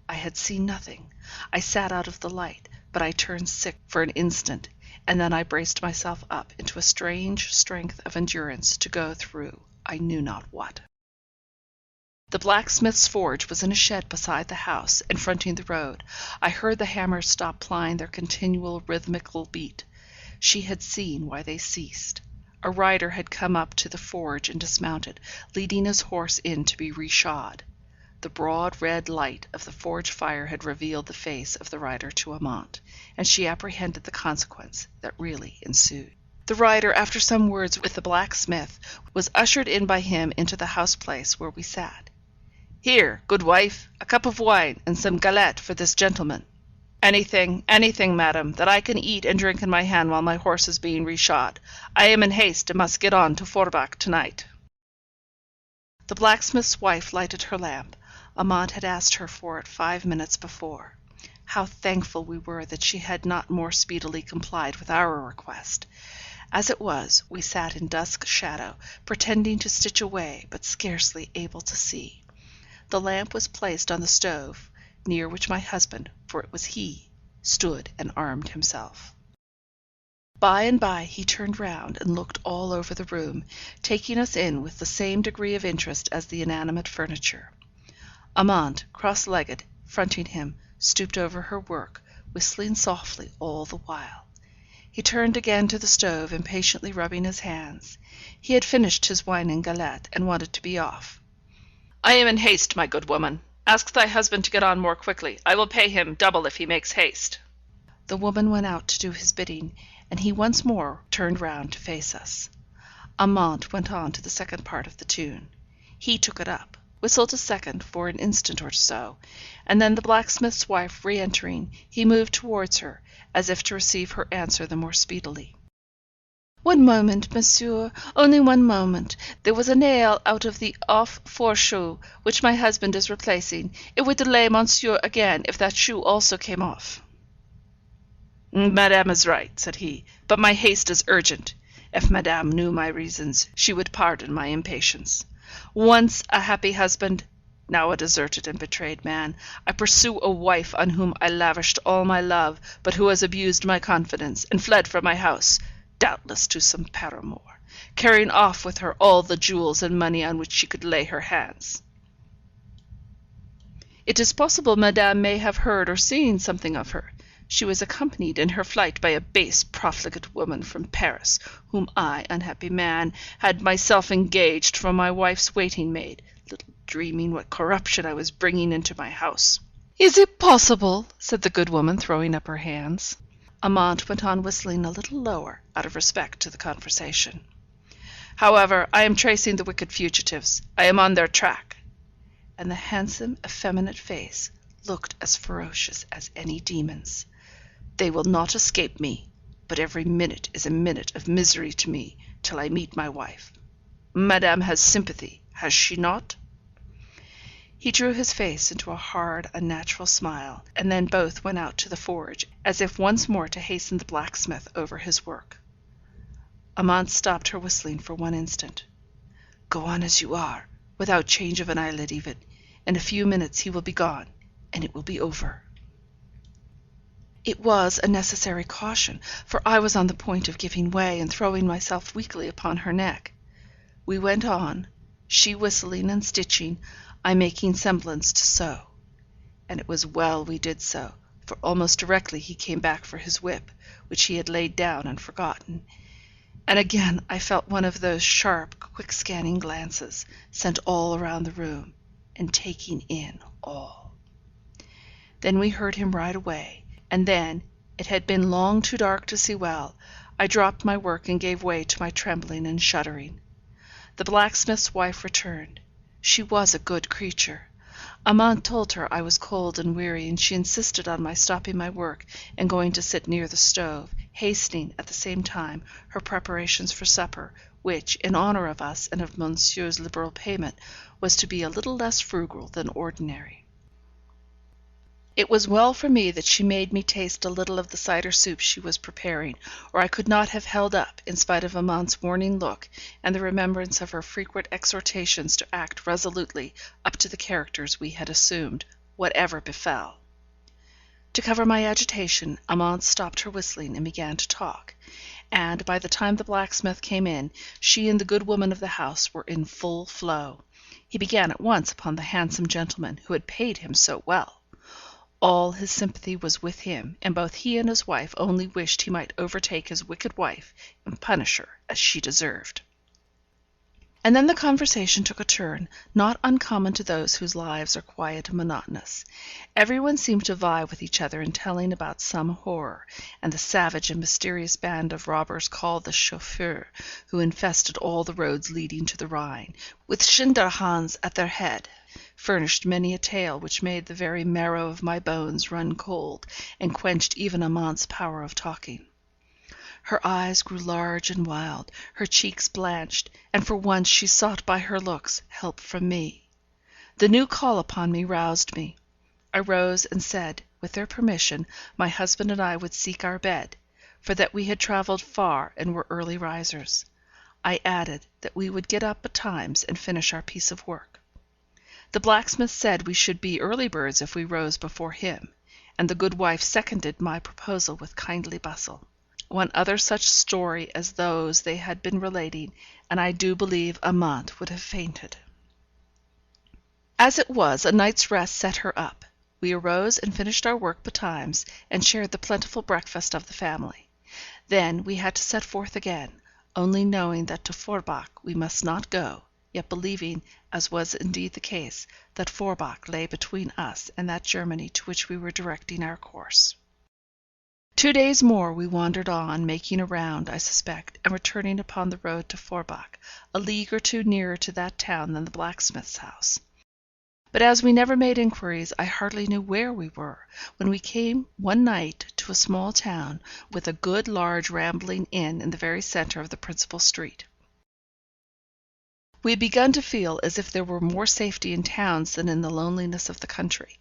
I had seen nothing. I sat out of the light, but I turned sick for an instant, and then I braced myself up into a strange strength of endurance to go through I knew not what. The blacksmith's forge was in a shed beside the house, and fronting the road. I heard the hammers stop plying their continual rhythmical beat. She had seen why they ceased. A rider had come up to the forge and dismounted, leading his horse in to be reshod. The broad red light of the forge fire had revealed the face of the rider to Amante, and she apprehended the consequence that really ensued. The rider, after some words with the blacksmith, was ushered in by him into the house place where we sat. "Here, good wife, a cup of wine and some galette for this gentleman." Anything, madam, that I can eat and drink in my hand while my horse is being reshod. I am in haste and must get on to Forbach to-night." The blacksmith's wife lighted her lamp. Amante had asked her for it 5 minutes before. How thankful we were that she had not more speedily complied with our request. As it was, we sat in dusk shadow, pretending to stitch away, but scarcely able to see. The lamp was placed on the stove, near which my husband, for it was he, stood and armed himself. By and by he turned round and looked all over the room, taking us in with the same degree of interest as the inanimate furniture. Amante, cross-legged, fronting him, stooped over her work, whistling softly all the while. He turned again to the stove, impatiently rubbing his hands. He had finished his wine and galette, and wanted to be off. "I am in haste, my good woman. Ask thy husband to get on more quickly. I will pay him double if he makes haste." The woman went out to do his bidding, and he once more turned round to face us. Amante went on to the second part of the tune. He took it up, whistled a second for an instant or so, and then the blacksmith's wife re-entering, he moved towards her, as if to receive her answer the more speedily. "One moment, monsieur, only one moment. There was a nail out of the off fore-shoe, which my husband is replacing. It would delay monsieur again if that shoe also came off." "Madame is right," said he, "but my haste is urgent. If madame knew my reasons, she would pardon my impatience. Once a happy husband, now a deserted and betrayed man. I pursue a wife on whom I lavished all my love, but who has abused my confidence, and fled from my house, doubtless to some paramour, carrying off with her all the jewels and money on which she could lay her hands. It is possible madame may have heard or seen something of her. She was accompanied in her flight by a base profligate woman from Paris, whom I, unhappy man, had myself engaged for my wife's waiting maid, little dreaming what corruption I was bringing into my house." "Is it possible?" said the good woman, throwing up her hands. Amante went on whistling a little lower, out of respect to the conversation. "However, I am tracing the wicked fugitives. I am on their track." And the handsome, effeminate face looked as ferocious as any demon's. "They will not escape me, but every minute is a minute of misery to me, till I meet my wife. Madame has sympathy, has she not?" He drew his face into a hard, unnatural smile, and then both went out to the forge, as if once more to hasten the blacksmith over his work. Amante stopped her whistling for one instant. "Go on as you are, without change of an eyelid even. In a few minutes he will be gone, and it will be over." It was a necessary caution, for I was on the point of giving way and throwing myself weakly upon her neck. We went on, she whistling and stitching, I making semblance to sew. And it was well we did so, for almost directly he came back for his whip, which he had laid down and forgotten, and again I felt one of those sharp, quick scanning glances, sent all around the room, and taking in all. Then we heard him ride away, and then, it had been long too dark to see well, I dropped my work and gave way to my trembling and shuddering. The blacksmith's wife returned. She was a good creature. Amante told her I was cold and weary, and she insisted on my stopping my work and going to sit near the stove, hastening, at the same time, her preparations for supper, which, in honour of us and of Monsieur's liberal payment, was to be a little less frugal than ordinary. It was well for me that she made me taste a little of the cider soup she was preparing, or I could not have held up, in spite of Amante's warning look, and the remembrance of her frequent exhortations to act resolutely up to the characters we had assumed, whatever befell. To cover my agitation, Amante stopped her whistling and began to talk, and, by the time the blacksmith came in, she and the good woman of the house were in full flow. He began at once upon the handsome gentleman who had paid him so well. All his sympathy was with him, and both he and his wife only wished he might overtake his wicked wife, and punish her as she deserved. And then the conversation took a turn, not uncommon to those whose lives are quiet and monotonous. Everyone seemed to vie with each other in telling about some horror, and the savage and mysterious band of robbers called the Chauffeurs, who infested all the roads leading to the Rhine, with Schinderhannes at their head, furnished many a tale which made the very marrow of my bones run cold, and quenched even Amante's power of talking. Her eyes grew large and wild, her cheeks blanched, and for once she sought by her looks help from me. The new call upon me roused me. I rose and said, with their permission, my husband and I would seek our bed, for that we had travelled far and were early risers. I added that we would get up betimes and finish our piece of work. The blacksmith said we should be early birds if we rose before him, and the good wife seconded my proposal with kindly bustle. One other such story as those they had been relating, and I do believe Amante would have fainted. As it was, a night's rest set her up. We arose and finished our work betimes, and shared the plentiful breakfast of the family. Then we had to set forth again, only knowing that to Forbach we must not go, yet believing, as was indeed the case, that Forbach lay between us and that Germany to which we were directing our course. 2 days more we wandered on, making a round, I suspect, and returning upon the road to Forbach, a league or two nearer to that town than the blacksmith's house. But as we never made inquiries, I hardly knew where we were, when we came one night to a small town, with a good large rambling inn in the very centre of the principal street. We had begun to feel as if there were more safety in towns than in the loneliness of the country.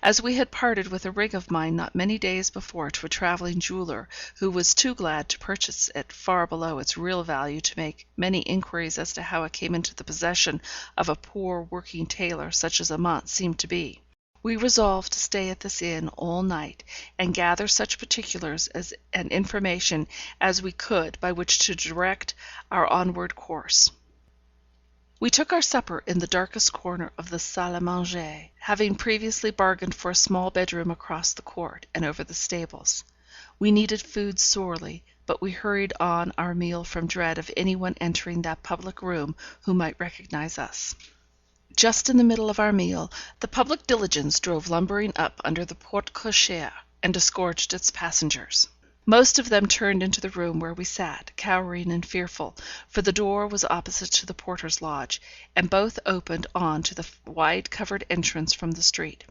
As we had parted with a ring of mine not many days before to a travelling jeweller, who was too glad to purchase it far below its real value to make many inquiries as to how it came into the possession of a poor working tailor such as Amante seemed to be, we resolved to stay at this inn all night, and gather such particulars and information as we could by which to direct our onward course. We took our supper in the darkest corner of the salle à manger, having previously bargained for a small bedroom across the court, and over the stables. We needed food sorely, but we hurried on our meal from dread of any one entering that public room who might recognize us. Just in the middle of our meal, the public diligence drove lumbering up under the porte cochère, and disgorged its passengers. Most of them turned into the room where we sat, cowering and fearful, for the door was opposite to the porter's lodge, and both opened on to the wide covered entrance from the street.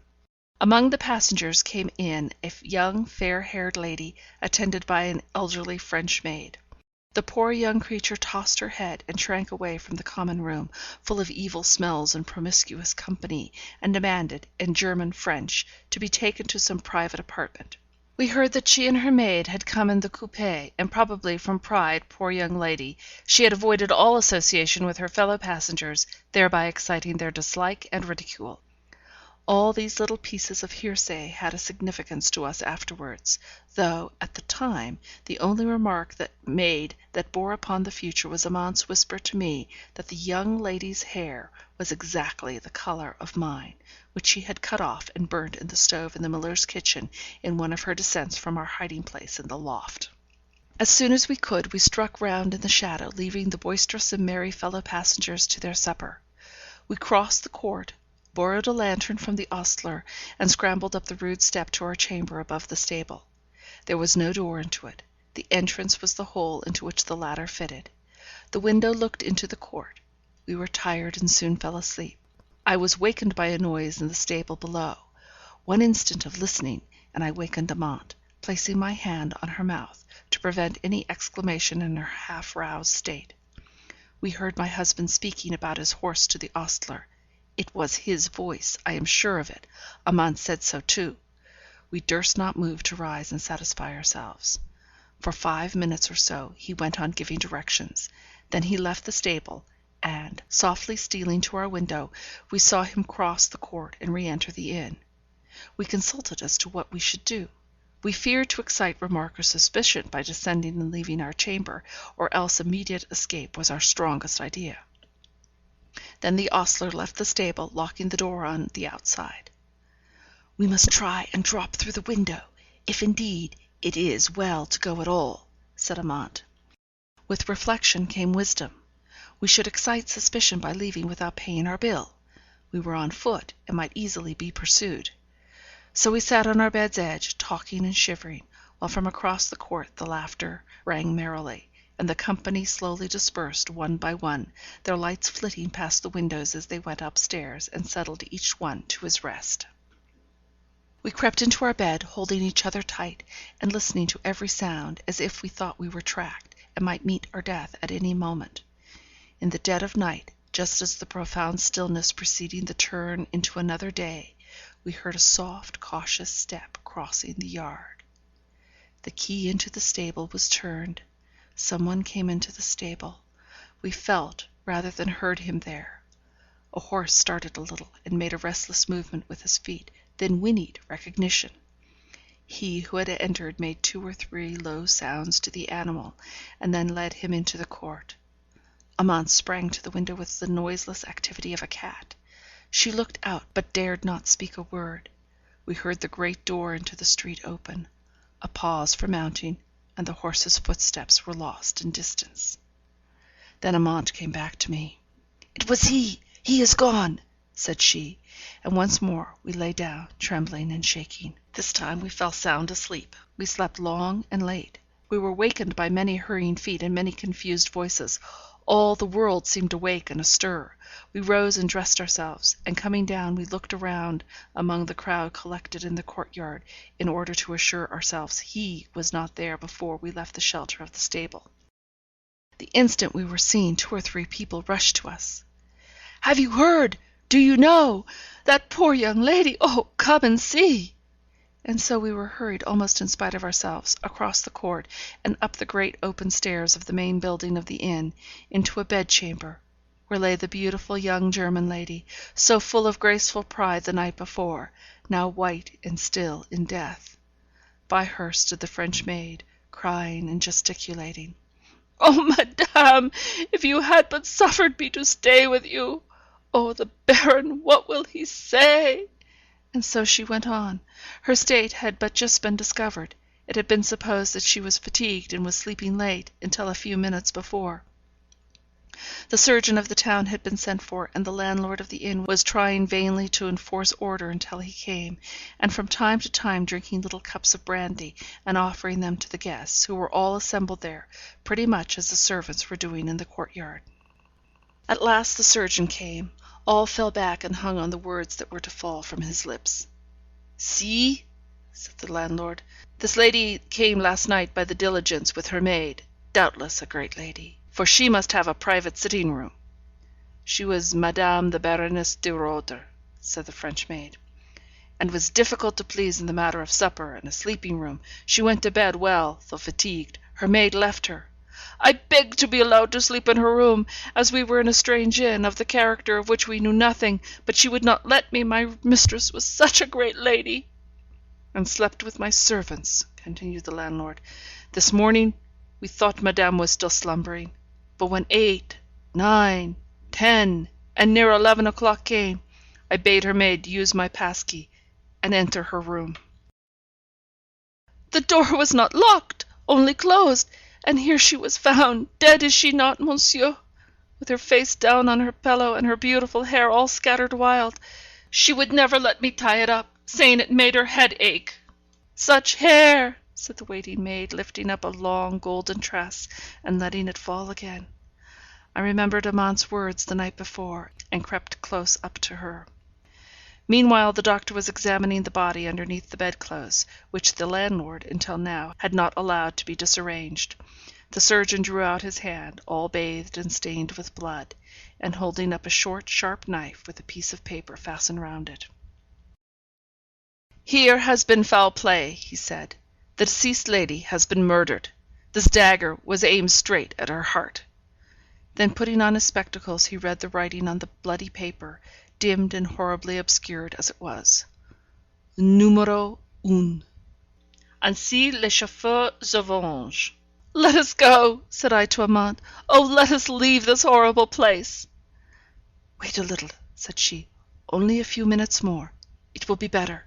Among the passengers came in a young fair haired lady, attended by an elderly French maid. The poor young creature tossed her head and shrank away from the common room, full of evil smells and promiscuous company, and demanded, in German French, to be taken to some private apartment. We heard that she and her maid had come in the coupé, and probably from pride, poor young lady, she had avoided all association with her fellow passengers, thereby exciting their dislike and ridicule. All these little pieces of hearsay had a significance to us afterwards, though, at the time, the only remark made that bore upon the future was Amante's whisper to me that the young lady's hair was exactly the colour of mine, which she had cut off and burnt in the stove in the miller's kitchen in one of her descents from our hiding place in the loft. As soon as we could, we struck round in the shadow, leaving the boisterous and merry fellow passengers to their supper. We crossed the court, borrowed a lantern from the ostler, and scrambled up the rude step to our chamber above the stable. There was no door into it. The entrance was the hole into which the ladder fitted. The window looked into the court. We were tired and soon fell asleep. I was wakened by a noise in the stable below. One instant of listening, and I wakened Amante, placing my hand on her mouth, to prevent any exclamation in her half-roused state. We heard my husband speaking about his horse to the ostler. It was his voice, I am sure of it. Amante said so too. We durst not move to rise and satisfy ourselves. For 5 minutes or so he went on giving directions. Then he left the stable, and, softly stealing to our window, we saw him cross the court and re-enter the inn. We consulted as to what we should do. We feared to excite remark or suspicion by descending and leaving our chamber, or else immediate escape was our strongest idea. Then the ostler left the stable, locking the door on the outside. "We must try and drop through the window, if indeed it is well to go at all," said Amante. With reflection came wisdom. We should excite suspicion by leaving without paying our bill. We were on foot, and might easily be pursued. So we sat on our bed's edge, talking and shivering, while from across the court the laughter rang merrily, and the company slowly dispersed one by one, their lights flitting past the windows as they went upstairs, and settled each one to his rest. We crept into our bed, holding each other tight, and listening to every sound, as if we thought we were tracked, and might meet our death at any moment. In the dead of night, just as the profound stillness preceding the turn into another day, we heard a soft, cautious step crossing the yard. The key into the stable was turned. Some one came into the stable. We felt, rather than heard him there. A horse started a little, and made a restless movement with his feet, then whinnied recognition. He who had entered made 2 or 3 low sounds to the animal, and then led him into the court. Amante sprang to the window with the noiseless activity of a cat. She looked out, but dared not speak a word. We heard the great door into the street open. A pause for mounting, and the horse's footsteps were lost in distance. Then Amante came back to me. "It was he! He is gone!" said she, and once more we lay down, trembling and shaking. This time we fell sound asleep. We slept long and late. We were wakened by many hurrying feet and many confused voices. All the world seemed awake and astir. We rose and dressed ourselves, and coming down we looked around among the crowd collected in the courtyard, in order to assure ourselves he was not there before we left the shelter of the stable. The instant we were seen, 2 or 3 people rushed to us. "Have you heard? Do you know? That poor young lady! Oh, come and see!" And so we were hurried, almost in spite of ourselves, across the court, and up the great open stairs of the main building of the inn, into a bedchamber, where lay the beautiful young German lady, so full of graceful pride the night before, now white and still in death. By her stood the French maid, crying and gesticulating. "Oh, madame, if you had but suffered me to stay with you! Oh, the Baron, what will he say?" And so she went on. Her state had but just been discovered. It had been supposed that she was fatigued and was sleeping late, until a few minutes before. The surgeon of the town had been sent for, and the landlord of the inn was trying vainly to enforce order until he came, and from time to time drinking little cups of brandy, and offering them to the guests, who were all assembled there, pretty much as the servants were doing in the courtyard. At last the surgeon came. All fell back and hung on the words that were to fall from his lips. "See," said the landlord, "this lady came last night by the diligence with her maid, doubtless a great lady, for she must have a private sitting room." "She was Madame the Baroness de Roeder," said the French maid, "and was difficult to please in the matter of supper and a sleeping room. She went to bed well, though fatigued. Her maid left her. I begged to be allowed to sleep in her room, as we were in a strange inn, of the character of which we knew nothing, but she would not let me, my mistress was such a great lady." "And slept with my servants," continued the landlord. "This morning we thought madame was still slumbering, but when 8, 9, 10, and near 11 o'clock came, I bade her maid use my pass key, and enter her room. The door was not locked, only closed, and here she was found, dead is she not, monsieur? With her face down on her pillow, and her beautiful hair all scattered wild. She would never let me tie it up, saying it made her head ache. Such hair!" said the waiting maid, lifting up a long golden tress, and letting it fall again. I remembered Amante's words the night before, and crept close up to her. Meanwhile the doctor was examining the body underneath the bedclothes, which the landlord, until now, had not allowed to be disarranged. The surgeon drew out his hand, all bathed and stained with blood, and holding up a short, sharp knife with a piece of paper fastened round it. "Here has been foul play," he said. "The deceased lady has been murdered. This dagger was aimed straight at her heart." Then putting on his spectacles, he read the writing on the bloody paper, dimmed and horribly obscured as it was. Numero 1. Ainsi les chauffeurs se vengent. "Let us go," said I to Amante. "Oh, let us leave this horrible place." "Wait a little," said she. "Only a few minutes more. It will be better."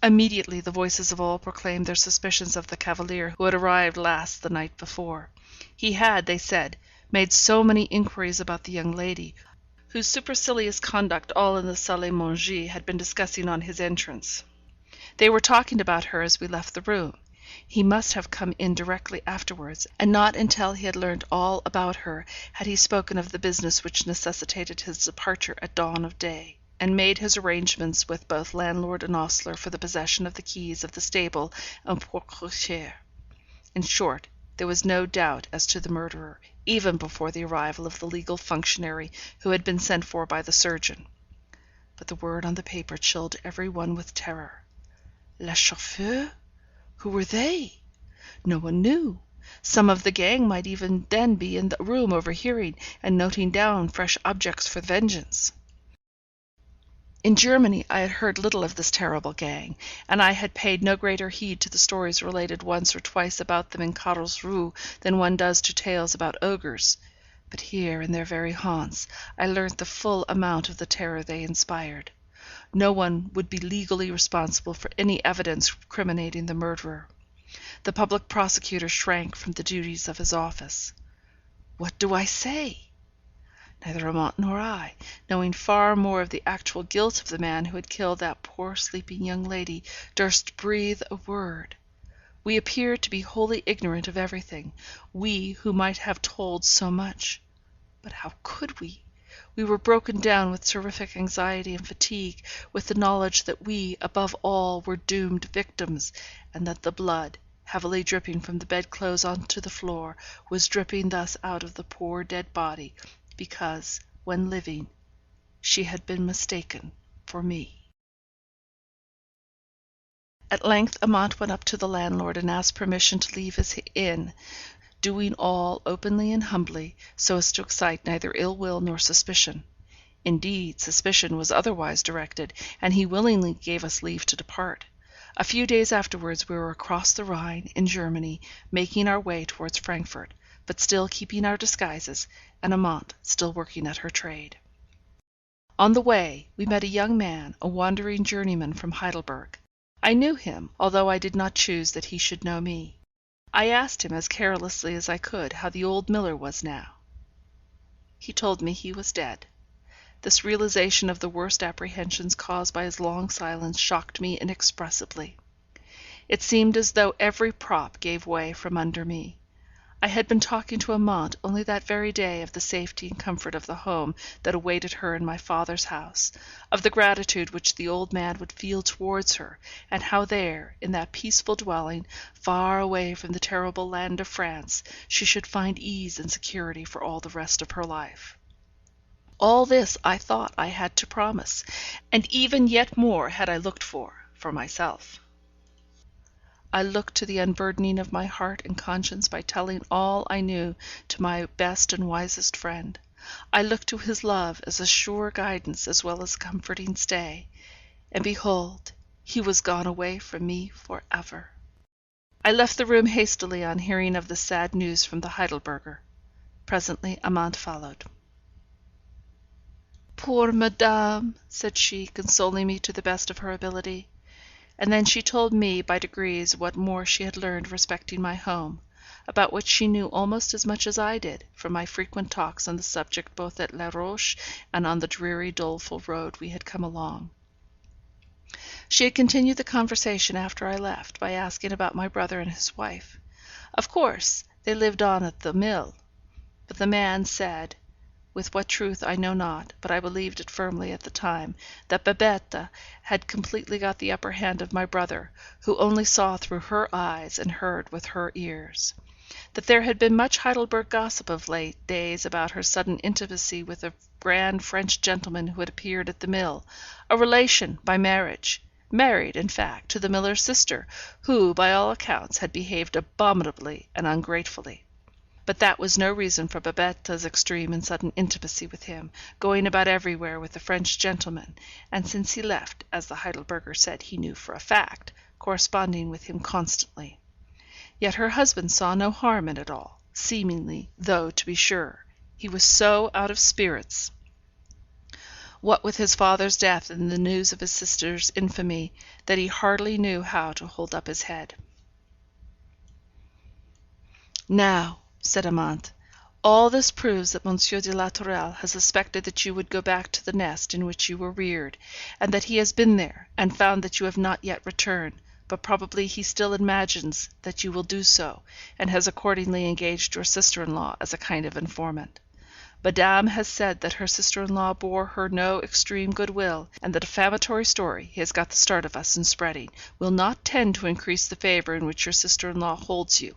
Immediately the voices of all proclaimed their suspicions of the cavalier who had arrived last the night before. He had, they said, made so many inquiries about the young lady, whose supercilious conduct all in the salle à manger had been discussing on his entrance. They were talking about her as we left the room. He must have come in directly afterwards, and not until he had learned all about her had he spoken of the business which necessitated his departure at dawn of day, and made his arrangements with both landlord and ostler for the possession of the keys of the stable and porte-cochere. In short, there was no doubt as to the murderer, even before the arrival of the legal functionary who had been sent for by the surgeon. But the word on the paper chilled every one with terror. Les chauffeurs? Who were they? No one knew. Some of the gang might even then be in the room overhearing, and noting down fresh objects for vengeance. In Germany I had heard little of this terrible gang, and I had paid no greater heed to the stories related once or twice about them in Carlsruhe than one does to tales about ogres. But here, in their very haunts, I learnt the full amount of the terror they inspired. No one would be legally responsible for any evidence criminating the murderer. The public prosecutor shrank from the duties of his office. What do I say? Neither Amante nor I, knowing far more of the actual guilt of the man who had killed that poor sleeping young lady, durst breathe a word. We appeared to be wholly ignorant of everything, we who might have told so much. But how could we? We were broken down with terrific anxiety and fatigue, with the knowledge that we, above all, were doomed victims, and that the blood, heavily dripping from the bedclothes on to the floor, was dripping thus out of the poor dead body, because, when living, she had been mistaken for me. At length Amante went up to the landlord and asked permission to leave his inn, doing all openly and humbly, so as to excite neither ill will nor suspicion. Indeed, suspicion was otherwise directed, and he willingly gave us leave to depart. A few days afterwards we were across the Rhine, in Germany, making our way towards Frankfurt, but still keeping our disguises, and Amante still working at her trade. On the way we met a young man, a wandering journeyman from Heidelberg. I knew him, although I did not choose that he should know me. I asked him as carelessly as I could how the old miller was now. He told me he was dead. This realization of the worst apprehensions caused by his long silence shocked me inexpressibly. It seemed as though every prop gave way from under me. I had been talking to Amante only that very day of the safety and comfort of the home that awaited her in my father's house, of the gratitude which the old man would feel towards her, and how there, in that peaceful dwelling, far away from the terrible land of France, she should find ease and security for all the rest of her life. All this I thought I had to promise, and even yet more had I looked for myself. I looked to the unburdening of my heart and conscience by telling all I knew to my best and wisest friend. I looked to his love as a sure guidance as well as a comforting stay, and behold, he was gone away from me for ever. I left the room hastily on hearing of the sad news from the Heidelberger. Presently Amante followed. "Poor madame!" said she, consoling me to the best of her ability. And then she told me by degrees what more she had learned respecting my home, about which she knew almost as much as I did, from my frequent talks on the subject both at Les Roches and on the dreary, doleful road we had come along. She had continued the conversation after I left, by asking about my brother and his wife. Of course, they lived on at the mill, but the man said, with what truth I know not, but I believed it firmly at the time, that Babette had completely got the upper hand of my brother, who only saw through her eyes and heard with her ears; that there had been much Heidelberg gossip of late days about her sudden intimacy with a grand French gentleman who had appeared at the mill, a relation by marriage, married, in fact, to the miller's sister, who, by all accounts, had behaved abominably and ungratefully. But that was no reason for Babette's extreme and sudden intimacy with him, going about everywhere with the French gentleman, and since he left, as the Heidelberger said he knew for a fact, corresponding with him constantly. Yet her husband saw no harm in it all, seemingly, though, to be sure, he was so out of spirits, what with his father's death and the news of his sister's infamy, that he hardly knew how to hold up his head. "Now," said Amante, "all this proves that Monsieur de la Tourelle has suspected that you would go back to the nest in which you were reared, and that he has been there, and found that you have not yet returned, but probably he still imagines that you will do so, and has accordingly engaged your sister-in-law as a kind of informant. Madame has said that her sister-in-law bore her no extreme goodwill, and the defamatory story he has got the start of us in spreading will not tend to increase the favour in which your sister-in-law holds you.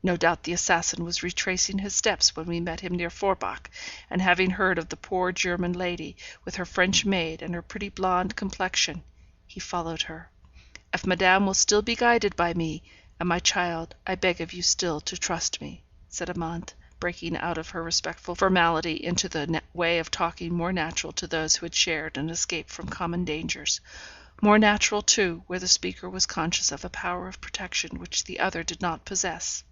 No doubt the assassin was retracing his steps when we met him near Forbach, and having heard of the poor German lady, with her French maid and her pretty blonde complexion, he followed her. If madame will still be guided by me, and my child, I beg of you still to trust me," said Amante, breaking out of her respectful formality into the way of talking more natural to those who had shared and escaped from common dangers, more natural, too, where the speaker was conscious of a power of protection which the other did not possess.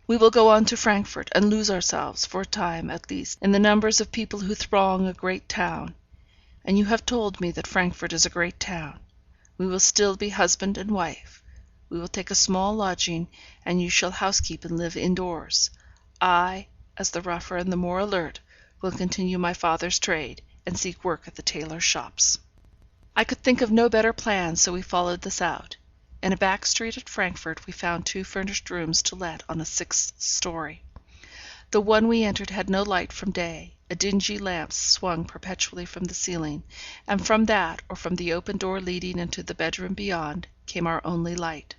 "We will go on to Frankfort, and lose ourselves, for a time at least, in the numbers of people who throng a great town. And you have told me that Frankfort is a great town. We will still be husband and wife. We will take a small lodging, and you shall housekeep and live indoors. I, as the rougher and the more alert, will continue my father's trade, and seek work at the tailors' shops." I could think of no better plan, so we followed this out. In a back street at Frankfort we found 2 furnished rooms to let on a 6th story. The one we entered had no light from day; a dingy lamp swung perpetually from the ceiling, and from that, or from the open door leading into the bedroom beyond, came our only light.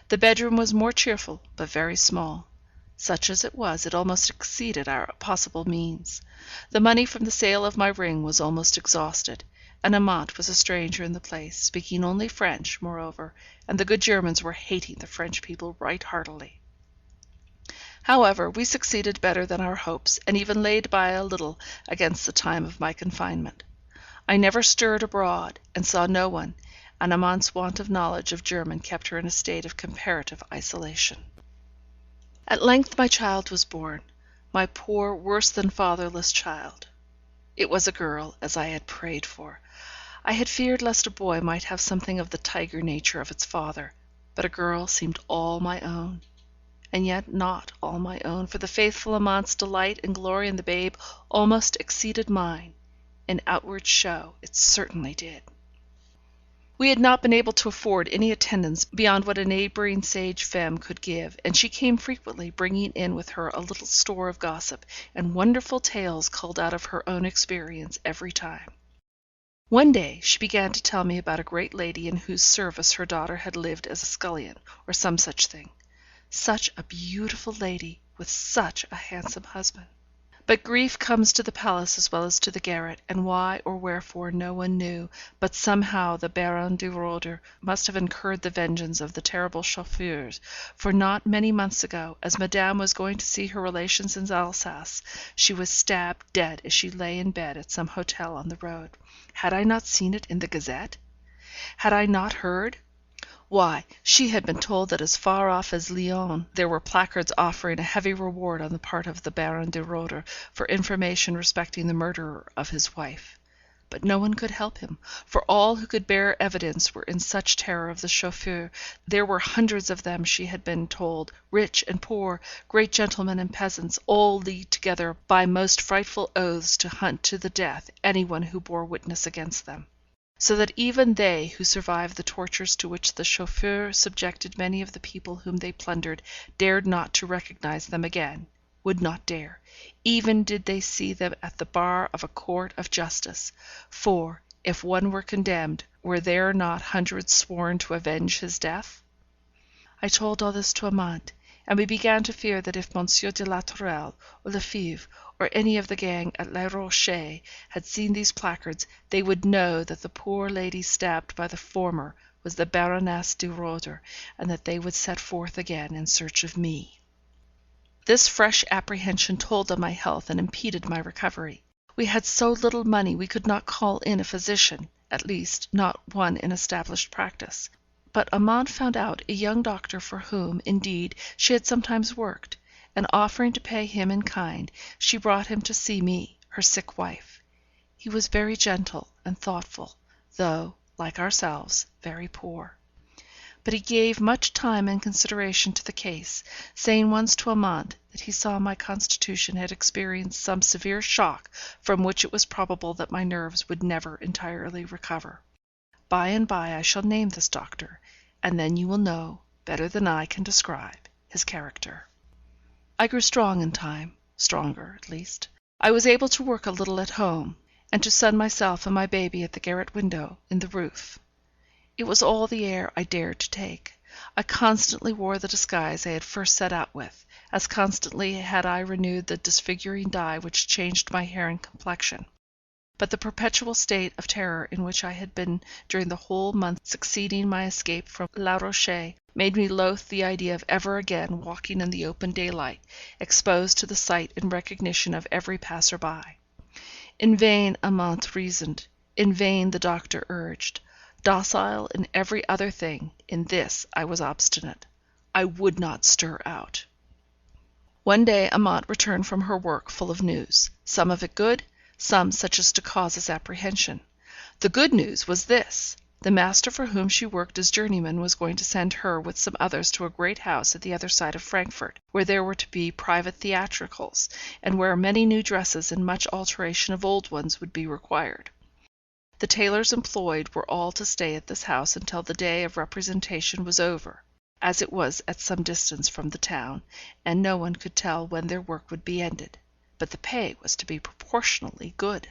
The bedroom was more cheerful, but very small. Such as it was, it almost exceeded our possible means. The money from the sale of my ring was almost exhausted, and Amante was a stranger in the place, speaking only French, moreover, and the good Germans were hating the French people right heartily. However, we succeeded better than our hopes, and even laid by a little against the time of my confinement. I never stirred abroad, and saw no one, and Amante's want of knowledge of German kept her in a state of comparative isolation. At length my child was born, my poor, worse than fatherless child. It was a girl, as I had prayed for. I had feared lest a boy might have something of the tiger nature of its father, but a girl seemed all my own. and yet not all my own, for the faithful Amante's delight and glory in the babe almost exceeded mine. In outward show it certainly did. We had not been able to afford any attendance beyond what a neighbouring sage femme could give, and she came frequently, bringing in with her a little store of gossip, and wonderful tales culled out of her own experience every time. One day she began to tell me about a great lady in whose service her daughter had lived as a scullion, or some such thing. Such a beautiful lady, with such a handsome husband. But grief comes to the palace as well as to the garret, and why or wherefore no one knew, but somehow the Baron de Roeder must have incurred the vengeance of the terrible chauffeurs, for not many months ago, as Madame was going to see her relations in Alsace, she was stabbed dead as she lay in bed at some hotel on the road. Had I not seen it in the Gazette? Had I not heard? Why, she had been told that as far off as Lyons there were placards offering a heavy reward on the part of the Baron de Roeder for information respecting the murderer of his wife. But no one could help him, for all who could bear evidence were in such terror of the chauffeur. There were hundreds of them, she had been told, rich and poor, great gentlemen and peasants, all leagued together by most frightful oaths to hunt to the death any one who bore witness against them. So that even they who survived the tortures to which the chauffeur subjected many of the people whom they plundered dared not to recognize them again, would not dare, even did they see them at the bar of a court of justice; for, if one were condemned, were there not hundreds sworn to avenge his death? I told all this to Amante, and we began to fear that if Monsieur de la Tourelle, or Lefebvre, or any of the gang at Les Rochers had seen these placards, they would know that the poor lady stabbed by the former was the Baroness de Roeder, and that they would set forth again in search of me. This fresh apprehension told on my health and impeded my recovery. We had so little money we could not call in a physician, at least, not one in established practice. But Amante found out a young doctor for whom, indeed, she had sometimes worked, and offering to pay him in kind, she brought him to see me, her sick wife. He was very gentle and thoughtful, though, like ourselves, very poor. But he gave much time and consideration to the case, saying once to Amante that he saw my constitution had experienced some severe shock from which it was probable that my nerves would never entirely recover. By and by I shall name this doctor, and then you will know, better than I can describe, his character. I grew strong in time, stronger, at least. I was able to work a little at home, and to sun myself and my baby at the garret window in the roof. It was all the air I dared to take. I constantly wore the disguise I had first set out with, as constantly had I renewed the disfiguring dye which changed my hair and complexion. But the perpetual state of terror in which I had been during the whole month succeeding my escape from Les Rochers made me loath the idea of ever again walking in the open daylight, exposed to the sight and recognition of every passer by. In vain Amante reasoned, in vain the doctor urged. Docile in every other thing, in this I was obstinate. I would not stir out. One day Amante returned from her work full of news, some of it good, some such as to cause us apprehension. The good news was this: the master for whom she worked as journeyman was going to send her with some others to a great house at the other side of Frankfurt, where there were to be private theatricals, and where many new dresses and much alteration of old ones would be required. The tailors employed were all to stay at this house until the day of representation was over, as it was at some distance from the town, and no one could tell when their work would be ended, but the pay was to be proportionally good.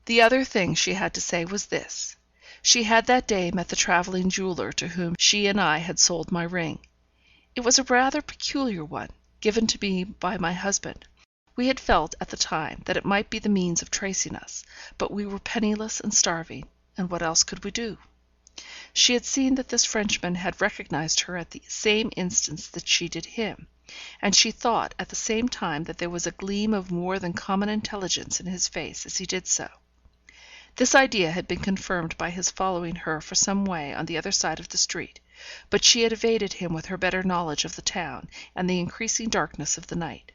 The other thing she had to say was this: she had that day met the travelling jeweller to whom she and I had sold my ring. It was a rather peculiar one, given to me by my husband. We had felt at the time that it might be the means of tracing us, but we were penniless and starving, and what else could we do? She had seen that this Frenchman had recognized her at the same instant that she did him, and she thought at the same time that there was a gleam of more than common intelligence in his face as he did so. This idea had been confirmed by his following her for some way on the other side of the street, but she had evaded him with her better knowledge of the town and the increasing darkness of the night.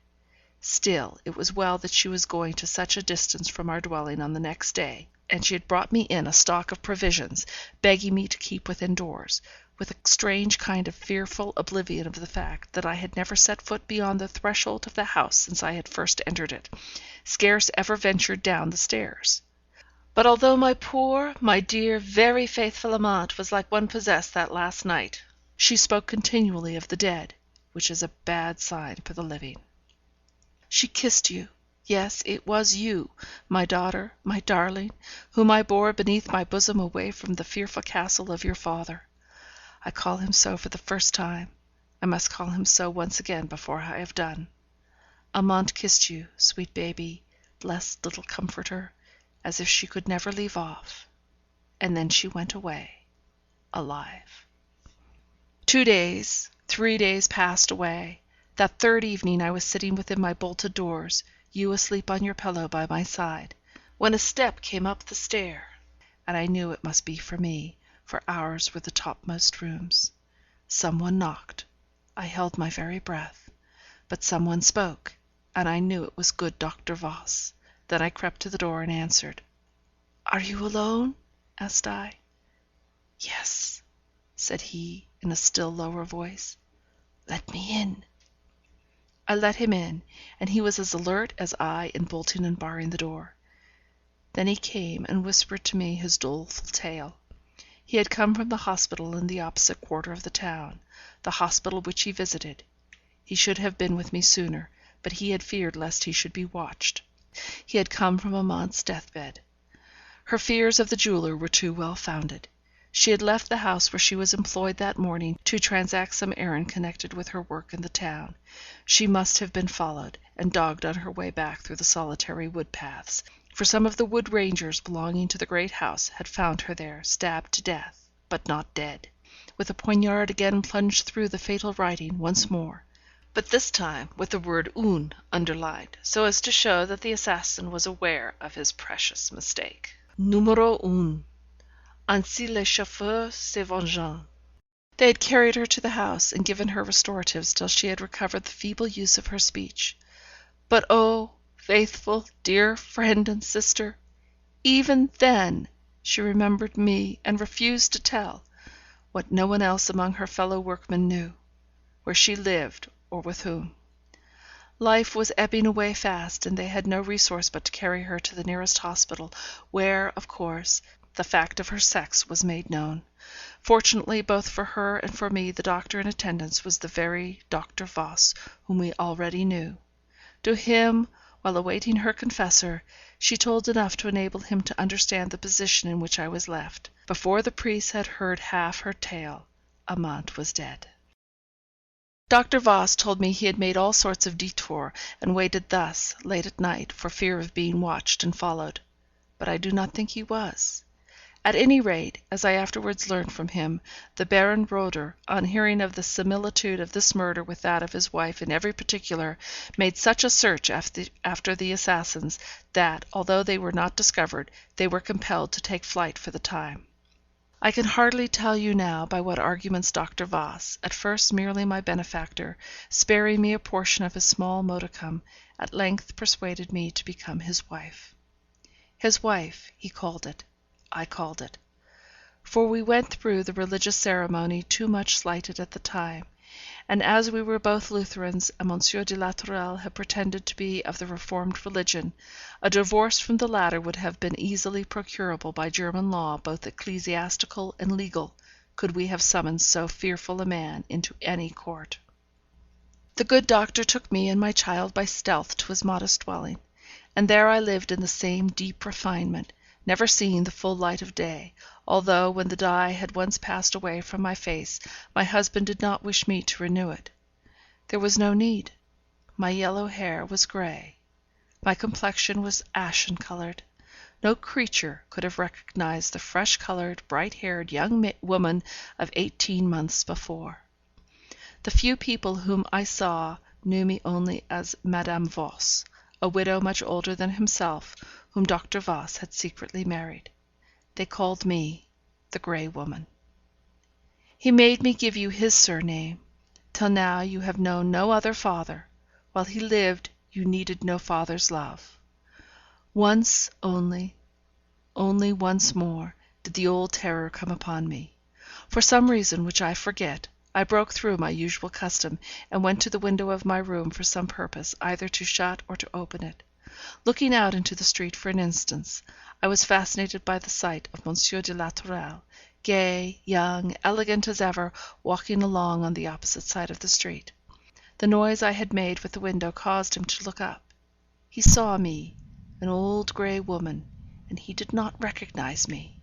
Still, it was well that she was going to such a distance from our dwelling on the next day, and she had brought me in a stock of provisions, begging me to keep within doors, with a strange kind of fearful oblivion of the fact that I had never set foot beyond the threshold of the house since I had first entered it, scarce ever ventured down the stairs. But although my poor, my dear, very faithful Amante was like one possessed that last night, she spoke continually of the dead, which is a bad sign for the living. She kissed you. Yes, it was you, my daughter, my darling, whom I bore beneath my bosom away from the fearful castle of your father. I call him so for the first time. I must call him so once again before I have done. Amante kissed you, sweet baby, blessed little comforter, as if she could never leave off. And then she went away, alive. 2 days, 3 days passed away. That third evening I was sitting within my bolted doors, you asleep on your pillow by my side, when a step came up the stair, and I knew it must be for me, for ours were the topmost rooms. Some one knocked. I held my very breath. But some one spoke, and I knew it was good Dr. Voss. Then I crept to the door and answered. "Are you alone?" asked I. "Yes," said he, in a still lower voice. "Let me in." I let him in, and he was as alert as I in bolting and barring the door. Then he came and whispered to me his doleful tale. He had come from the hospital in the opposite quarter of the town, the hospital which he visited. He should have been with me sooner, but he had feared lest he should be watched. He had come from Amante's deathbed. Her fears of the jeweller were too well founded. She had left the house where she was employed that morning to transact some errand connected with her work in the town. She must have been followed, and dogged on her way back through the solitary wood paths, for some of the wood rangers belonging to the great house had found her there, stabbed to death, but not dead, with a poignard again plunged through the fatal writing once more, but this time with the word un underlined, so as to show that the assassin was aware of his precious mistake. Numero un. Ainsi les chauffeurs se vengeant. They had carried her to the house, and given her restoratives till she had recovered the feeble use of her speech. But oh, faithful, dear friend and sister, even then she remembered me, and refused to tell, what no one else among her fellow workmen knew, where she lived or with whom. Life was ebbing away fast, and they had no resource but to carry her to the nearest hospital, where, of course, the fact of her sex was made known. Fortunately, both for her and for me, the doctor in attendance was the very Dr. Voss whom we already knew. To him, while awaiting her confessor, she told enough to enable him to understand the position in which I was left. Before the priest had heard half her tale, Amante was dead. Dr. Voss told me he had made all sorts of détours, and waited thus, late at night, for fear of being watched and followed. But I do not think he was. At any rate, as I afterwards learned from him, the Baron Roeder, on hearing of the similitude of this murder with that of his wife in every particular, made such a search after the assassins, that, although they were not discovered, they were compelled to take flight for the time. I can hardly tell you now by what arguments Dr. Voss, at first merely my benefactor, sparing me a portion of his small modicum, at length persuaded me to become his wife. His wife, he called it. I called it. For we went through the religious ceremony too much slighted at the time, and as we were both Lutherans, and Monsieur de la Tourelle had pretended to be of the Reformed religion, a divorce from the latter would have been easily procurable by German law, both ecclesiastical and legal, could we have summoned so fearful a man into any court. The good doctor took me and my child by stealth to his modest dwelling, and there I lived in the same deep refinement, never seeing the full light of day, although, when the dye had once passed away from my face, my husband did not wish me to renew it. There was no need. My yellow hair was grey. My complexion was ashen coloured. No creature could have recognized the fresh coloured, bright haired young woman of 18 months before. The few people whom I saw knew me only as Madame Voss, a widow much older than himself, whom Dr. Voss had secretly married. They called me the Grey Woman. He made me give you his surname. Till now you have known no other father. While he lived, you needed no father's love. Once only once more, did the old terror come upon me. For some reason which I forget, I broke through my usual custom, and went to the window of my room for some purpose, either to shut or to open it. Looking out into the street for an instant, I was fascinated by the sight of Monsieur de la Tourelle, gay, young, elegant as ever, walking along on the opposite side of the street. The noise I had made with the window caused him to look up. He saw me, an old grey woman, and he did not recognize me.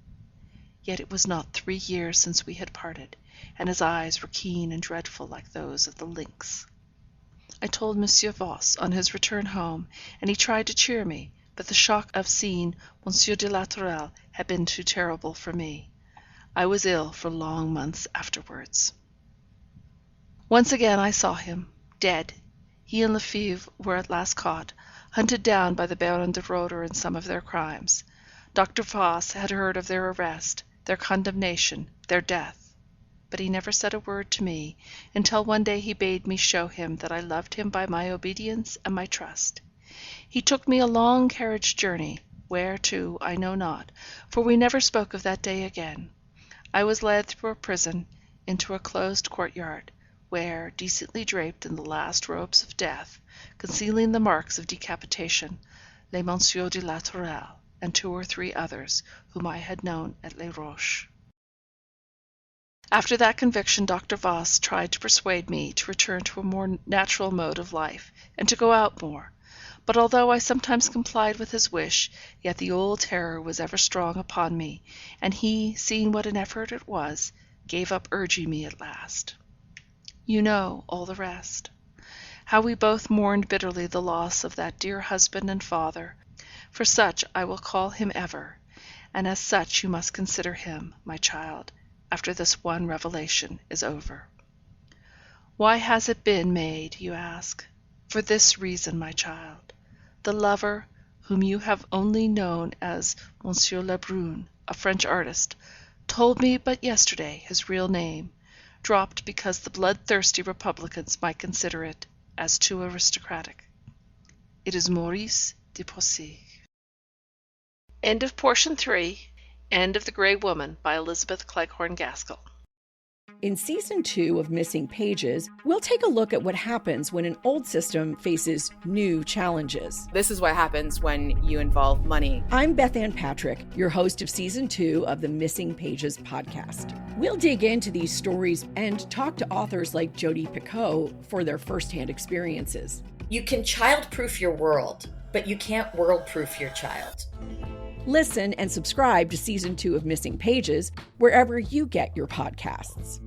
Yet it was not 3 years since we had parted, and his eyes were keen and dreadful like those of the lynx. I told Monsieur Voss on his return home, and he tried to cheer me, but the shock of seeing Monsieur de la Tourelle had been too terrible for me. I was ill for long months afterwards. Once again I saw him, dead. He and Lefebvre were at last caught, hunted down by the Baron de Roeder in some of their crimes. Dr. Voss had heard of their arrest, their condemnation, their death. But he never said a word to me, until one day he bade me show him that I loved him by my obedience and my trust. He took me a long carriage journey, where to I know not, for we never spoke of that day again. I was led through a prison into a closed courtyard, where, decently draped in the last robes of death, concealing the marks of decapitation, lay Monsieur de la Tourelle, and 2 or 3 others whom I had known at Les Roches. After that conviction, Dr. Voss tried to persuade me to return to a more natural mode of life, and to go out more; but although I sometimes complied with his wish, yet the old terror was ever strong upon me, and he, seeing what an effort it was, gave up urging me at last. You know all the rest. How we both mourned bitterly the loss of that dear husband and father, for such I will call him ever, and as such you must consider him, my child, after this one revelation is over. Why has it been made, you ask? For this reason, my child. The lover, whom you have only known as Monsieur Lebrun, a French artist, told me but yesterday his real name, dropped because the bloodthirsty Republicans might consider it as too aristocratic. It is Maurice de Poissy. End of portion 3. End of The Grey Woman by Elizabeth Cleghorn Gaskell. In Season 2 of Missing Pages, we'll take a look at what happens when an old system faces new challenges. This is what happens when you involve money. I'm Beth Ann Patrick, your host of Season 2 of the Missing Pages podcast. We'll dig into these stories and talk to authors like Jodi Picoult for their firsthand experiences. You can child-proof your world, but you can't world-proof your child. Listen and subscribe to Season 2 of Missing Pages wherever you get your podcasts.